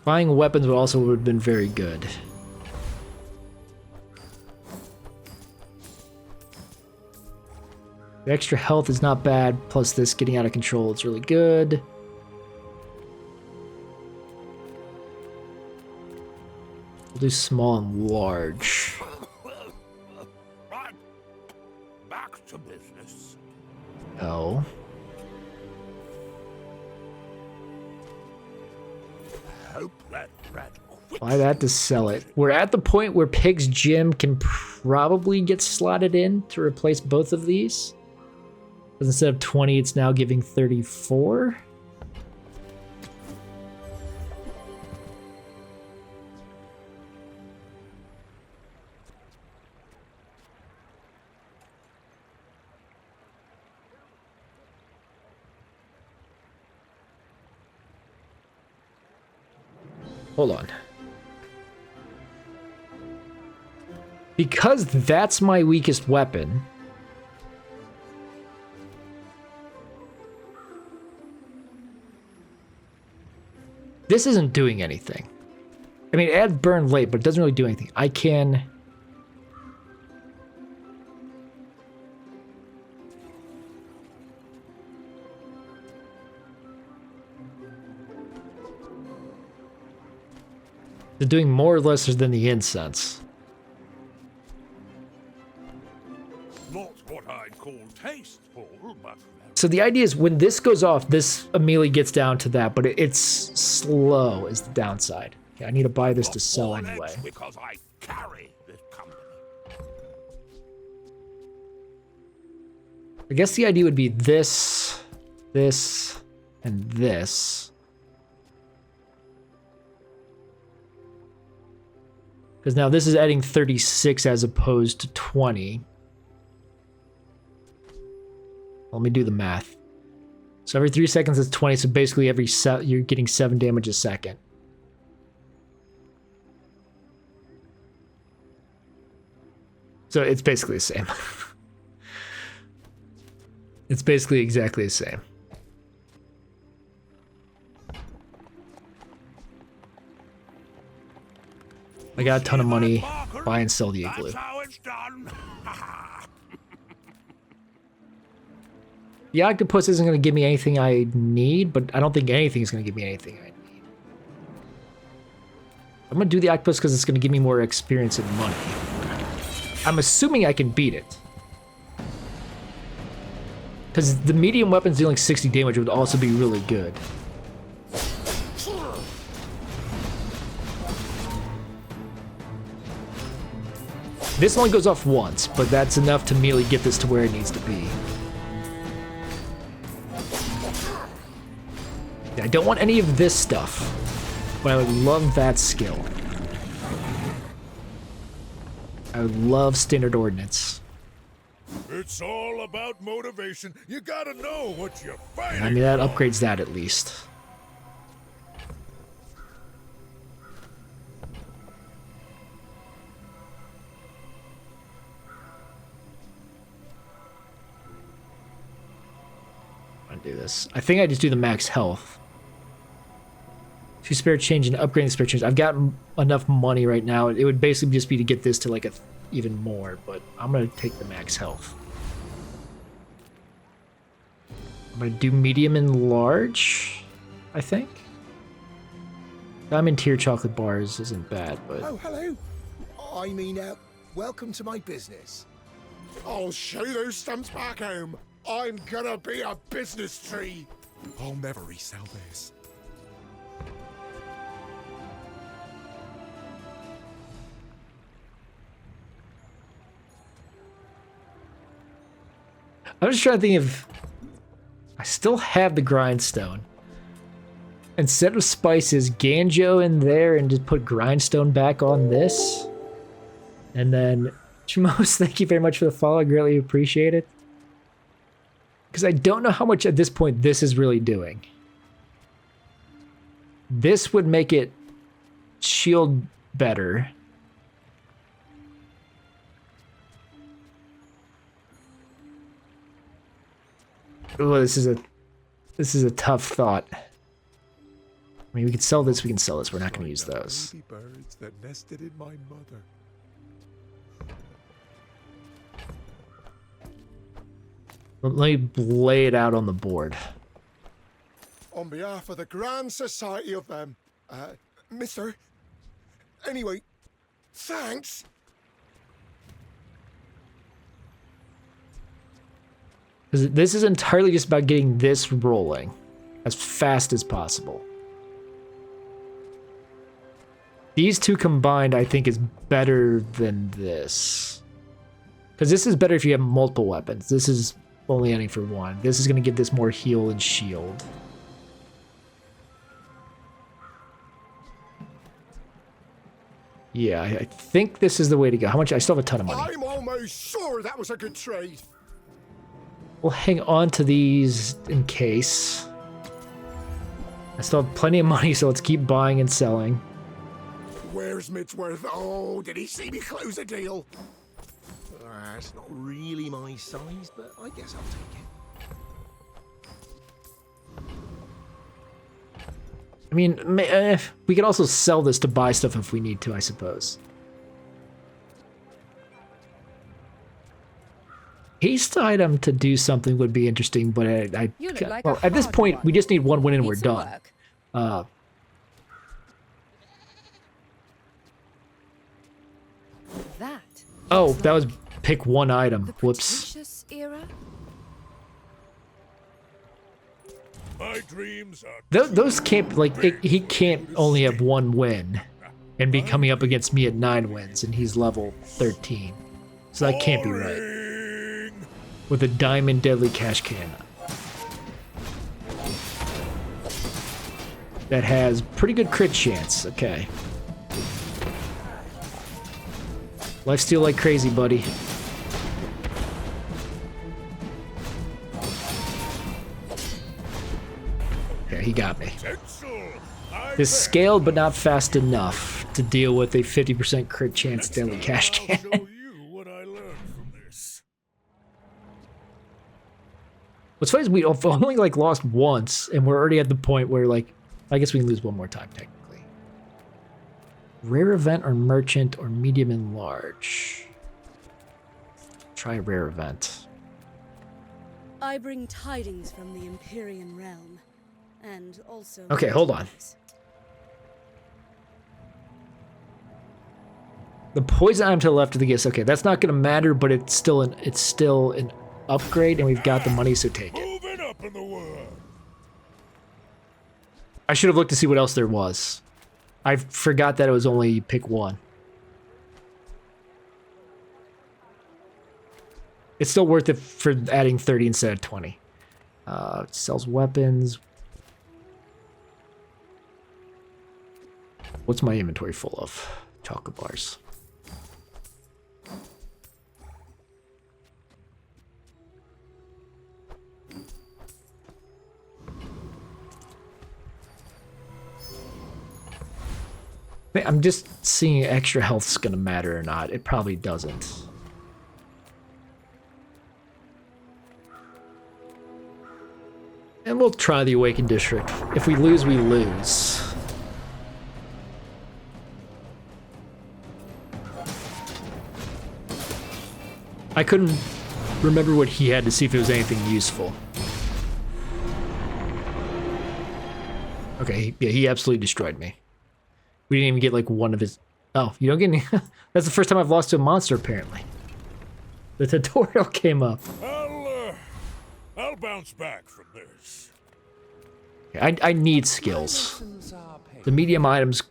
Buying weapons would have been very good. The extra health is not bad, plus this getting out of control is really good. We'll do small and large. Right. Back to business. No. Hope that rat quits. Buy that to sell it. We're at the point where Pig's Gym can probably get slotted in to replace both of these. Because instead of 20, it's now giving 34. Hold on. Because that's my weakest weapon. This isn't doing anything. I mean, it adds burn late, but it doesn't really do anything. I can... They're doing more or less than the incense. Not what I'd call tasteful, but... So the idea is when this goes off, this immediately gets down to that, but it's slow is the downside. Okay, I need to buy this to sell anyway. Because I carry this company. I guess the idea would be this, this, and this. Because now this is adding 36 as opposed to 20. Let me do the math. So every 3 seconds is 20, so basically you're getting 7 damage a second. So it's basically the same. It's basically exactly the same. I got a ton of money. Buy and sell the igloo. That's how it's done. The octopus isn't going to give me anything I need, but I don't think anything is going to give me anything I need. I'm going to do the octopus because it's going to give me more experience and money. I'm assuming I can beat it. Because the medium weapons dealing 60 damage would also be really good. This only goes off once, but that's enough to immediately get this to where it needs to be. I don't want any of this stuff, but I would love that skill. I would love standard ordnance. It's all about motivation. You gotta know what you're fighting. I mean, that upgrades that at least. I'm gonna do this. I think I just do the max health. 2 spare change and upgrading the spare change. I've got enough money right now. It would basically just be to get this to like even more, but I'm gonna take the max health. I'm gonna do medium and large, I think. Diamond tier chocolate bars isn't bad, but... Oh, hello. I mean, welcome to my business. I'll show those stumps back home. I'm gonna be a business tree. I'll never resell this. I'm just trying to think if I still have the grindstone. Instead of spices, Ganjo in there and just put grindstone back on this. And then, Chimos, thank you very much for the follow. I greatly appreciate it. Because I don't know how much at this point this is really doing. This would make it shield better. Oh, this is a tough thought. I mean, we can sell this, we can sell this. We're not going to use those. Birds that nested in my mother. Let me lay it out on the board. On behalf of the Grand Society of them, mister. Anyway, thanks. This is entirely just about getting this rolling as fast as possible. These two combined, I think, is better than this. Because this is better if you have multiple weapons. This is only adding for one. This is going to give this more heal and shield. Yeah, I think this is the way to go. How much? I still have a ton of money. I'm almost sure that was a good trade. We'll hang on to these in case. I still have plenty of money, so let's keep buying and selling. Where's Midsworth? Oh, did he see me close a deal? It's not really my size, but I guess I'll take it. I mean, we could also sell this to buy stuff if we need to, I suppose. Haste item to do something would be interesting, but well, at this point, we just need one win and we're done. Oh, that was pick one item. Whoops. My dreams are Those can't, like, he can't only have one win and be coming up against me at 9 wins, and he's level 13. So that can't be right. With a diamond deadly cash can. That has pretty good crit chance. Okay. Lifesteal like crazy, buddy. Okay, he got me. This scaled, but not fast enough to deal with a 50% crit chance deadly cash can. What's funny is we've only like lost once, and we're already at the point where, like, I guess we can lose one more time technically. Rare event or merchant or medium and large. Try rare event. I bring tidings from the Empyrean realm, and also. Okay, hold on. The poison item to the left of the gifts. Okay, that's not gonna matter, but it's still an upgrade, and we've got the money, so take it. Moving up in the world. I should have looked to see what else there was. I forgot that it was only pick one. It's still worth it for adding 30 instead of 20. Sells weapons. What's my inventory full of? Chocolate bars. I'm just seeing extra health's gonna matter or not. It probably doesn't. And we'll try the Awakened District. If we lose, we lose. I couldn't remember what he had to see if it was anything useful. Okay, yeah, he absolutely destroyed me. We didn't even get like one of his... Oh, you don't get any... That's the first time I've lost to a monster, apparently. The tutorial came up. I'll bounce back from this. I need skills. The medium items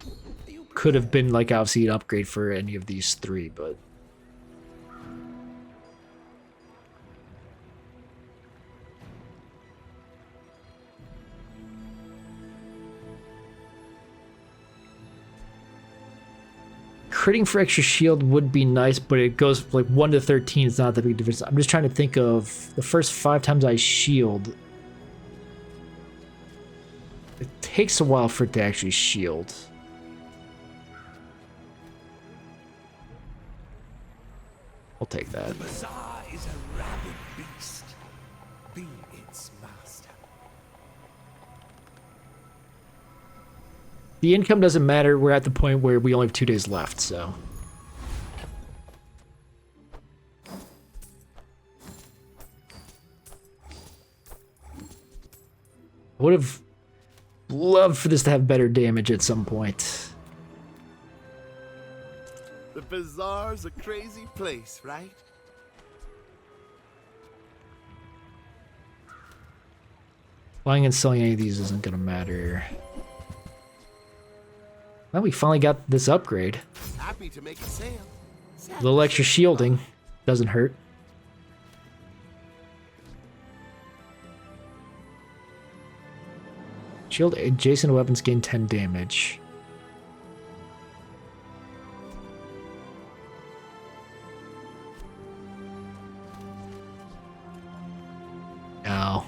could have been like obviously an upgrade for any of these three, but... Critting for extra shield would be nice, but it goes like 1 to 13 is not that big difference. I'm just trying to think of the first 5 times I shield. It takes a while for it to actually shield. I'll take that. The Bazaar is a rabid beast. Be its master. The income doesn't matter. We're at the point where we only have 2 days left, so. I would have loved for this to have better damage at some point. The Bazaar's a crazy place, right? Buying and selling any of these isn't gonna matter. Well, we finally got this upgrade. Happy to make a sale. A little extra shielding doesn't hurt. Shield adjacent weapons gain 10 damage. Now,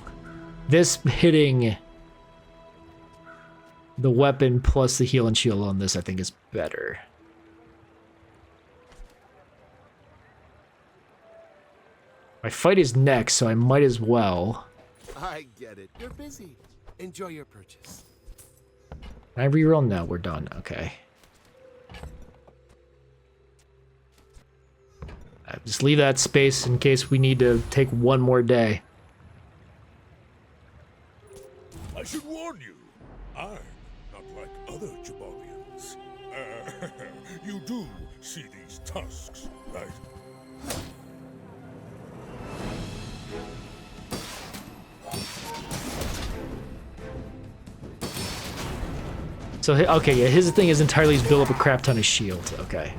this hitting the weapon plus the heal and shield on this, I think, is better. My fight is next, so I might as well. I get it. You're busy. Enjoy your purchase. Can I reroll? No, we're done. Okay. Just leave that space in case we need to take one more day. I should warn you, I'm not like other Jabalians. You do see these tusks, right? So, okay, yeah, his thing is entirely is build up a crap ton of shield. Okay.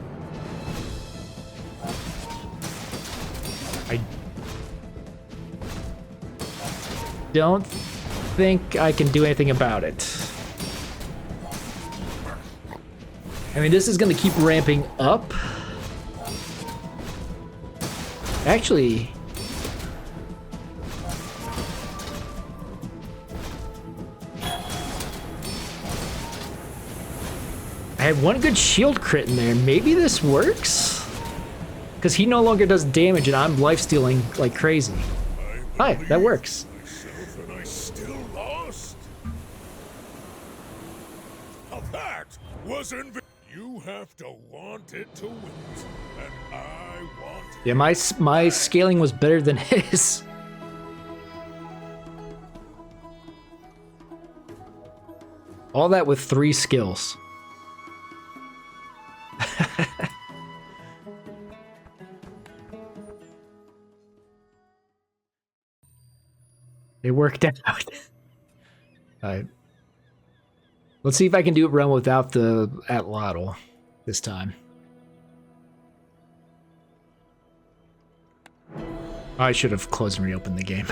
I don't think I can do anything about it. I mean, this is going to keep ramping up. Actually... I had one good shield crit in there. Maybe this works? Because he no longer does damage and I'm lifestealing like crazy. Hi, that works. And I still lost. Now that was You have to want it to win it, and I want it. Yeah, my scaling was better than his. All that with 3 skills. It worked out. Alright. Let's see if I can do it run without the Atlatl this time. I should have closed and reopened the game.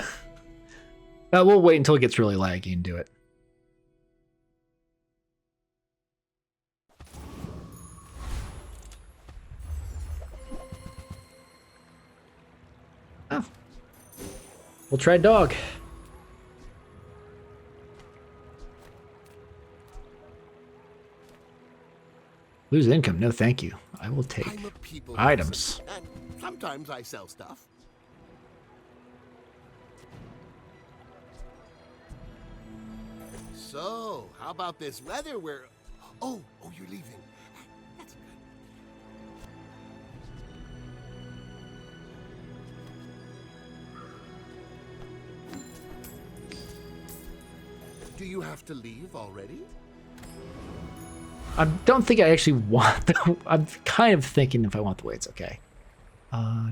We'll wait until it gets really laggy and do it. Oh. We'll try dog. Lose income? No, thank you. I will take items. And sometimes I sell stuff. So, how about this weather where... Oh, you're leaving. That's good. Do you have to leave already? I don't think I actually want the... I'm kind of thinking if I want the weights, okay. I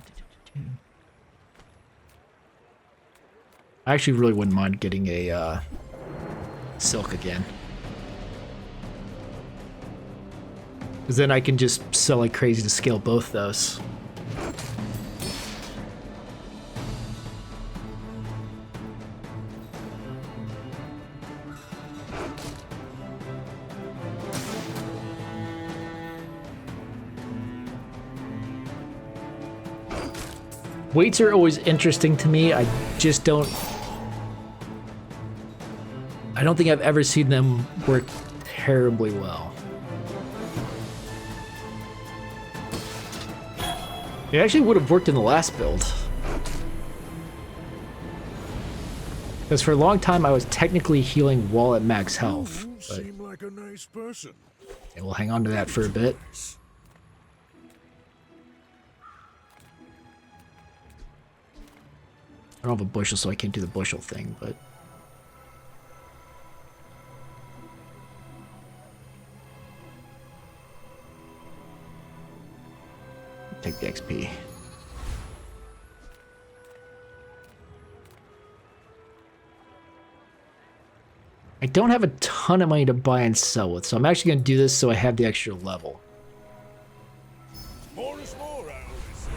actually really wouldn't mind getting a silk again. Because then I can just sell like crazy to scale both those. Weights are always interesting to me. I just don't... I don't think I've ever seen them work terribly well. It actually would have worked in the last build. Because for a long time I was technically healing while at max health. But Seem like a nice person. yeah, we'll hang on to that for a bit. I don't have a bushel, so I can't do the bushel thing, but... take the XP. I don't have a ton of money to buy and sell with, so I'm actually going to do this so I have the extra level. More is more, I always say.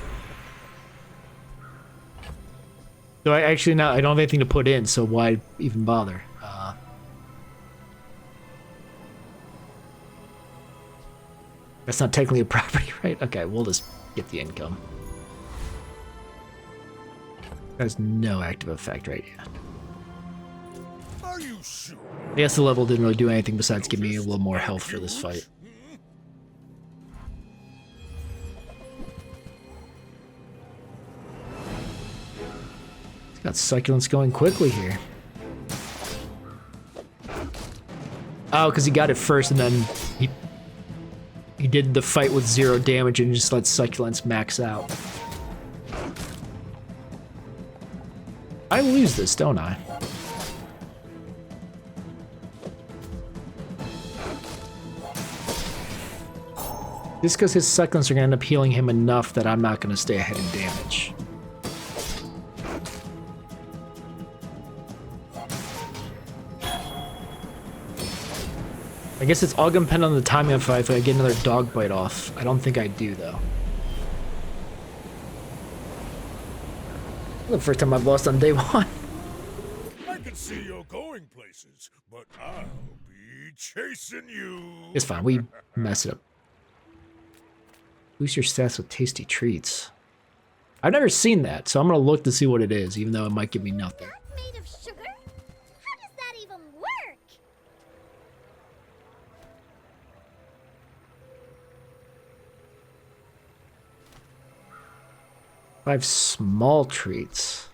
So I actually I don't have anything to put in, so why even bother? That's not technically a property, right? Okay, we'll just get the income. There's no active effect right yet. Are you sure? I guess the level didn't really do anything besides give me a little more health for this fight. He's got succulents going quickly here. Oh, because he got it first and then he did the fight with 0 damage and just let succulents max out. I lose this, don't I? Just because his succulents are going to end up healing him enough that I'm not going to stay ahead in damage. I guess it's all going to depend on the timing if I get another dog bite off. I don't think I do, though. The first time I've lost on day 1. I can see you're going places, but I'll be chasing you. It's fine. We mess it up. Boost your stats with tasty treats. I've never seen that, so I'm going to look to see what it is, even though it might give me nothing. Made of sugar? How does that even work? 5 small treats.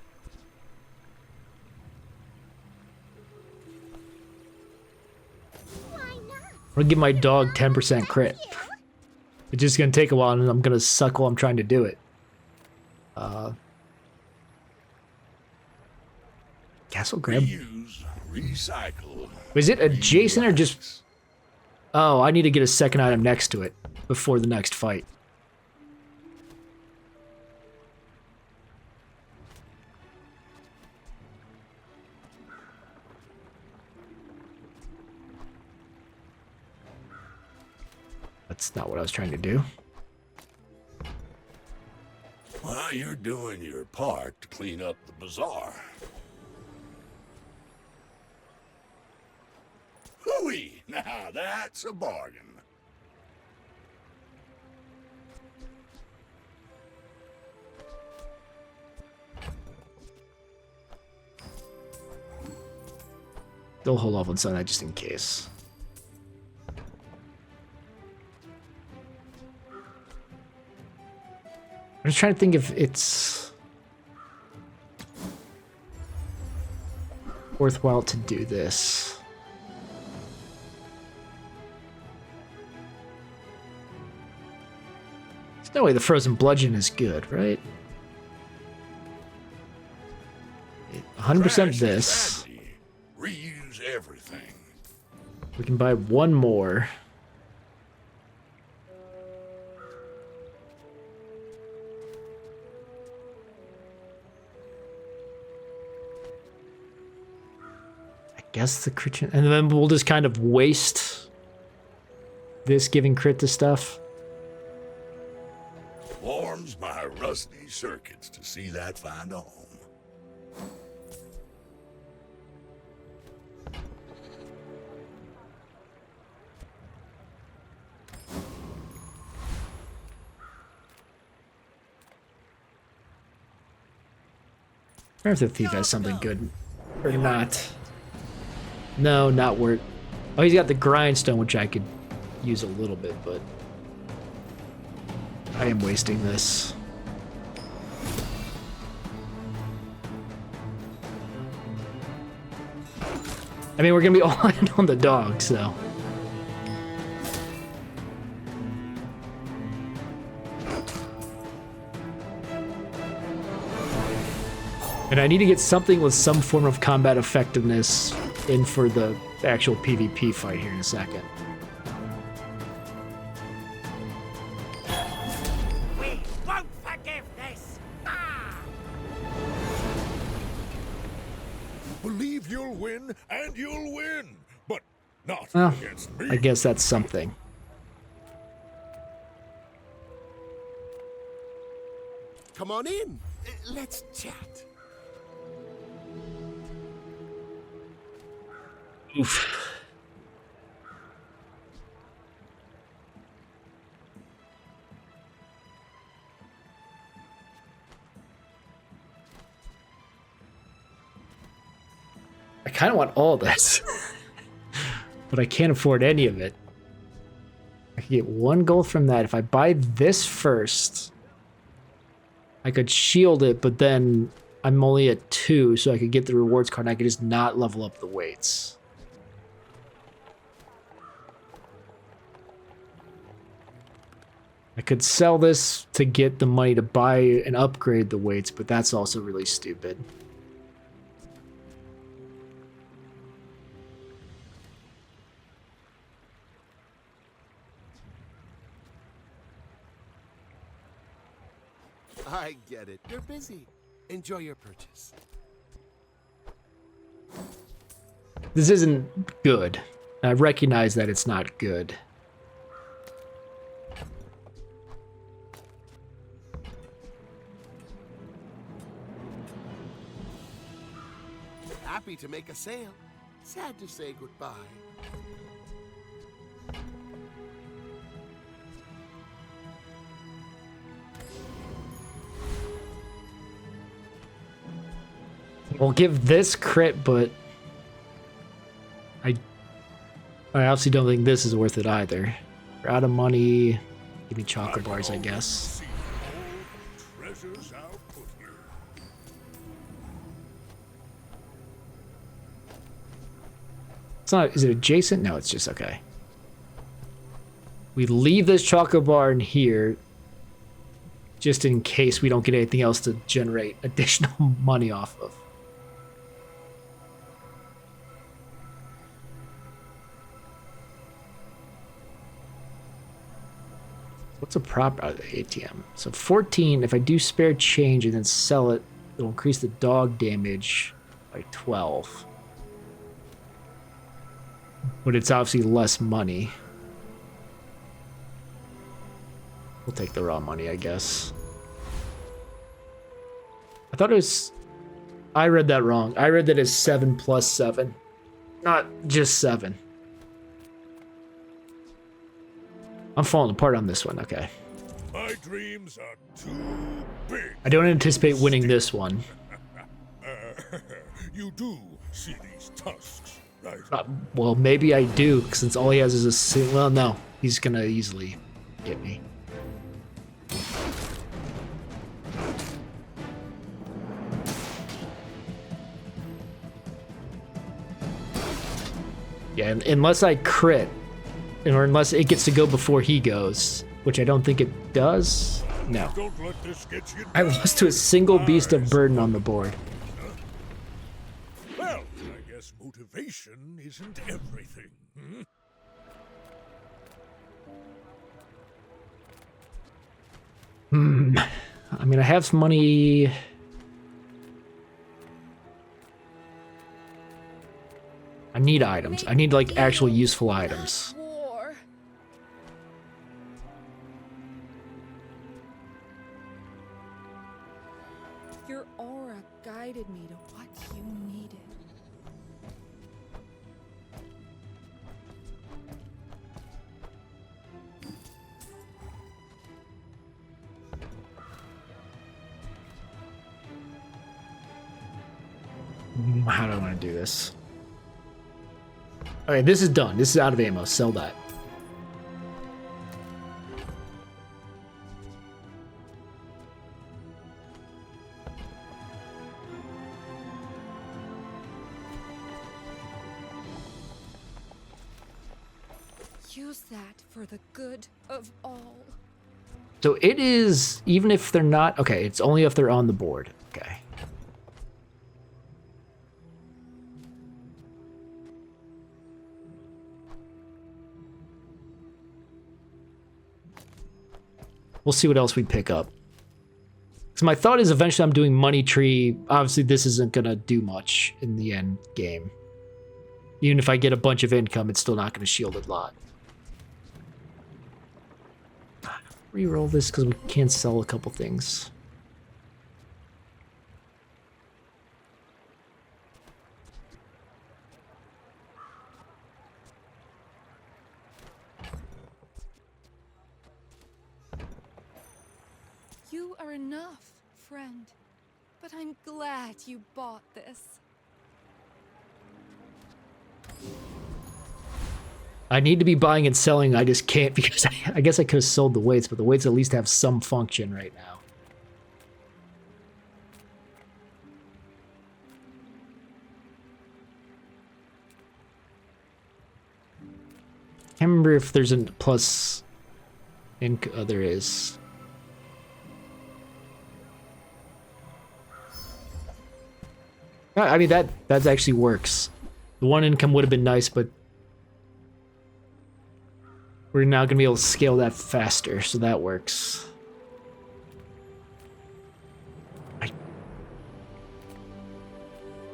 Why not? I'm gonna give my dog 10% crit. It's just gonna take a while, and I'm gonna suck while I'm trying to do it. Castle grab. Reuse, recycle. Was it adjacent or just? Oh, I need to get a second item next to it before the next fight. That's not what I was trying to do. Well, you're doing your part to clean up the bazaar. Hooey! Now that's a bargain. They'll hold off on some of that just in case. I'm just trying to think if it's worthwhile to do this. There's no way the frozen bludgeon is good, right? 100% this. Reuse everything. We can buy one more. I guess the crit, and then we'll just kind of waste this giving crit to stuff. Warms my rusty circuits to see that find a home. I wonder if the thief has something good or not. No, not worth. Oh, he's got the grindstone, which I could use a little bit, but I am wasting this. I mean, we're gonna be all in on the dog, so. And I need to get something with some form of combat effectiveness in for the actual PvP fight here in a second. We won't forgive this! Believe you'll win, and you'll win, but not Well, against me. I guess that's something. Come on in. Let's chat. Oof. I kind of want all this, but I can't afford any of it. I could get 1 gold from that. If I buy this first, I could shield it, but then I'm only at 2, so I could get the rewards card and I could just not level up the weights. I could sell this to get the money to buy and upgrade the weights, but that's also really stupid. I get it. You're busy. Enjoy your purchase. This isn't good. I recognize that it's not good. Happy to make a sale. Sad to say goodbye. We'll give this crit, but I obviously don't think this is worth it either. We're out of money. Give me chocolate bars, I guess. Treasures I'll put here. It's not. Is it adjacent? No, it's just okay. We leave this chocolate bar in here just in case we don't get anything else to generate additional money off of. What's a prop out of the ATM? So 14, if I do spare change and then sell it, it'll increase the dog damage by 12. But it's obviously less money. We'll take the raw money, I guess. I thought it was... I read that wrong. I read that as 7 plus 7. Not just 7. I'm falling apart on this one, okay. My dreams are too big. I don't anticipate winning this one. You do see these tusks, right? Well, maybe I do, since all he has is a... Well, no. He's gonna easily get me. Yeah, unless I crit, or unless it gets to go before he goes, which I don't think it does. No. Don't let this get you down. I lost to a single beast of burden on the board. Well, I guess motivation isn't everything. I mean, I have some money. I need items. I need, like, actual useful items. War. Your aura guided me to what you needed. How do I want to do this? Okay, this is done. This is out of ammo. Sell that. Use that for the good of all. So it is, even if they're not... Okay, it's only if they're on the board. Okay. We'll see what else we pick up. Because my thought is eventually I'm doing money tree. Obviously, this isn't going to do much in the end game. Even if I get a bunch of income, it's still not going to shield a lot. Reroll this because we can sell a couple things. You are enough, friend. But I'm glad you bought this. I need to be buying and selling. I just can't because I guess I could have sold the weights, but the weights at least have some function right now. Can't remember if there's a plus. There is. I mean that actually works. The one income would have been nice, but we're now gonna be able to scale that faster, so that works. I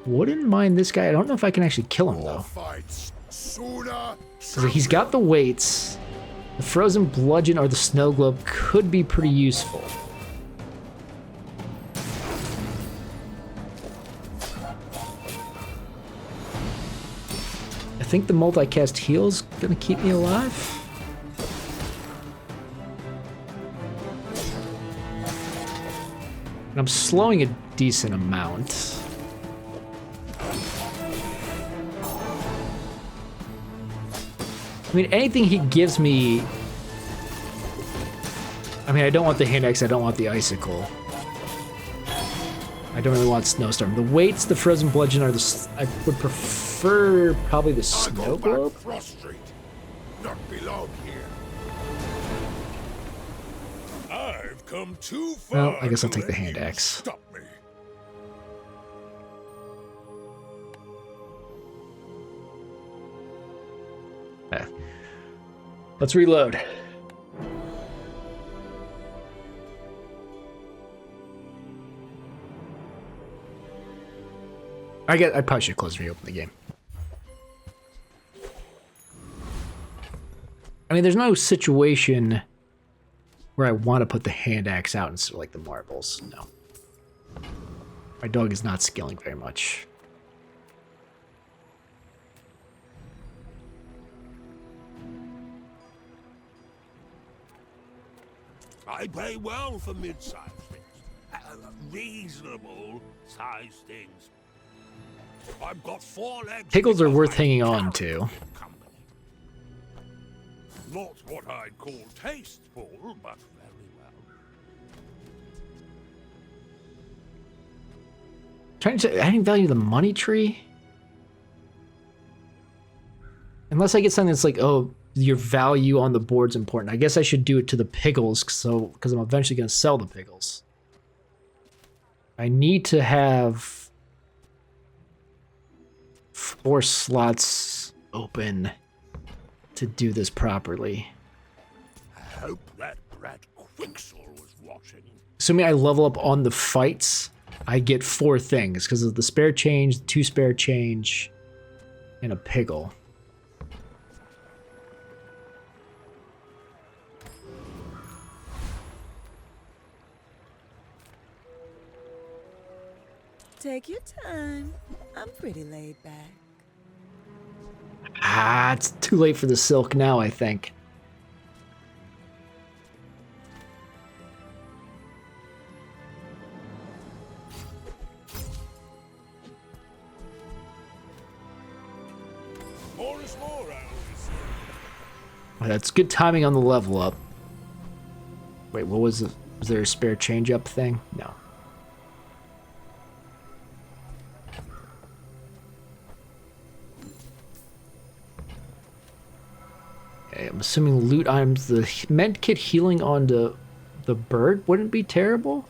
wouldn't mind this guy. I don't know if I can actually kill him though. So he's got the weights. The frozen bludgeon or the snow globe could be pretty useful. I think the multicast heal's gonna keep me alive. And I'm slowing a decent amount. I mean, anything he gives me... I mean, I don't want the hand axe, I don't want the icicle. I don't really want snowstorm. The weights, the frozen bludgeon are the... I would prefer probably the snow globe. Prostrate. Not belong here. I've come too far. Well, I guess I'll to take the let hand you axe. Stop me. Let's reload. I probably should close and reopen the game. I mean, there's no situation where I want to put the hand axe out instead of like the marbles. No. My dog is not scaling very much. I pay well for mid-sized things. Reasonable-sized things. I've got 4 legs. Pickles are worth hanging on to. Not what I'd call tasteful, but very well. Trying to adding value to the money tree? Unless I get something that's like, oh, your value on the board's important. I guess I should do it to the pickles, because I'm eventually going to sell the pickles. I need to have 4 slots open to do this properly. I hope that brat Quixel was watching. Assuming I level up on the fights, I get 4 things because of the spare change, the 2 spare change, and a pickle. Take your time. I'm pretty laid back. Ah, it's too late for the silk now, I think. More is more, I always say. Oh, that's good timing on the level up. Wait, what was it? Was there a spare change up thing? No. Okay, I'm assuming loot items. The med kit healing onto the bird wouldn't be terrible.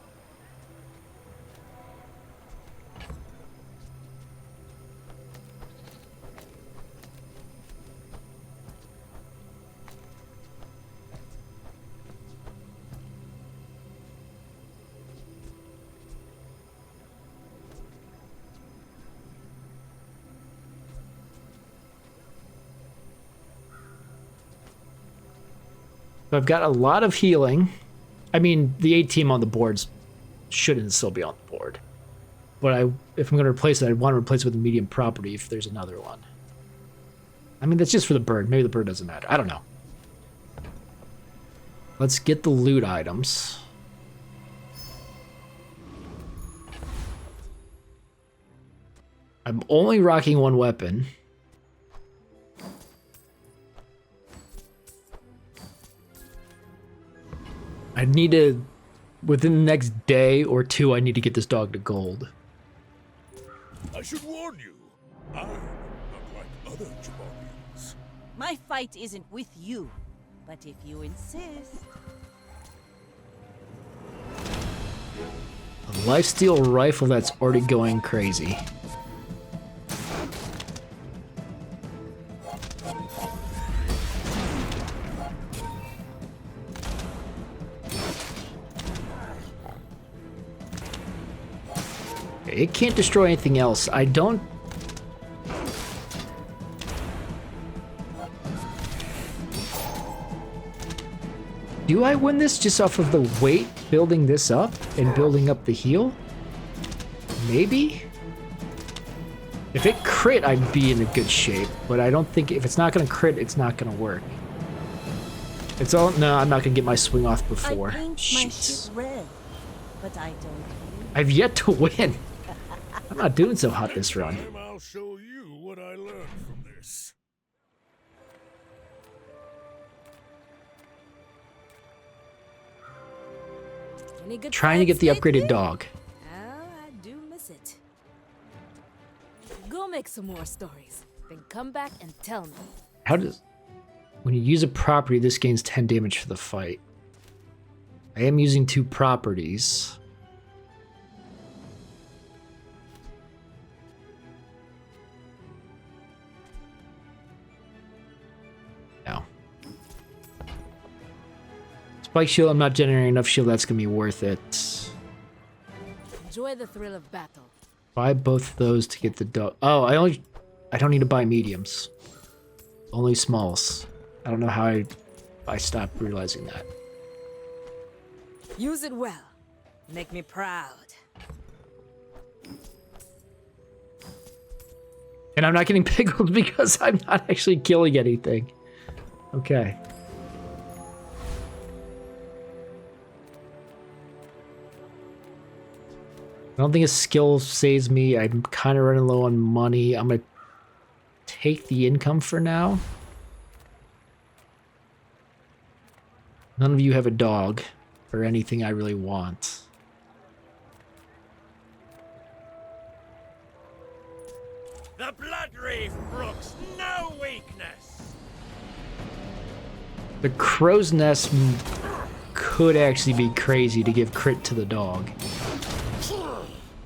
So I've got a lot of healing. I mean, the 8 team on the boards shouldn't still be on the board. But if I'm going to replace it, I'd want to replace it with a medium property if there's another one. I mean, that's just for the bird. Maybe the bird doesn't matter. I don't know. Let's get the loot items. I'm only rocking 1 weapon. I need to, within the next day or 2, I need to get this dog to gold. I should warn you, I'm not like other Jabarians. My fight isn't with you, but if you insist. A lifesteal rifle that's already going crazy. It can't destroy anything else. I don't... Do I win this just off of the weight building this up and building up the heal? Maybe? If it crit, I'd be in a good shape, but I don't think... If it's not going to crit, it's not going to work. It's all... No, I'm not going to get my swing off before. I paint my shit red, but I don't. I've yet to win. I'm not doing so hot this run. I'll show you what I learned from this. Any good Trying to get the fights upgraded lately? dog. Oh, I do miss it. Go make some more stories, then come back and tell me. How does... When you use a property, this gains 10 damage for the fight. I am using 2 properties. No. Spike shield, I'm not generating enough shield, that's gonna be worth it. Enjoy the thrill of battle. Buy both of those to get the dog. Oh, I don't need to buy mediums. Only smalls. I don't know how I stopped realizing that. Use it well. Make me proud. And I'm not getting pickled because I'm not actually killing anything. Okay. I don't think a skill saves me. I'm kind of running low on money. I'm going to take the income for now. None of you have a dog or anything I really want. The blood reef brooks no weakness. The crow's nest could actually be crazy to give crit to the dog.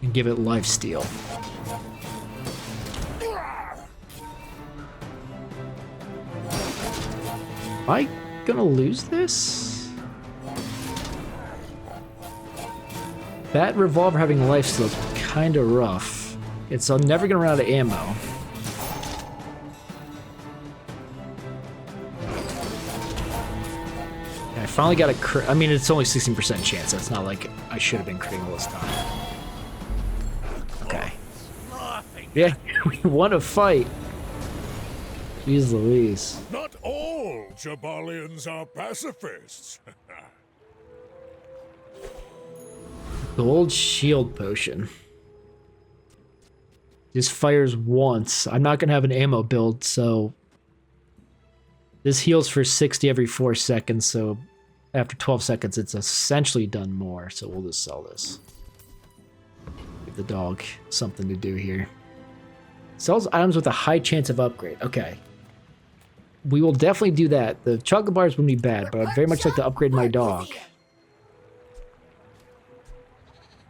And give it lifesteal. Am I gonna lose this? That revolver having lifesteal is kinda rough. It's never gonna run out of ammo. I finally got a crit. I mean, it's only 16% chance. That's not like I should have been critting all this time. Okay. Yeah, we won a fight. Jeez Louise. Not all Jabalians are pacifists. Gold shield potion. This fires once. I'm not going to have an ammo build, so... This heals for 60 every 4 seconds, so... After 12 seconds, it's essentially done more, so we'll just sell this. Give the dog something to do here. Sells items with a high chance of upgrade. Okay. We will definitely do that. The chocolate bars wouldn't be bad, but I'd very much like to upgrade my dog.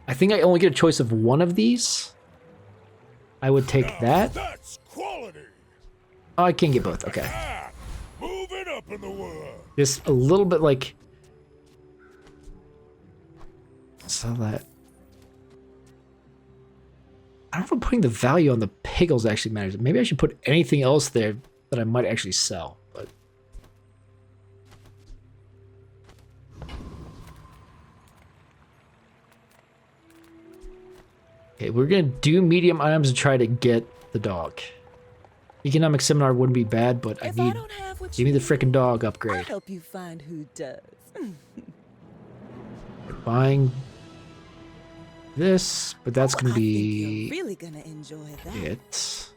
I think I only get a choice of one of these. I would take that. That's quality. Oh, I can get both. Okay. Moving up in the world. Just a little bit like... Sell that. I don't know if putting the value on the pickles actually matters. Maybe I should put anything else there that I might actually sell, but... Okay, we're gonna do medium items to try to get the dog. Economic seminar wouldn't be bad, but I need... Give me the frickin' dog upgrade. I'll help you find who does. Buying this, but that's gonna be you're really gonna enjoy that. it.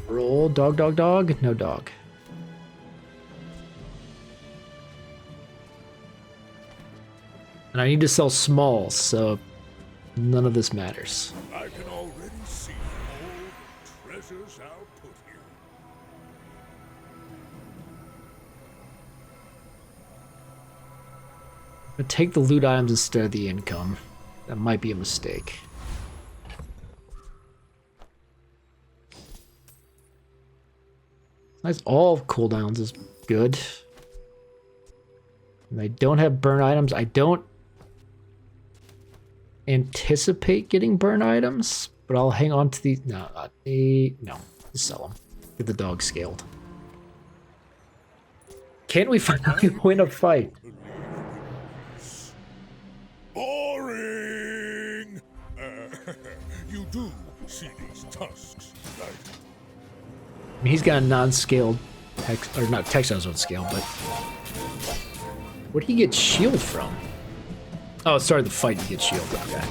Roll dog, dog, dog. No dog. And I need to sell smalls, so none of this matters. I can already see all the treasures I'll put here. But take the loot items instead of the income. That might be a mistake. Nice. All cooldowns is good. And I don't have burn items. I don't anticipate getting burn items, but I'll hang on to these. No, no, just sell them. Get the dog scaled. Can't we finally win a fight? Boring. You do see these tusks, right? I mean, he's got a non-scaled text, or not textiles on scale, but where'd he get shield from? Oh, it started the fight to get shield. Okay.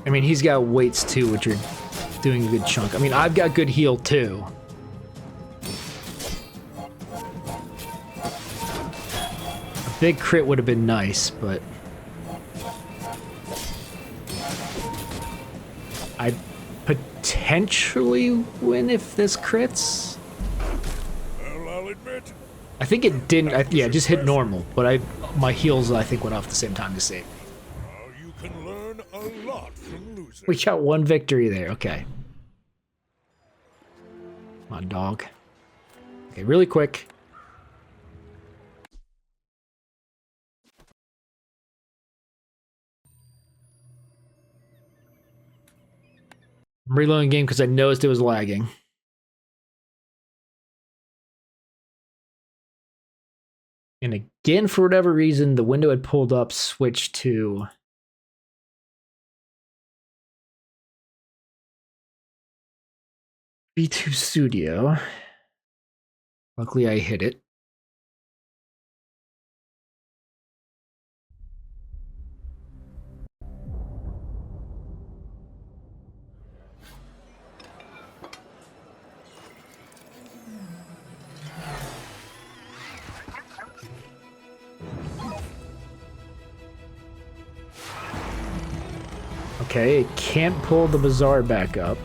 I mean, he's got weights too, which are doing a good chunk. I mean, I've got good heal too. A big crit would have been nice, but I potentially win if this crits. Well, I'll admit, I think it didn't. Yeah, it just hit normal, but my heals I think went off at the same time to save me. you can learn a lot from losing. We got one victory there. Okay. Come on, dog. Okay, really quick. I'm reloading the game because I noticed it was lagging. And again, for whatever reason, the window had pulled up, switched to V2 Studio. Luckily, I hit it. Okay, it can't pull the Bazaar back up.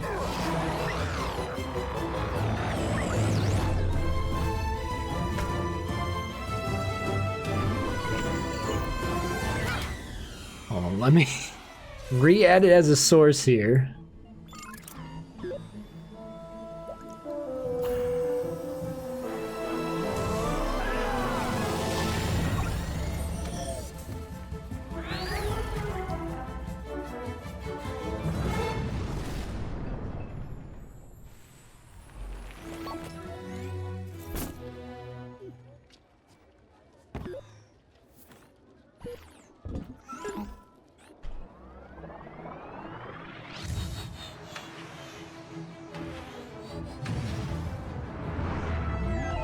Hold on, let me re-add it as a source here.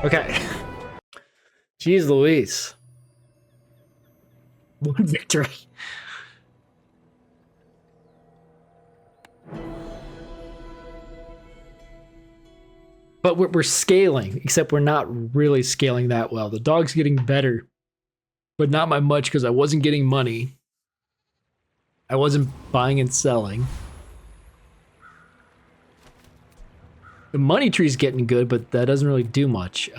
Okay. Jeez Louise. One victory. But we're scaling, except we're not really scaling that well. The dog's getting better, but not by much because I wasn't getting money. I wasn't buying and selling. The money tree's getting good, but that doesn't really do much.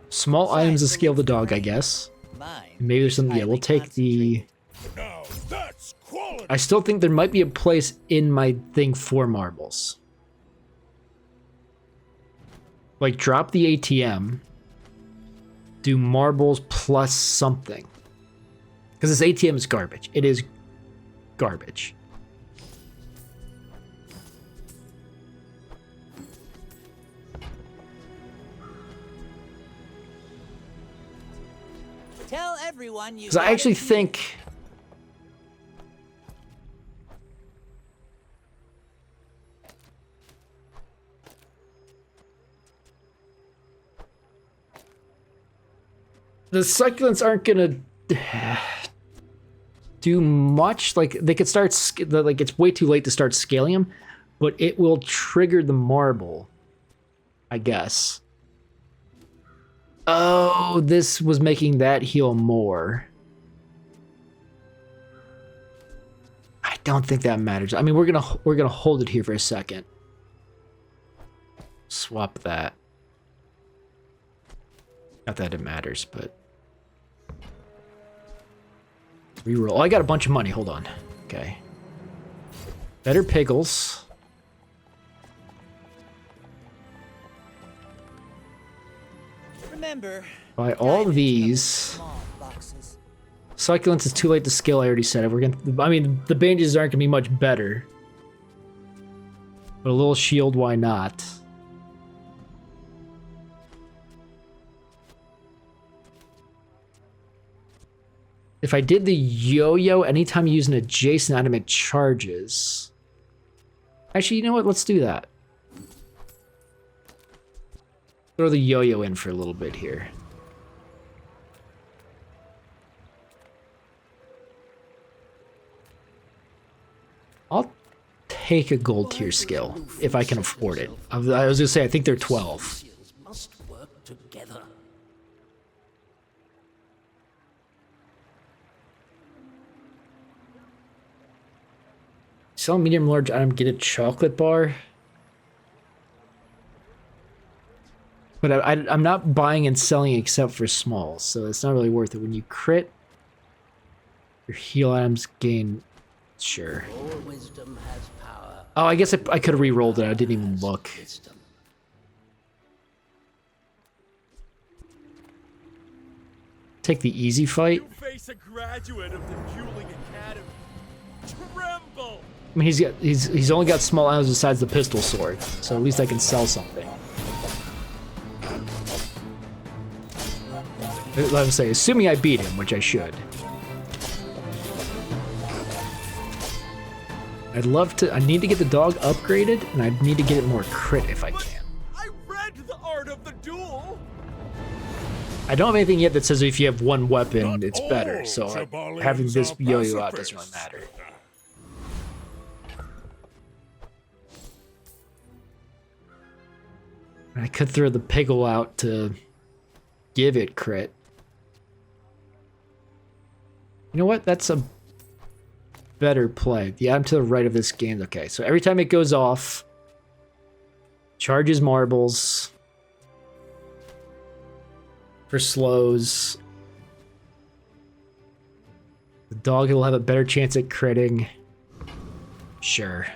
Small items to scale the dog, I guess. Maybe there's something. Yeah, we'll take the. I still think there might be a place in my thing for marbles. Like, drop the ATM. Do marbles plus something. Because this ATM is garbage. It is garbage. Tell everyone you. Because I actually think. The succulents aren't gonna do much. Like, they could start, like, it's way too late to start scaling them, but it will trigger the marble, I guess. Oh, this was making that heal more. I don't think that matters. I mean, we're gonna hold it here for a second. Swap that. Not that it matters, but reroll. Oh, I got a bunch of money. Hold on. Okay. Better pickles. Remember, buy all these. Succulents is too late to scale. I already said it. We're gonna. I mean, the bandages aren't gonna be much better, but a little shield. Why not? If I did the yo-yo, anytime you use an adjacent item, it charges. Actually, you know what? Let's do that. Throw the yo-yo in for a little bit here. I'll take a gold tier skill if I can afford it. I was gonna say I think they're 12. Must work together. Sell medium large item, get a chocolate bar. But I'm not buying and selling except for smalls, so it's not really worth it. When you crit, your heal items gain. Sure. All wisdom has power. Oh, I guess I could have re-rolled it. I didn't even look. Take the easy fight. You face a graduate of the Fueling Academy. Tremble! I mean, he's only got small items besides the pistol sword, so at least I can sell something. Let me say, assuming I beat him, which I should. I'd love to. I need to get the dog upgraded, and I need to get it more crit if I can. I read the art of the duel. I don't have anything yet that says if you have one weapon, it's better. So having this yo-yo out doesn't really matter. I could throw the Piggle out to give it crit. You know what? That's a better play. The item to the right of this game. Okay, so every time it goes off, charges marbles for slows. The dog will have a better chance at critting. Sure.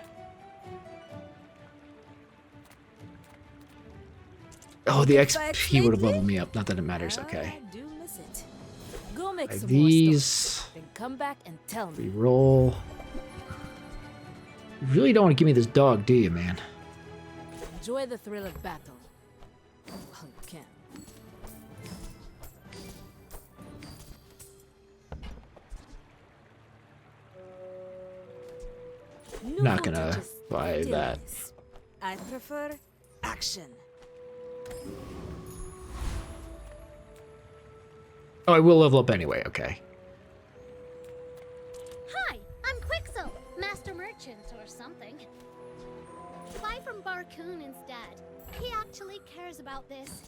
Oh, the XP would have leveled me up. Not that it matters. Okay. Go make some These. more then come back and tell me. Reroll. You really don't want to give me this dog, do you, man? Enjoy the thrill of battle. Well, you can. Not gonna buy that. I prefer action. Oh, I will level up anyway. Okay. Hi, I'm Quixel, Master Merchant or something. Buy from Barcoon instead. He actually cares about this.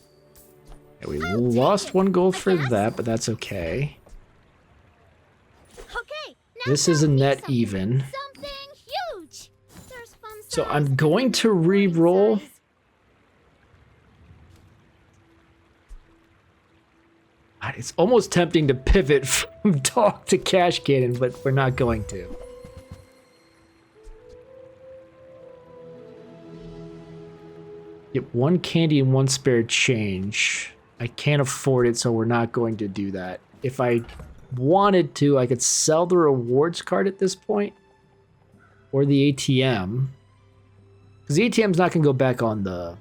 Yeah, we lost one gold for that, but that's okay. Okay, This is a net even. something huge. There's fun So I'm going to re-roll. It's almost tempting to pivot from dog to cash cannon, but we're not going to. Get one candy and one spare change. I can't afford it, so we're not going to do that. If I wanted to, I could sell the rewards card at this point. Or the ATM. Because the ATM's not going to go back on the...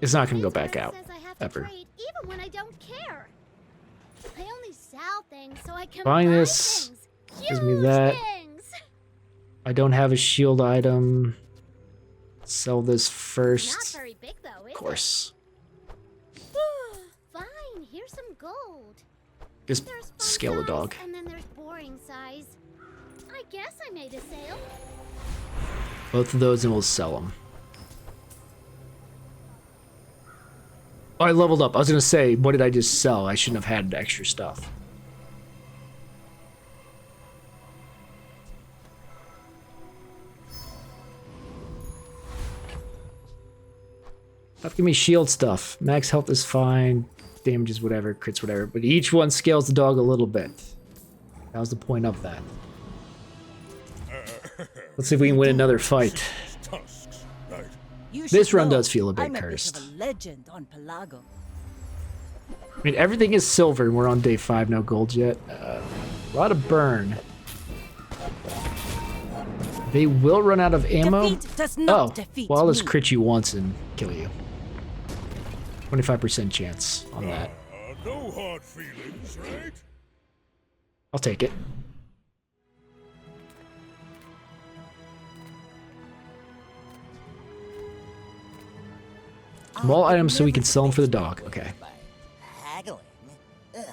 It's not going to go back out, ever. even when I don't care. I only sell things so I can Buying buy this things. gives me that. I don't have a shield item. Sell this first. Not very big though, is Of course. Fine, here's some gold. Just scale the dog. And then there's boring size. I guess I made a sale. Both of those and we'll sell them. Oh, I leveled up. I was going to say, what did I just sell? I shouldn't have had extra stuff. Stop giving me shield stuff. Max health is fine. Damages whatever, crits whatever. But each one scales the dog a little bit. That was the point of that. Let's see if we can win another fight. This run does feel a bit cursed. I'm a legend on Pelago. I mean, everything is silver, and we're on day 5, no gold yet. A lot of burn. They will run out of ammo. Defeat does not defeat well, I'll just me. crit you once and kill you. 25% chance on that. No hard feelings, right? I'll take it. Small items so we can sell them for the dog. Okay. Haggling. Ugh.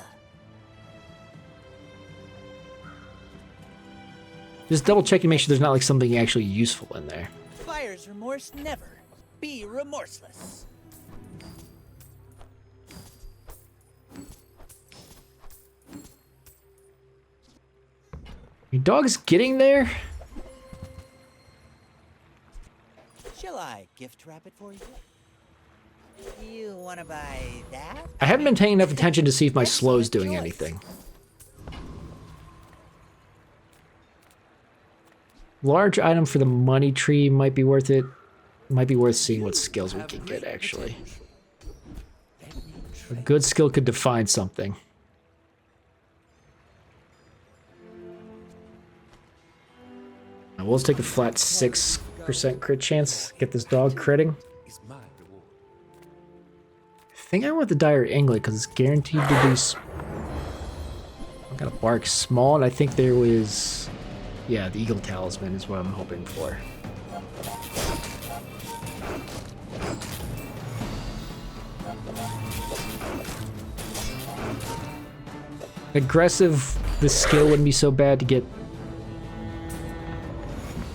Just double check and make sure there's not like something actually useful in there. Buyer's remorse never. Be remorseless. Your dog's getting there? Shall I gift wrap it for you? You wanna buy that? I haven't been paying enough attention to see if my slow's doing anything. Large item for the money tree might be worth it. Might be worth seeing what skills we can get, actually. A good skill could define something. Now, we'll just take a flat 6% crit chance. Get this dog critting. I think I want the dire anglet because it's guaranteed to be. I got a bark small, and I think there was. Yeah, the eagle talisman is what I'm hoping for. Aggressive, the skill wouldn't be so bad to get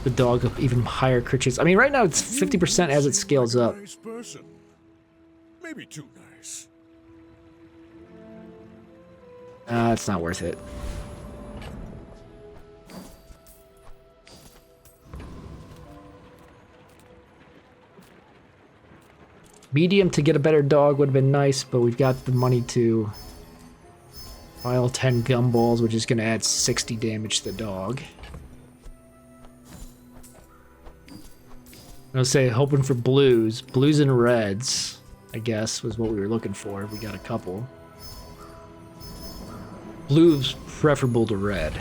the dog up even higher crit chance. I mean, right now it's 50% as it scales up. Nice person. Maybe too nice. It's not worth it. Medium to get a better dog would have been nice, but we've got the money to file 10 gumballs, which is going to add 60 damage to the dog. I'll say hoping for blues. Blues and reds, I guess, was what we were looking for. We got a couple. Blue's preferable to red.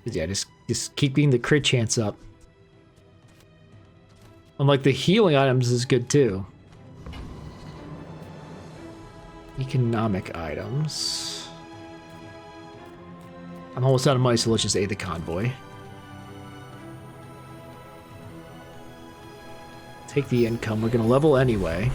But yeah, just keeping the crit chance up. Unlike the healing items is good too. Economic items. I'm almost out of money, so let's just aid the convoy. Take the income. We're gonna level anyway.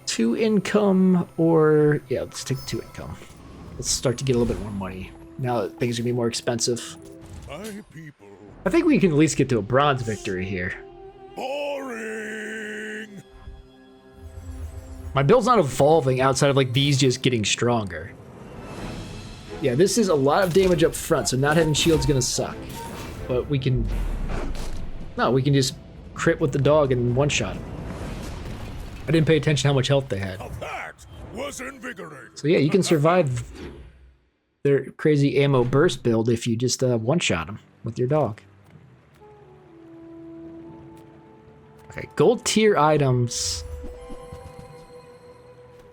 Two income, or yeah, let's take 2 income. Let's start to get a little bit more money now that things are gonna be more expensive. I think we can at least get to a bronze victory here. Boring. My build's not evolving outside of like these just getting stronger. Yeah, this is a lot of damage up front, so not having shield's gonna suck. But we can, no, we can just crit with the dog and one-shot him. I didn't pay attention how much health they had. That was invigorating. So yeah, you can survive their crazy ammo burst build if you just one-shot them with your dog. Okay, gold tier items.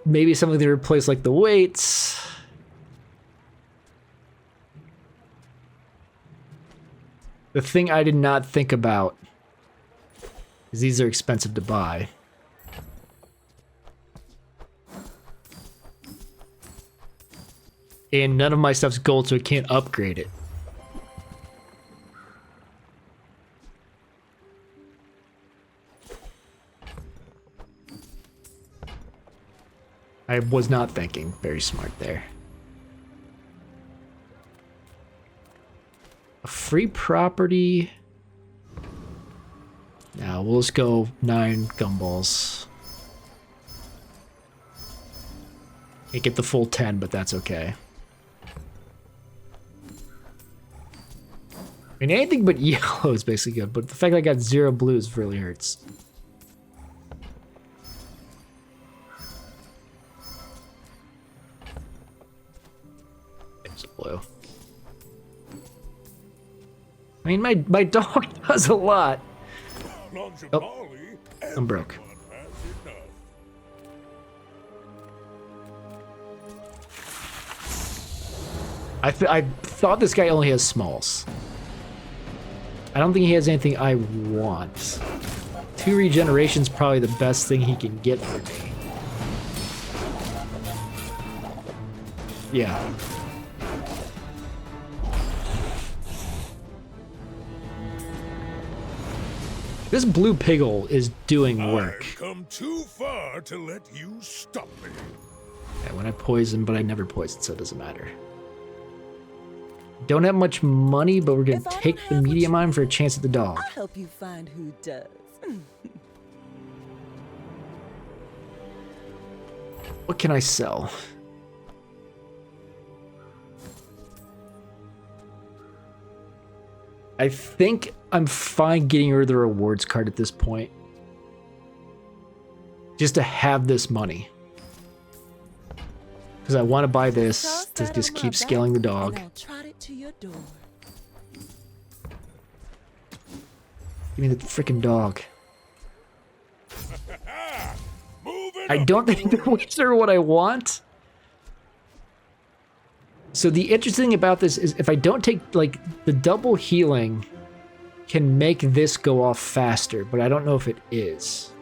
Maybe something to replace like the weights. The thing I did not think about is these are expensive to buy. And none of my stuff's gold, so it can't upgrade it. I was not thinking. Very smart there. A free property. Now we'll just go 9 gumballs. Can't get the full 10, but that's okay. I mean, anything but yellow is basically good, but the fact that I got 0 blues really hurts. There's a blue. I mean, my dog does a lot. Oh, I'm broke. I thought this guy only has smalls. I don't think he has anything I want. 2 regeneration's probably the best thing he can get for me. Yeah. This blue piggle is doing work. I've come too far to let you stop me. Yeah, when I poison, but I never poison, so it doesn't matter. Don't have much money, but we're gonna take the medium iron for a chance at the dog. I'll help you find who does. What can I sell? I think I'm fine getting rid of the rewards card at this point. Just to have this money. Because I want to buy this to just keep scaling the dog. Give me the freaking dog. I don't think the wings are what I want. So the interesting thing about this is if I don't take, like, the double healing can make this go off faster, but I don't know if it is.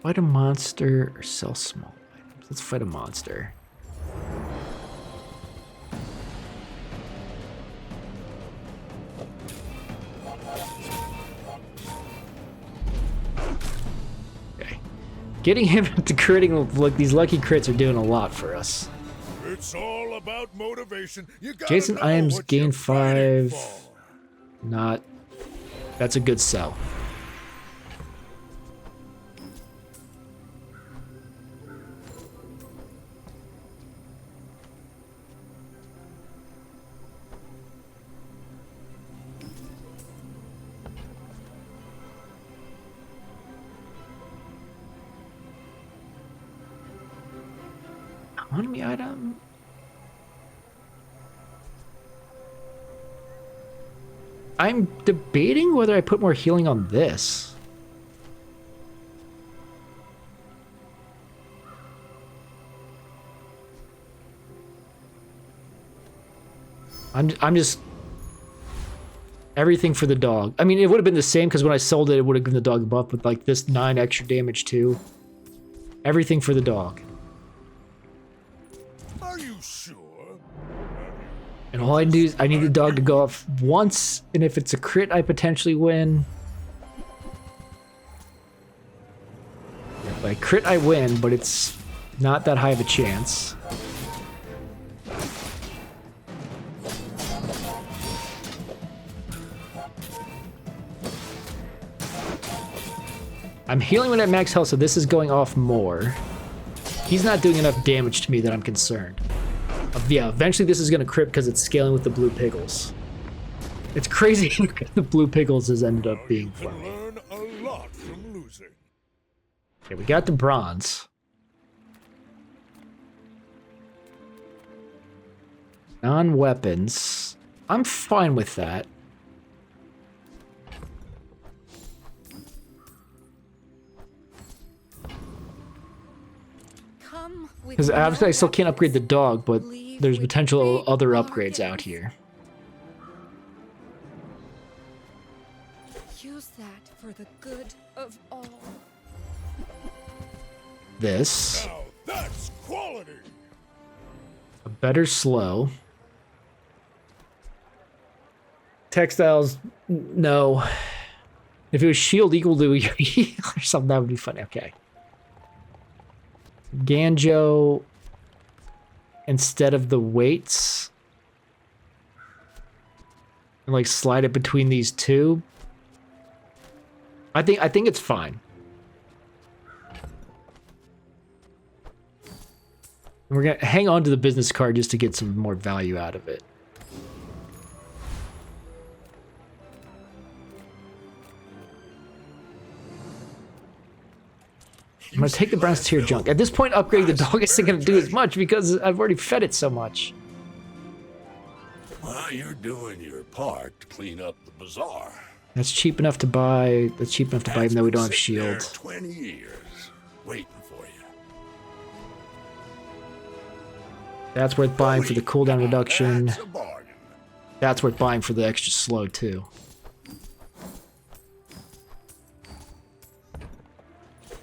Fight a monster or sell small items. Let's fight a monster. Getting him to critting, like, these lucky crits are doing a lot for us. It's all about motivation. You gotta Jason know Iams what gain you're fighting 5. for. Not. That's a good sell. Economy item? I'm debating whether I put more healing on this. I'm just everything for the dog. I mean, it would have been the same because when I sold it, it would have given the dog a buff, but like this 9 extra damage too. Everything for the dog. Are you sure? And all I do is I need the dog to go off once, and if it's a crit, I potentially win. If I crit, I win, but it's not that high of a chance. I'm healing when at max health, so this is going off more. He's not doing enough damage to me that I'm concerned. Yeah, eventually this is going to crit because it's scaling with the blue piggles. It's crazy the blue piggles has ended up being for me. Learn a lot from losing. Okay, we got the bronze. Non-weapons. I'm fine with that. Because obviously I still can't upgrade the dog, but there's potential other upgrades out here. Use that for the good of all. This. Now that's quality. A better slow. Textiles, no. If it was shield equal to your heal or something, that would be funny. Okay. Ganjo instead of the weights. And like slide it between these two. I think it's fine. And we're gonna hang on to the business card just to get some more value out of it. I'm gonna take the bronze tier junk. At this point, upgrading the dog isn't gonna do as much because I've already fed it so much. Well, you're doing your part to clean up the bazaar. That's cheap enough to buy. That's cheap enough to buy even though we don't have shield. 20 years, waiting for you. That's worth buying for the cooldown reduction. That's a bargain. That's worth buying for the extra slow too.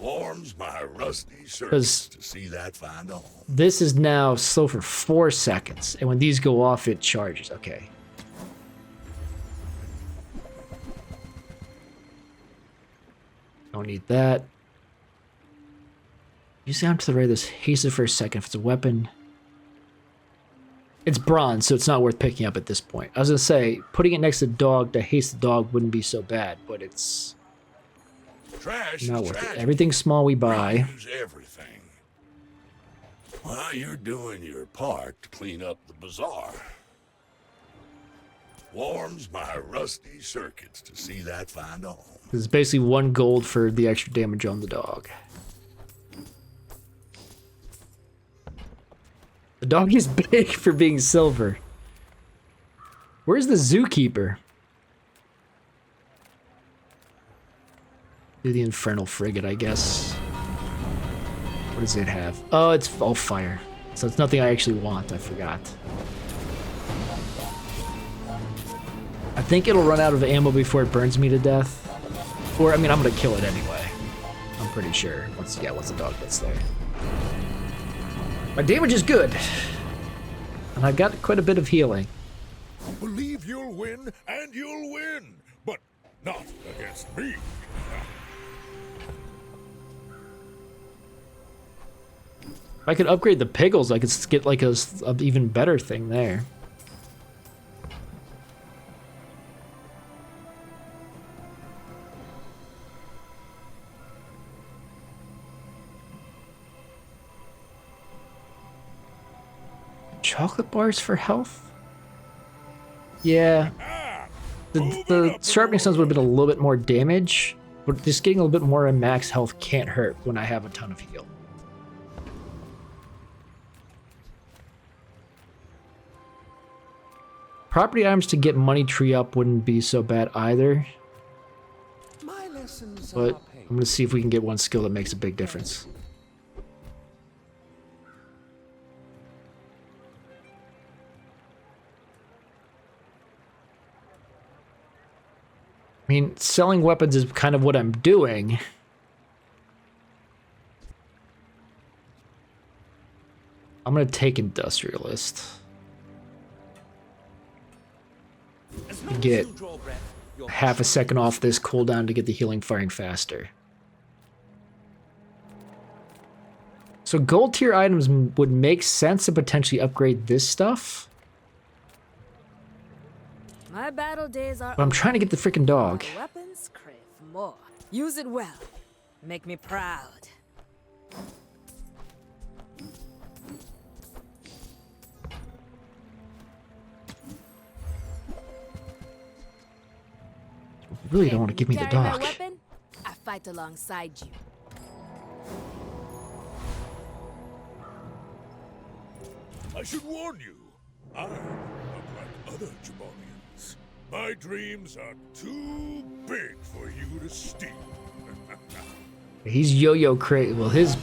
Warms my rusty shirt 'Cause to see that find home. this is now slow for 4 seconds, and when these go off, it charges. Okay. Don't need that. You see, I'm to the right of this. Haste it for a second. If it's a weapon, it's bronze, so it's not worth picking up at this point. I was gonna say putting it next to the dog to haste the dog wouldn't be so bad, but it's Trash not is worth trash. it. Everything small we buy. Use everything. Well, you're doing your part to clean up the bazaar. Warms my rusty circuits to see that find home. It's basically 1 gold for the extra damage on the dog. The dog is big for being silver. Where's the zookeeper? Do the infernal frigate, I guess. What does it have? Oh, it's all fire. So it's nothing I actually want. I forgot. I think it'll run out of ammo before it burns me to death. Or, I mean, I'm gonna kill it anyway. I'm pretty sure. Once the dog gets there. My damage is good. And I've got quite a bit of healing. Believe you'll win, and you'll win. But not against me. If I could upgrade the pickles, I could get like a even better thing there. Chocolate bars for health? Yeah. The sharpening stones would have been a little bit more damage, but just getting a little bit more in max health can't hurt when I have a ton of heal. Property items to get money tree up wouldn't be so bad either. My lessons But are paid. I'm gonna see if we can get one skill that makes a big difference. I mean, selling weapons is kind of what I'm doing. I'm gonna take Industrialist. Get half a second off this cooldown to get the healing firing faster. So gold tier items would make sense to potentially upgrade this stuff. My battle days are But I'm trying to get the freaking dog. My weapons crave more. Use it well. Make me proud. You really don't want to give me the Carry my dog. weapon, I fight alongside you. I should warn you, I'm not like other Jabalians. My dreams are too big for you to steal. He's yo-yo crazy. Well, his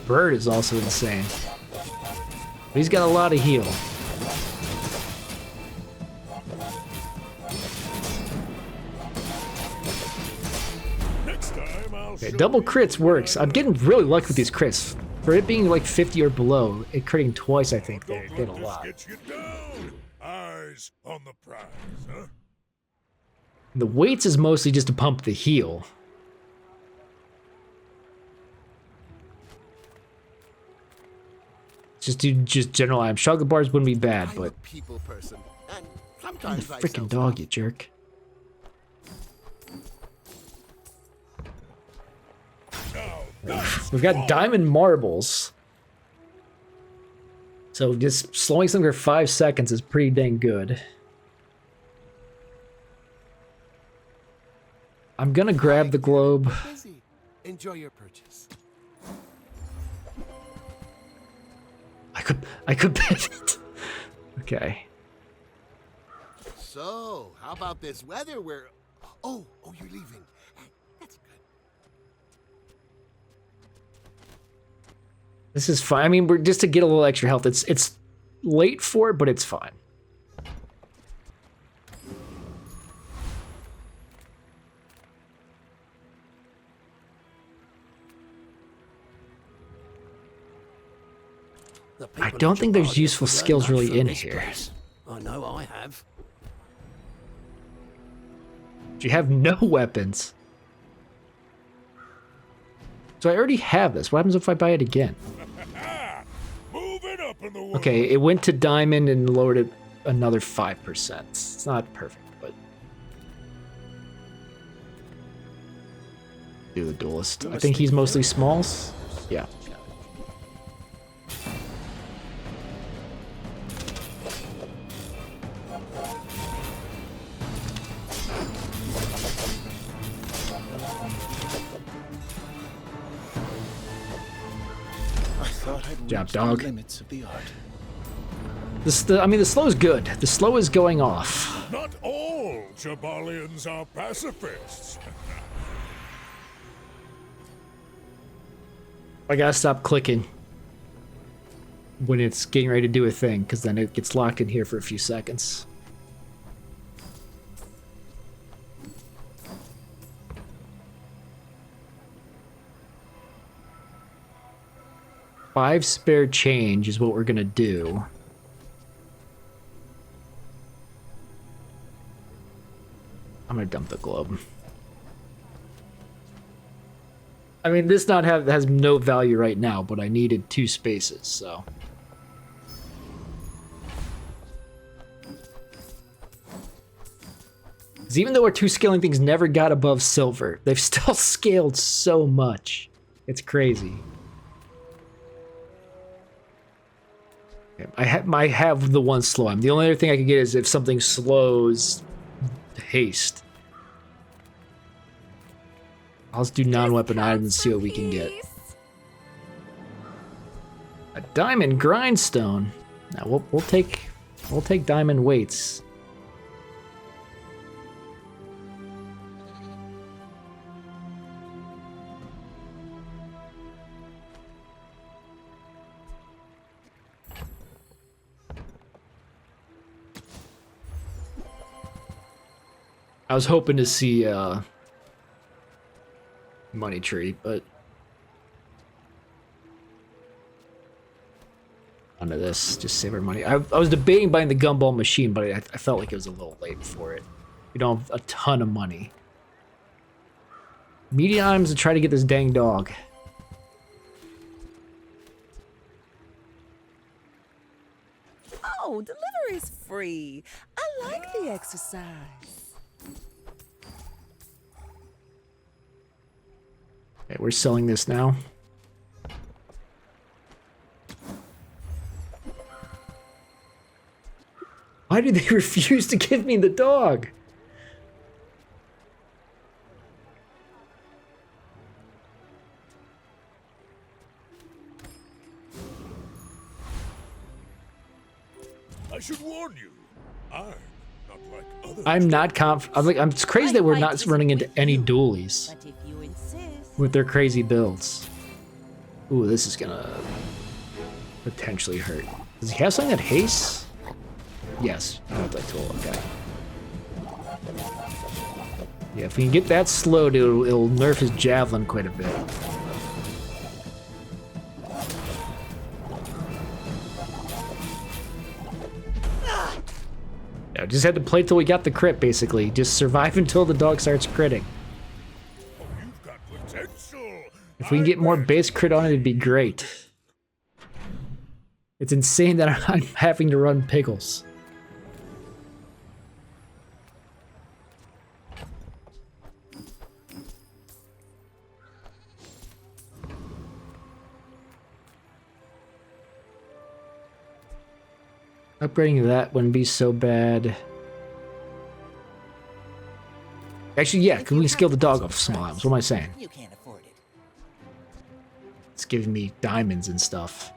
bird is also insane. But he's got a lot of heal. Next time I'll Okay, double crits works. I'm getting really lucky with these crits. For it being like 50 or below, it critting twice, I think, they did a lot. get you down. Eyes on the prize, huh? The weights is mostly just to pump the heal. Just do general items. Chocolate bars wouldn't be bad, I'm but a people person, and the sometimes I freaking dog, you jerk. We've got diamond marbles. So just slowing something for 5 seconds is pretty dang good. I'm gonna grab the globe. busy. Enjoy your purchase. I could pivot. Okay. So, how about this weather where... Oh, you're leaving. That's good. This is fine. I mean, we're just to get a little extra health. It's late for it, but it's fine. The I people don't of think there's Jabalia useful could learn skills much really from in this here. place. I know I have. You have no weapons. So I already have this. What happens if I buy it again? Moving up in the world. Okay, it went to diamond and lowered it another 5%. It's not perfect, but... Do the duelist. I think he's mostly smalls. Yeah. I thought I'd Job, reached the dog. limits of the art. I mean, the slow is good. The slow is going off. Not all Jabalians are pacifists. I gotta stop clicking when it's getting ready to do a thing, because then it gets locked in here for a few seconds. Five spare change is what we're gonna do. I'm gonna dump the globe. I mean, this has no value right now, but I needed 2 spaces, so. 'Cause even though our 2 scaling things never got above silver, they've still scaled so much. It's crazy. Okay, I have the 1 slow. The only other thing I could get is if something slows haste. I'll just do non-weapon items and see what we can get. A diamond grindstone. Now we'll take diamond weights. I was hoping to see money tree, but onto this, just save our money. I was debating buying the gumball machine, but I felt like it was a little late for it. We don't have a ton of money. Media items to try to get this dang dog. Oh, delivery's free. I like the exercise. Okay, we're selling this now. Why did they refuse to give me the dog? I should warn you. I'm not like other. I'm not it's crazy that we're not running into any dualies But if you insist, with their crazy builds. Ooh, this is gonna potentially hurt. Does he have something that hastes? Yes, I have that tool. Okay. Yeah, if we can get that slowed, it'll nerf his javelin quite a bit. Yeah, just had to play till we got the crit, basically. Just survive until the dog starts critting. You've got potential. If we can get more base crit on it, it'd be great. It's insane that I'm having to run pickles. Upgrading that wouldn't be so bad. Actually, yeah, because we can scale the dog off small items. What am I saying? You can't afford it. It's giving me diamonds and stuff.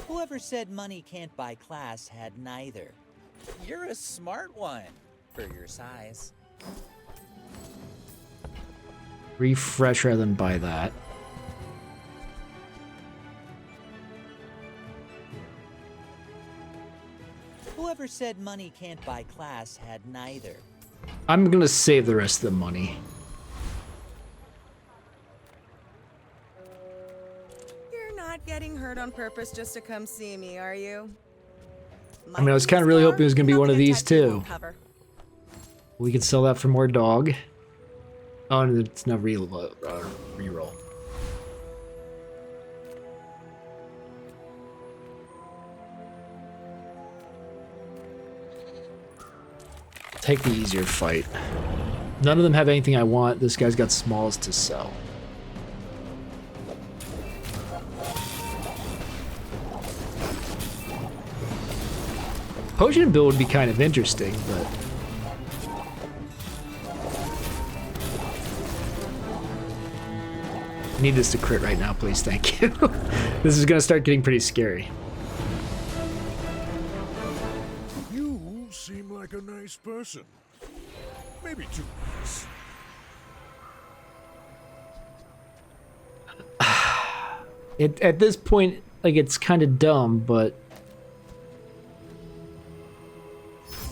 Whoever said money can't buy class had neither. You're a smart one for your size. Refresh rather than buy that. Whoever said money can't buy class had neither. I'm gonna save the rest of the money. You're not getting hurt on purpose just to come see me, are you? I mean, I was kind of really hoping it was going to be one of these too. Cover. We could sell that for more dog. Oh, and it's no reroll. Take the easier fight. None of them have anything I want. This guy's got smalls to sell. Potion build would be kind of interesting, but I need this to crit right now, please. Thank you. This is gonna start getting pretty scary. You seem like a nice person. Maybe too nice. At this point, like, it's kind of dumb, but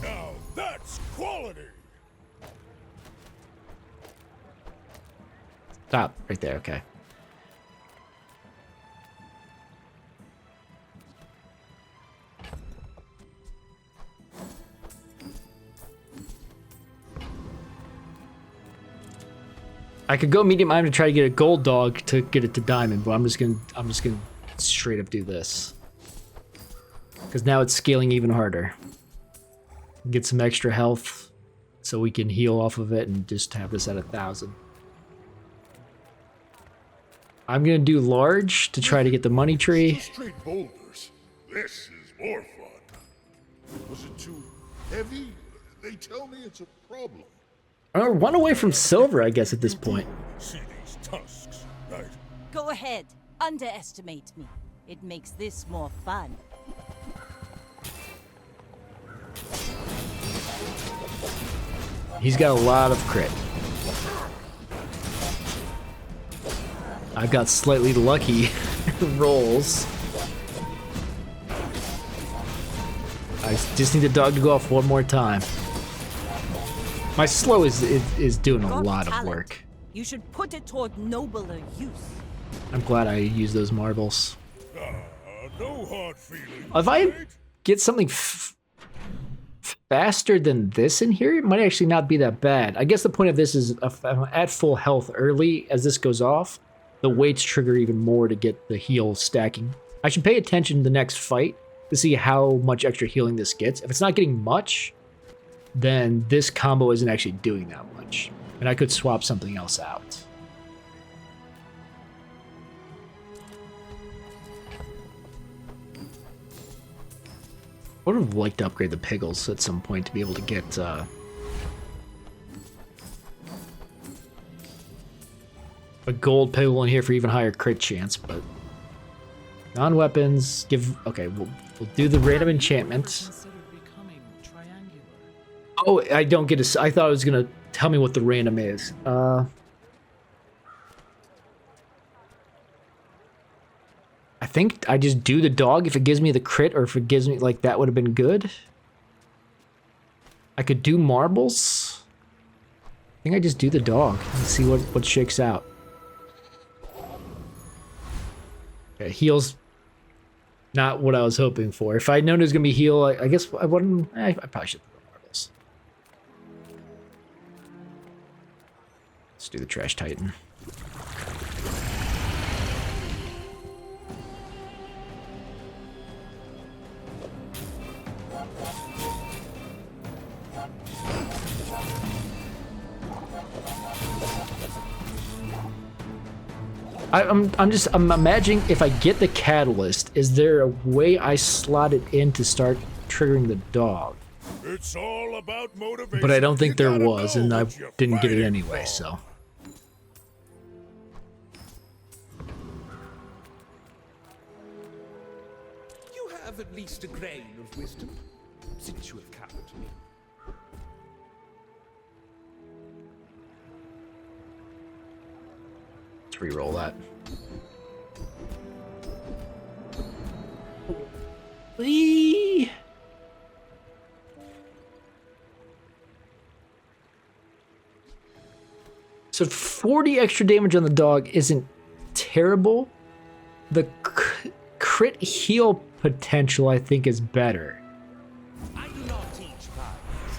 Now that's quality. stop right there. Okay. I could go medium item to try to get a gold dog to get it to diamond, but I'm just gonna straight up do this. Because now it's scaling even harder. Get some extra health so we can heal off of it and just have this at 1,000. I'm gonna do large to try to get the money tree. Straight boulders. This is more fun. Was it too heavy? They tell me it's a problem. One away from silver, I guess, at this point. See these tusks, right? Go ahead. Underestimate me. It makes this more fun. He's got a lot of crit. I've got slightly lucky rolls. I just need the dog to go off one more time. My slow is doing a lot of work. You should put it toward nobler use. I'm glad I used those marbles. No hard feelings. If I get something faster than this in here, it might actually not be that bad. I guess the point of this is if I'm at full health early, as this goes off, the weights trigger even more to get the heal stacking. I should pay attention to the next fight to see how much extra healing this gets. If it's not getting much, then this combo isn't actually doing that much. And I could swap something else out. I would have liked to upgrade the Piggles at some point to be able to get a gold Piggle in here for even higher crit chance, but non-weapons, okay, we'll do the random enchantment. Oh, I don't get I thought it was gonna tell me what the random is. I think I just do the dog if it gives me the crit, or if it gives me, like, that would have been good. I could do marbles. I think I just do the dog and see what shakes out. Okay, heal's not what I was hoping for. If I'd known it was gonna be heal, I guess I wouldn't. I probably should put marbles. Let's do the Trash Titan. I'm imagining if I get the catalyst, is there a way I slot it in to start triggering the dog? It's all about motivation. But I don't think there was, and I didn't get it anyway, so. You have at least a grain of wisdom, since you have come to me. Let's re-roll that. Whee! So 40 extra damage on the dog isn't terrible. The crit heal potential, I think, is better. I do not teach violence.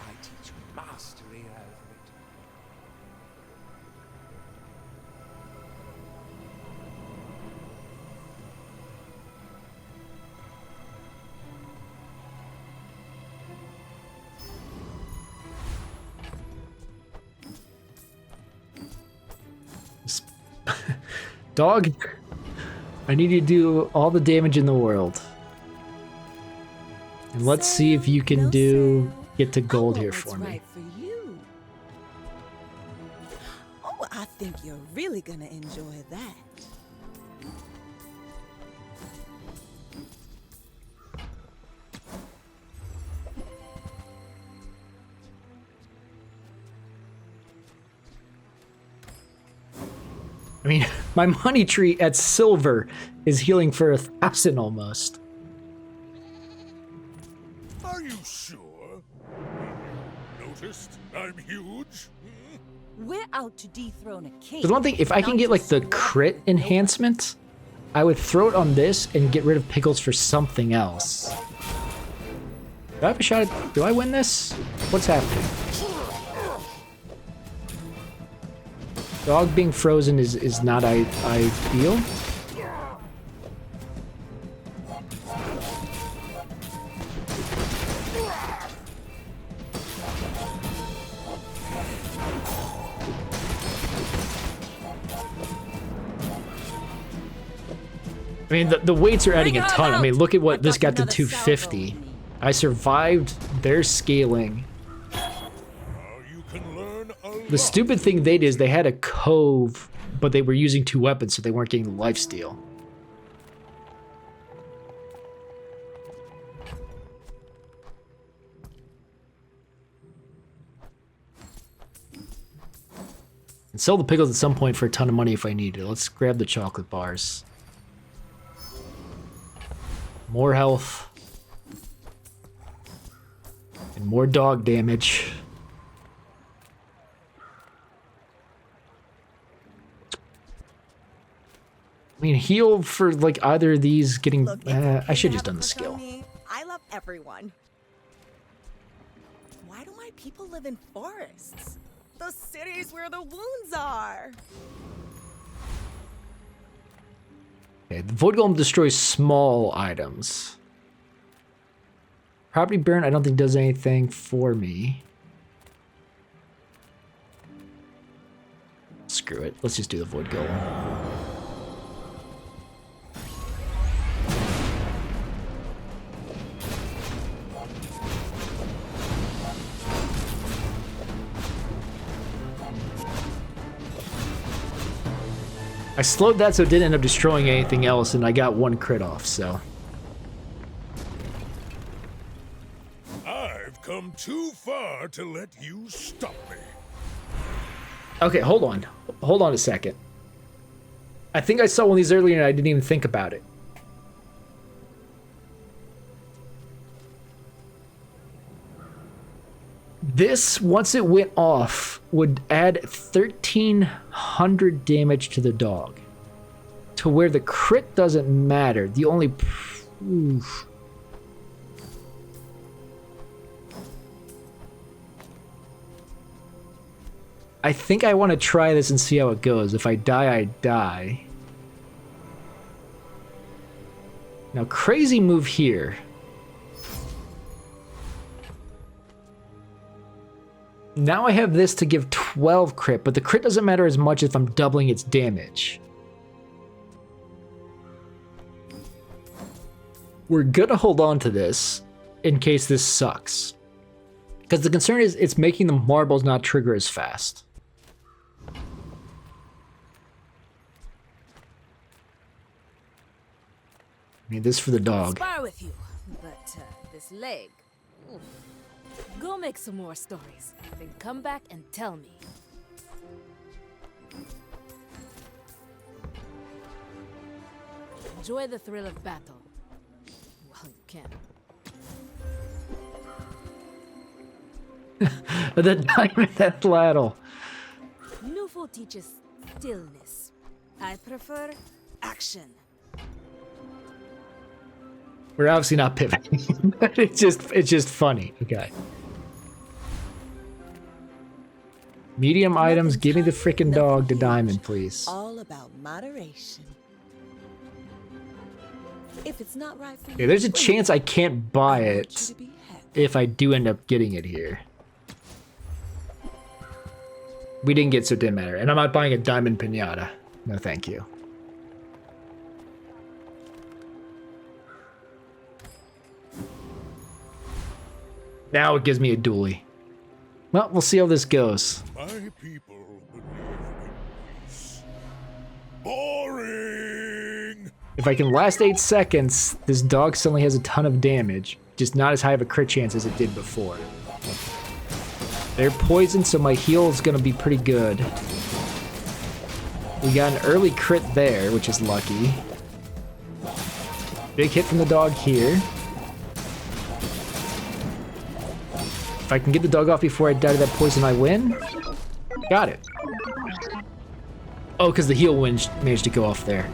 I teach mastery over it. Dog, I need you to do all the damage in the world. And let's see if you can get to gold here for me. Right for you. Oh, I think you're really gonna enjoy that. I mean, my money tree at silver is healing for 1,000 almost. Are you sure? Noticed I'm huge? We're out to dethrone a king. There's one thing, if I can get like the crit enhancement, I would throw it on this and get rid of pickles for something else. Do I have a shot at, do I win this? What's happening? Dog being frozen is not ideal. I mean, the weights are adding a ton. I mean, look at what this got to 250. I survived their scaling. The stupid thing they did is they had a cove, but they were using 2 weapons, so they weren't getting the lifesteal. And sell the pickles at some point for a ton of money if I need it. Let's grab the chocolate bars. More health. And more dog damage. I mean, heal for like either of these getting. Look, I should have just done the skill. I love everyone. Why do my people live in forests? The cities where the wounds are. Okay, the Void Golem destroys small items. Property burn, I don't think does anything for me. Screw it. Let's just do the Void Golem. I slowed that so it didn't end up destroying anything else, and I got 1 crit off, so. I've come too far to let you stop me. Okay, hold on. Hold on a second. I think I saw one of these earlier and I didn't even think about it. This, once it went off, would add 1,300 damage to the dog. To where the crit doesn't matter. The only... Oof. I think I want to try this and see how it goes. If I die, I die. Now, crazy move here. Now I have this to give 12 crit, but the crit doesn't matter as much if I'm doubling its damage. We're gonna hold on to this in case this sucks. Because the concern is it's making the marbles not trigger as fast. I need this for the dog. Spar with you, but this leg. Oof. Go make some more stories, then come back and tell me. Enjoy the thrill of battle. Well, you can. The diamond that flattle. Nufo teaches stillness. I prefer action. We're obviously not pivoting. it's just funny. Okay. Medium items. Give me the freaking dog to diamond, please. All about moderation. If it's not right for you, Yeah, there's a chance I can't buy it if I do end up getting it here. We didn't get, so it didn't matter. And I'm not buying a diamond pinata. No, thank you. Now it gives me a dually. Well, we'll see how this goes. My people would live in peace. Boring! If I can last 8 seconds, this dog suddenly has a ton of damage. Just not as high of a crit chance as it did before. They're poisoned, so my heal is gonna be pretty good. We got an early crit there, which is lucky. Big hit from the dog here. If I can get the dog off before I die to that poison, I win. Got it. Oh, because the heal managed to go off there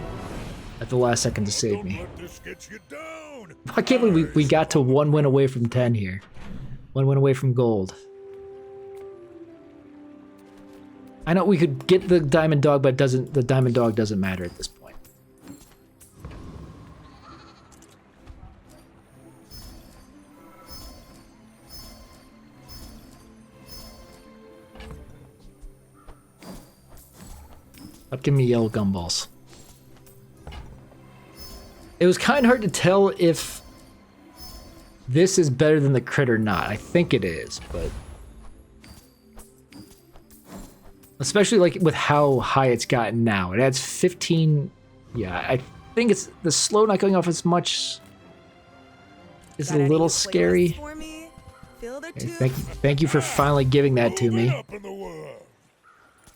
at the last second to save me. I can't believe we got to 1 win away from 10 here. 1 win away from gold. I know we could get the diamond dog, but the diamond dog doesn't matter at this point. Up, give me yellow gumballs. It was kind of hard to tell if this is better than the crit or not. I think it is, but especially like with how high it's gotten now. It adds 15. Yeah, I think it's the slow not going off as much is a little scary. Okay, thank you for finally giving that to me.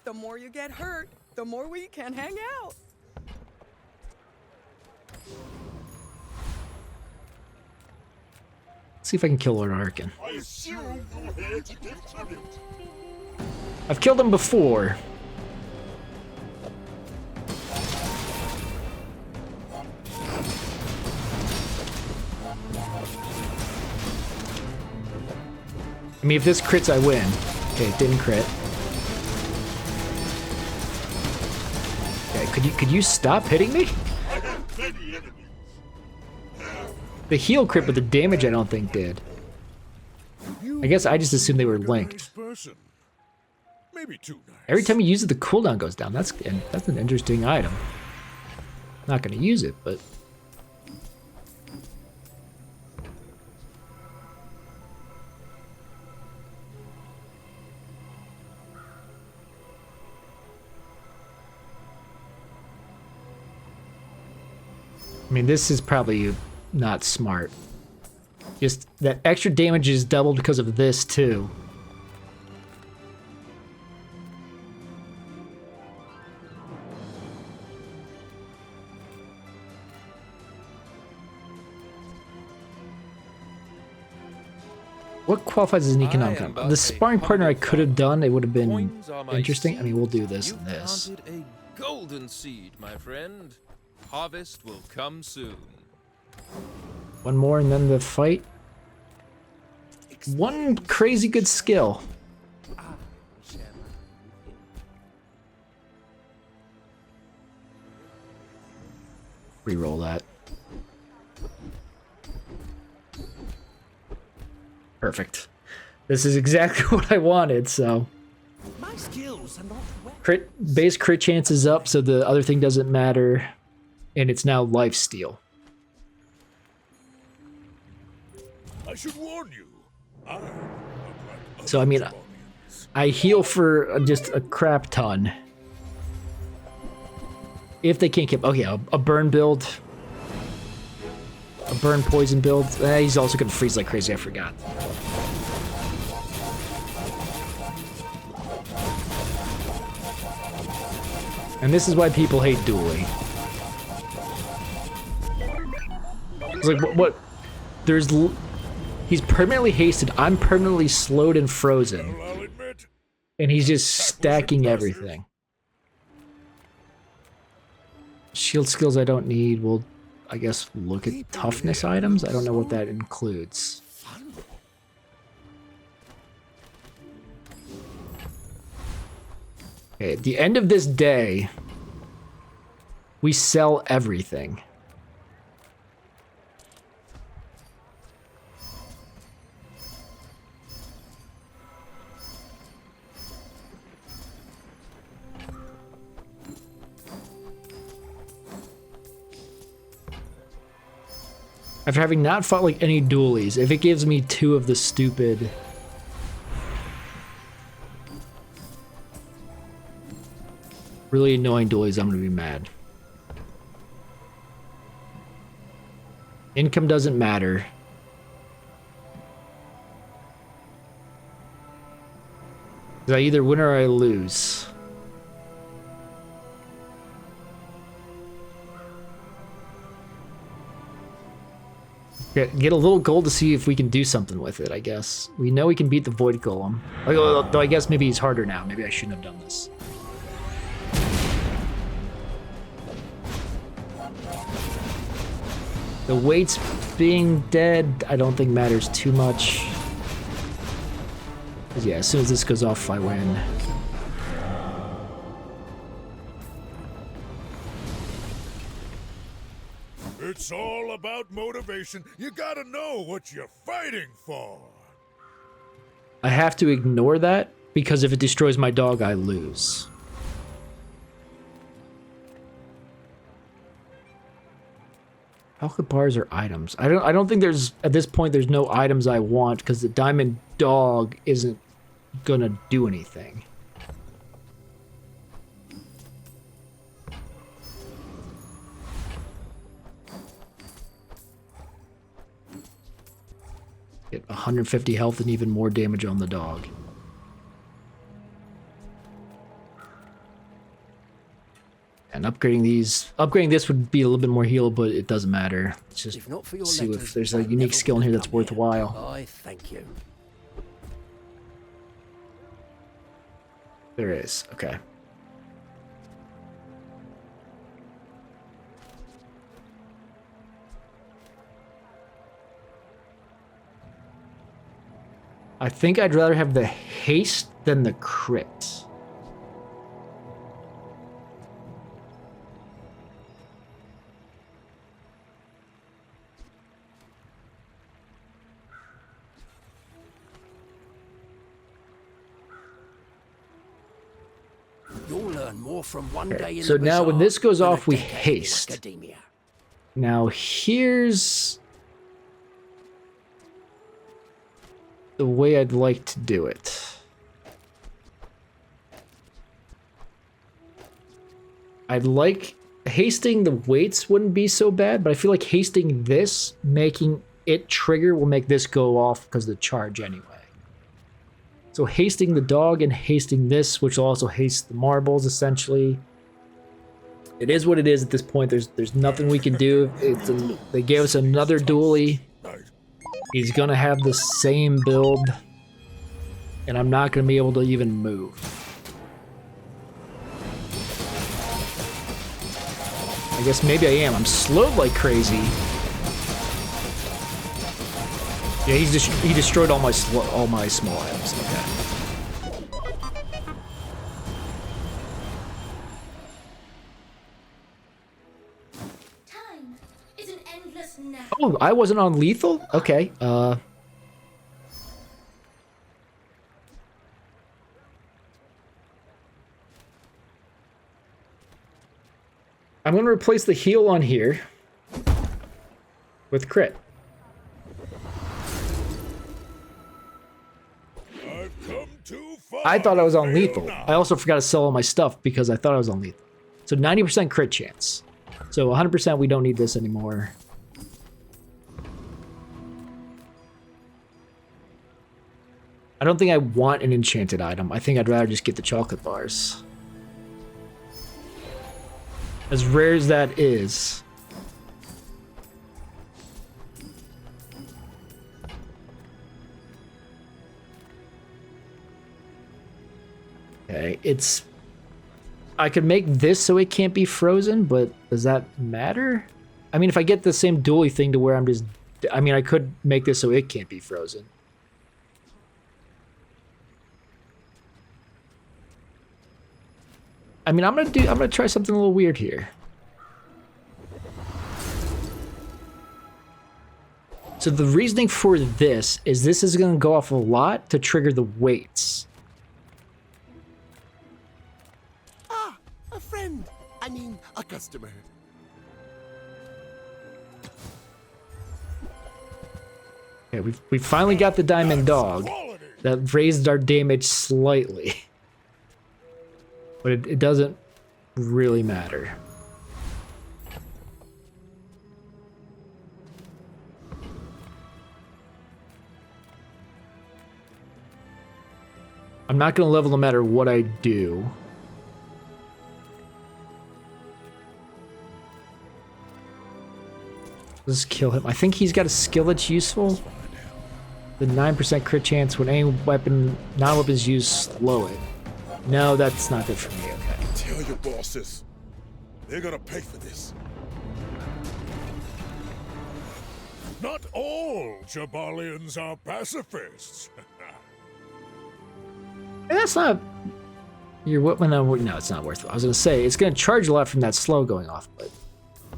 The more you get hurt, the more we can hang out. See if I can kill Lord Arkin. I assume you're here to give tribute. I've killed him before. I mean, if this crits, I win. Okay, it didn't crit. Okay, could you stop hitting me? I have many enemies. The heal crit, but the damage I don't think did. I guess I just assumed they were linked. Maybe too nice. Every time you use it, the cooldown goes down. That's an interesting item. Not gonna use it, but I mean, this is probably not smart. Just that extra damage is doubled because of this too. What qualifies as an economic combo? The sparring partner I could have done, it would have been interesting. I mean, we'll do this and this. Planted a golden seed, my friend. Harvest will come soon. One more and then the fight. One crazy good skill. Reroll that. Perfect. This is exactly what I wanted, so. My skills are not Base crit chance is up, so the other thing doesn't matter. And it's now lifesteal. I should warn you. So I mean, I heal for just a crap ton. If they can't keep, oh yeah, a burn build, a burn poison build. He's also gonna freeze like crazy. I forgot. And this is why people hate dueling. It's like what? He's permanently hasted. I'm permanently slowed and frozen. And he's just stacking everything. Shield skills I don't need. I guess, look at toughness items. I don't know what that includes. Okay, at the end of this day, we sell everything. After having not fought like any dualies, if it gives me 2 of the stupid really annoying dualies, I'm gonna be mad. Income doesn't matter. 'Cause I either win or I lose. Get a little gold to see if we can do something with it, I guess. We know we can beat the Void Golem. Though I guess maybe he's harder now. Maybe I shouldn't have done this. The weights being dead, I don't think matters too much. 'Cause yeah, as soon as this goes off, I win. It's all about motivation. You gotta know what you're fighting for. I have to ignore that because if it destroys my dog, I lose. Chocolate bars are items. I don't think there's at this point there's no items I want because the diamond dog isn't gonna do anything. Get 150 health and even more damage on the dog. And upgrading this would be a little bit more heal, but it doesn't matter. Let's just see if there's a unique skill in here that's worthwhile. I thank you. There is, okay. I think I'd rather have the haste than the crit. You'll learn more from one day in So the now when Bazaar this goes than a off, we decade in haste. academia. Now here's the way I'd like to do it. I'd like hasting the weights wouldn't be so bad, but I feel like hasting this, making it trigger, will make this go off because of the charge anyway. So hasting the dog and hasting this, which will also haste the marbles essentially. It is what it is at this point. There's nothing we can do. They gave us another dually. He's gonna have the same build, and I'm not gonna be able to even move. I guess maybe I am. I'm slowed like crazy. Yeah, he destroyed all my small items. Okay. Time is an endless now. Oh, I wasn't on lethal? Okay. I'm gonna replace the heal on here with crit. I thought I was on lethal. I also forgot to sell all my stuff because I thought I was on lethal. So 90% crit chance. So 100% we don't need this anymore. I don't think I want an enchanted item. I think I'd rather just get the chocolate bars. As rare as that is. Okay, I could make this so it can't be frozen, but does that matter? I mean, if I get the same dually thing to where I'm just... I mean, I could make this so it can't be frozen. I mean, I'm gonna try something a little weird here. So the reasoning for this is gonna go off a lot to trigger the weights. Ah, a friend. I mean, a customer. Okay, we finally got the diamond dog. That raised our damage slightly. But it doesn't really matter. I'm not going to level no matter what I do. Let's kill him. I think he's got a skill that's useful. The 9% crit chance when any weapon, non-weapon is used, slow it. No, that's not good for me, okay. Tell your bosses. They're gonna pay for this. Not all Jabalians are pacifists. That's not... Your weapon... No, it's not worth it. I was going to say, it's going to charge a lot from that slow going off, but... I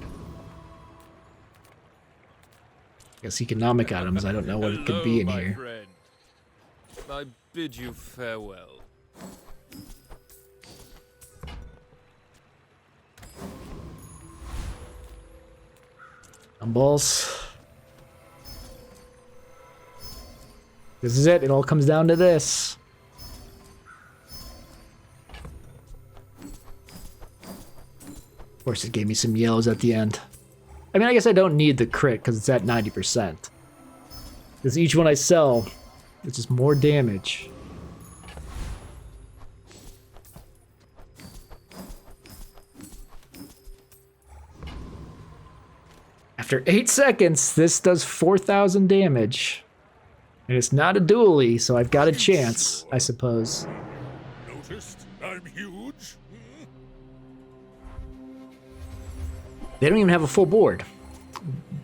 guess economic items, I don't know what it could be in here. Friend. I bid you farewell. Balls. This is it. It all comes down to this. Of course, it gave me some yellows at the end. I mean, I guess I don't need the crit because it's at 90%. Because each one I sell, it's just more damage. After 8 seconds, this does 4,000 damage. And it's not a dually, so I've got a chance, I suppose. Noticed I'm huge? They don't even have a full board.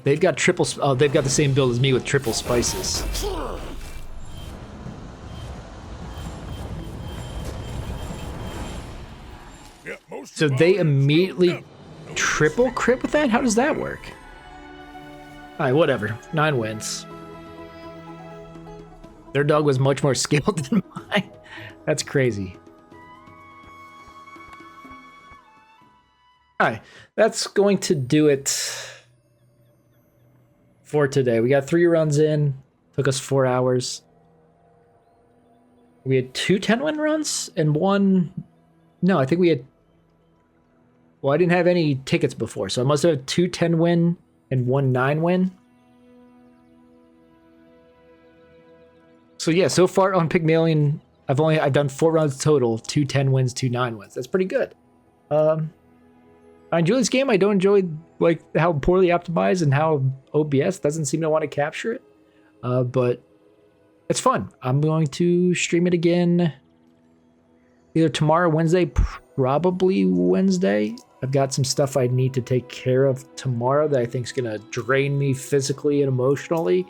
They've got triple... Oh, they've got the same build as me with triple spices. So they immediately triple crit with that? How does that work? Alright, whatever. 9 wins. Their dog was much more skilled than mine. That's crazy. Alright, that's going to do it for today. We got 3 runs in. Took us 4 hours. We had 2 10-win runs and 1... No, I think we had... Well, I didn't have any tickets before, so I must have 2 10-win and 1 9-win. So yeah, so far on Pygmalion, I've done 4 runs total, 2 10-wins, 2 9-wins. That's pretty good. I enjoy this game. I don't enjoy like how poorly optimized and how OBS doesn't seem to want to capture it. But it's fun. I'm going to stream it again either tomorrow, Wednesday, probably Wednesday. I've got some stuff I need to take care of tomorrow that I think is going to drain me physically and emotionally.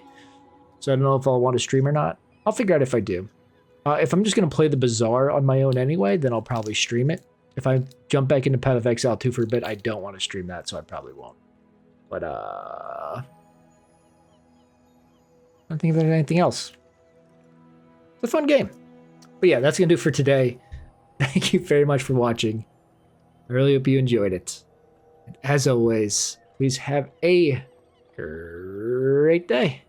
So I don't know if I'll want to stream or not. I'll figure out if I do. If I'm just going to play the Bazaar on my own anyway, then I'll probably stream it. If I jump back into Path of Exile 2 for a bit, I don't want to stream that, so I probably won't. But, I don't think there's anything else. It's a fun game. But yeah, that's going to do it for today. Thank you very much for watching. I really hope you enjoyed it. And as always, please have a great day.